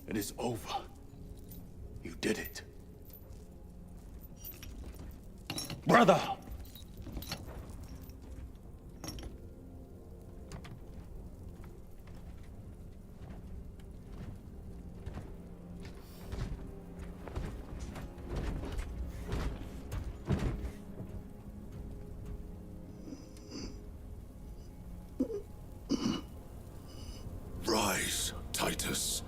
[SPEAKER 11] it is over. You did it. Brother!
[SPEAKER 7] Rise, Titus.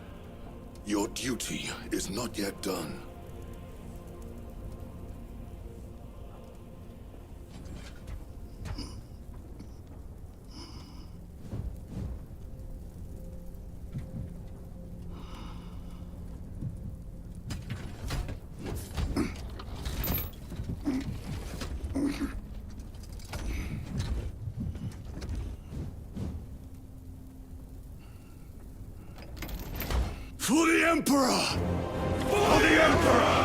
[SPEAKER 7] Your duty is not yet done.
[SPEAKER 1] For the Emperor! For the Emperor!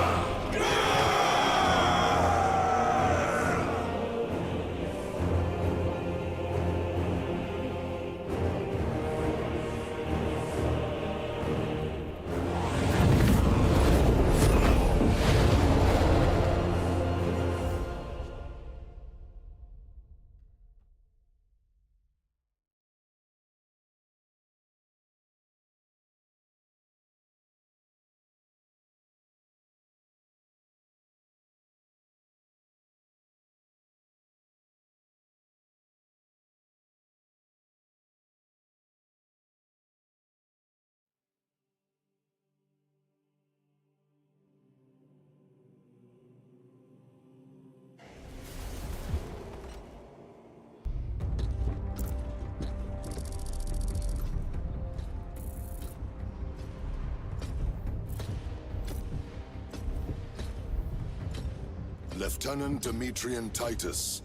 [SPEAKER 7] Lieutenant Demetrian Titus,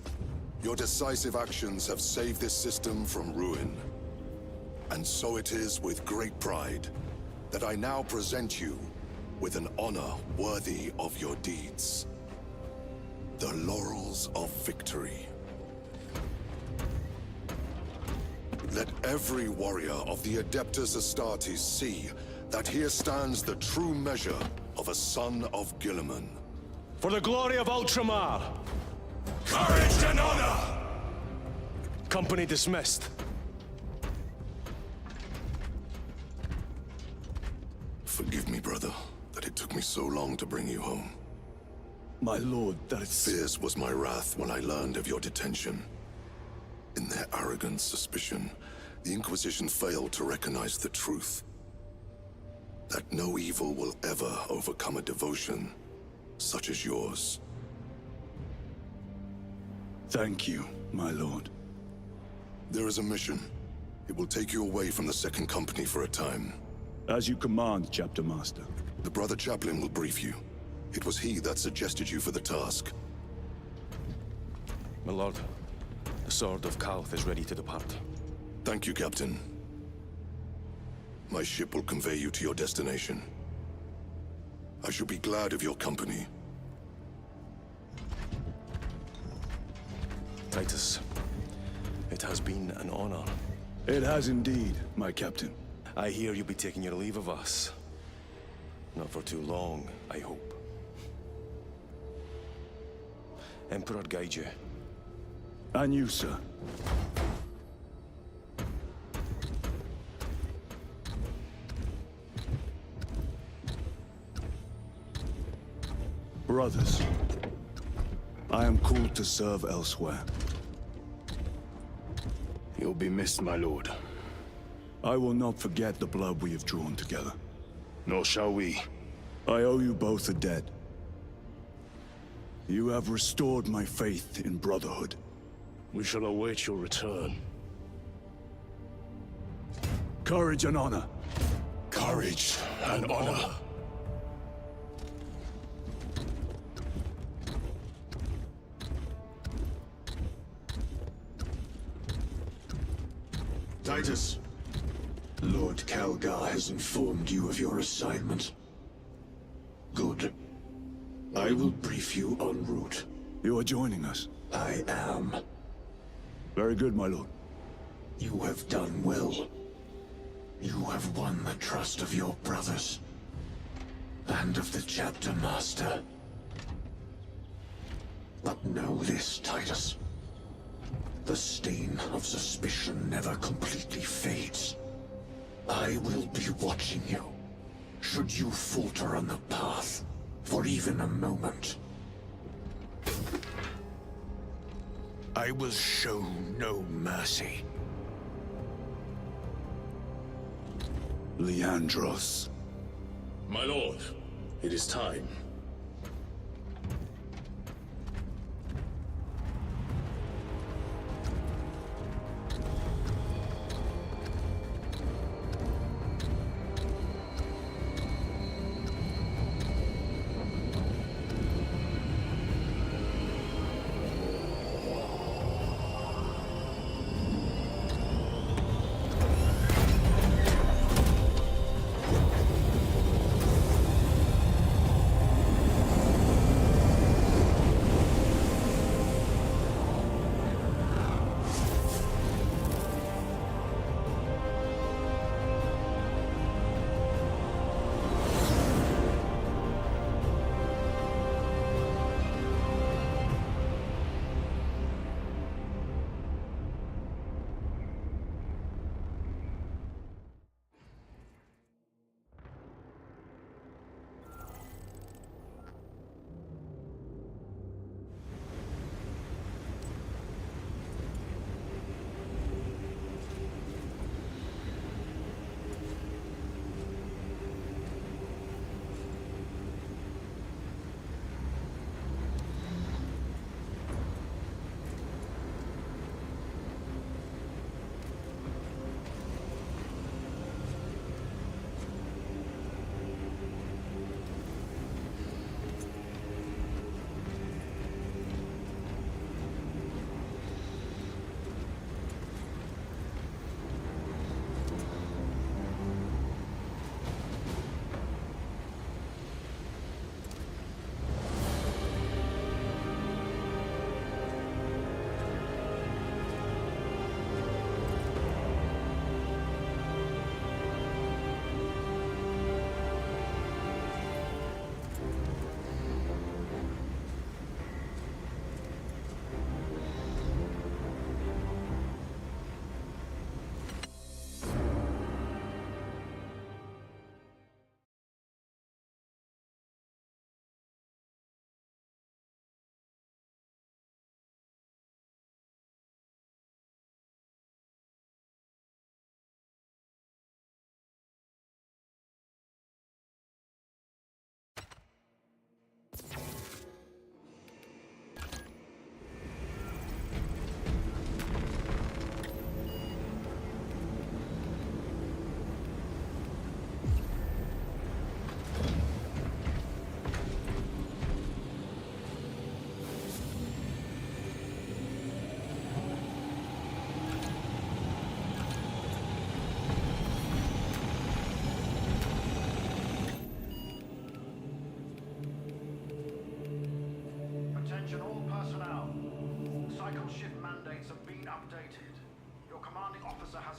[SPEAKER 7] your decisive actions have saved this system from ruin. And so it is with great pride that I now present you with an honor worthy of your deeds. The Laurels of Victory. Let every warrior of the Adeptus Astartes see that here stands the true measure of a son of Guilliman.
[SPEAKER 4] For the glory of Ultramar!
[SPEAKER 7] Courage and honor!
[SPEAKER 4] Company dismissed.
[SPEAKER 7] Forgive me, brother, that it took me so long to bring you home.
[SPEAKER 1] My lord, that is...
[SPEAKER 7] Fierce was my wrath when I learned of your detention. In their arrogant suspicion, the Inquisition failed to recognize the truth. That no evil will ever overcome a devotion such as yours.
[SPEAKER 1] Thank you, my lord.
[SPEAKER 7] There is a mission. It will take you away from the Second Company for a time.
[SPEAKER 1] As you command, Chapter Master.
[SPEAKER 7] The Brother Chaplain will brief you. It was he that suggested you for the task.
[SPEAKER 4] My lord, the Sword of Kauth is ready to depart.
[SPEAKER 7] Thank you, Captain. My ship will convey you to your destination. I shall be glad of your company.
[SPEAKER 4] Titus, it has been an honor.
[SPEAKER 1] It has indeed, my captain.
[SPEAKER 4] I hear you'll be taking your leave of us. Not for too long, I hope. Emperor guide you.
[SPEAKER 1] And you, sir. Brothers, I am called to serve elsewhere.
[SPEAKER 11] You'll be missed, my lord.
[SPEAKER 1] I will not forget the blood we have drawn together.
[SPEAKER 11] Nor shall we.
[SPEAKER 1] I owe you both a debt. You have restored my faith in brotherhood.
[SPEAKER 11] We shall await your return.
[SPEAKER 1] Courage and honor.
[SPEAKER 11] Courage and honor.
[SPEAKER 2] Titus, Lord Calgar has informed you of your assignment. Good. I will brief you en route.
[SPEAKER 1] You are joining us?
[SPEAKER 2] I am.
[SPEAKER 1] Very good, my lord.
[SPEAKER 2] You have done well. You have won the trust of your brothers. And of the chapter master. But know this, Titus. The stain of suspicion never completely fades. I will be watching you, should you falter on the path, for even a moment.
[SPEAKER 16] I will show no mercy. Leandros.
[SPEAKER 4] My lord, it is time.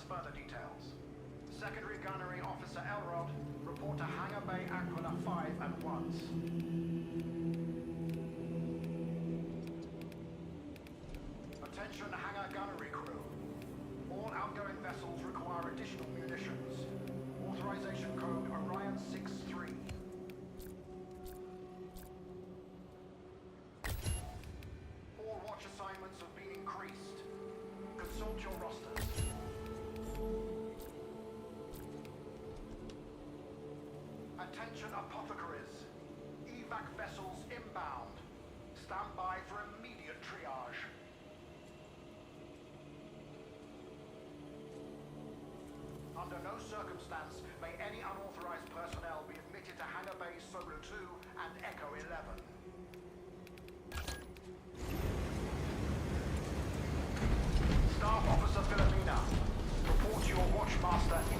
[SPEAKER 17] further details. Secondary Gunnery Officer Elrod, report to Hangar Bay Aquila 5 at once. Attention Hangar Gunnery crew. All outgoing vessels require additional munitions. Authorization code Orion 63. All watch assignments have been increased. Consult your rosters. Attention apothecaries. Evac vessels inbound. Stand by for immediate triage. Under no circumstance may any unauthorized personnel be admitted to Hangar Bay Solo 2 and Echo 11. Staff Officer Philomena, report to your Watchmaster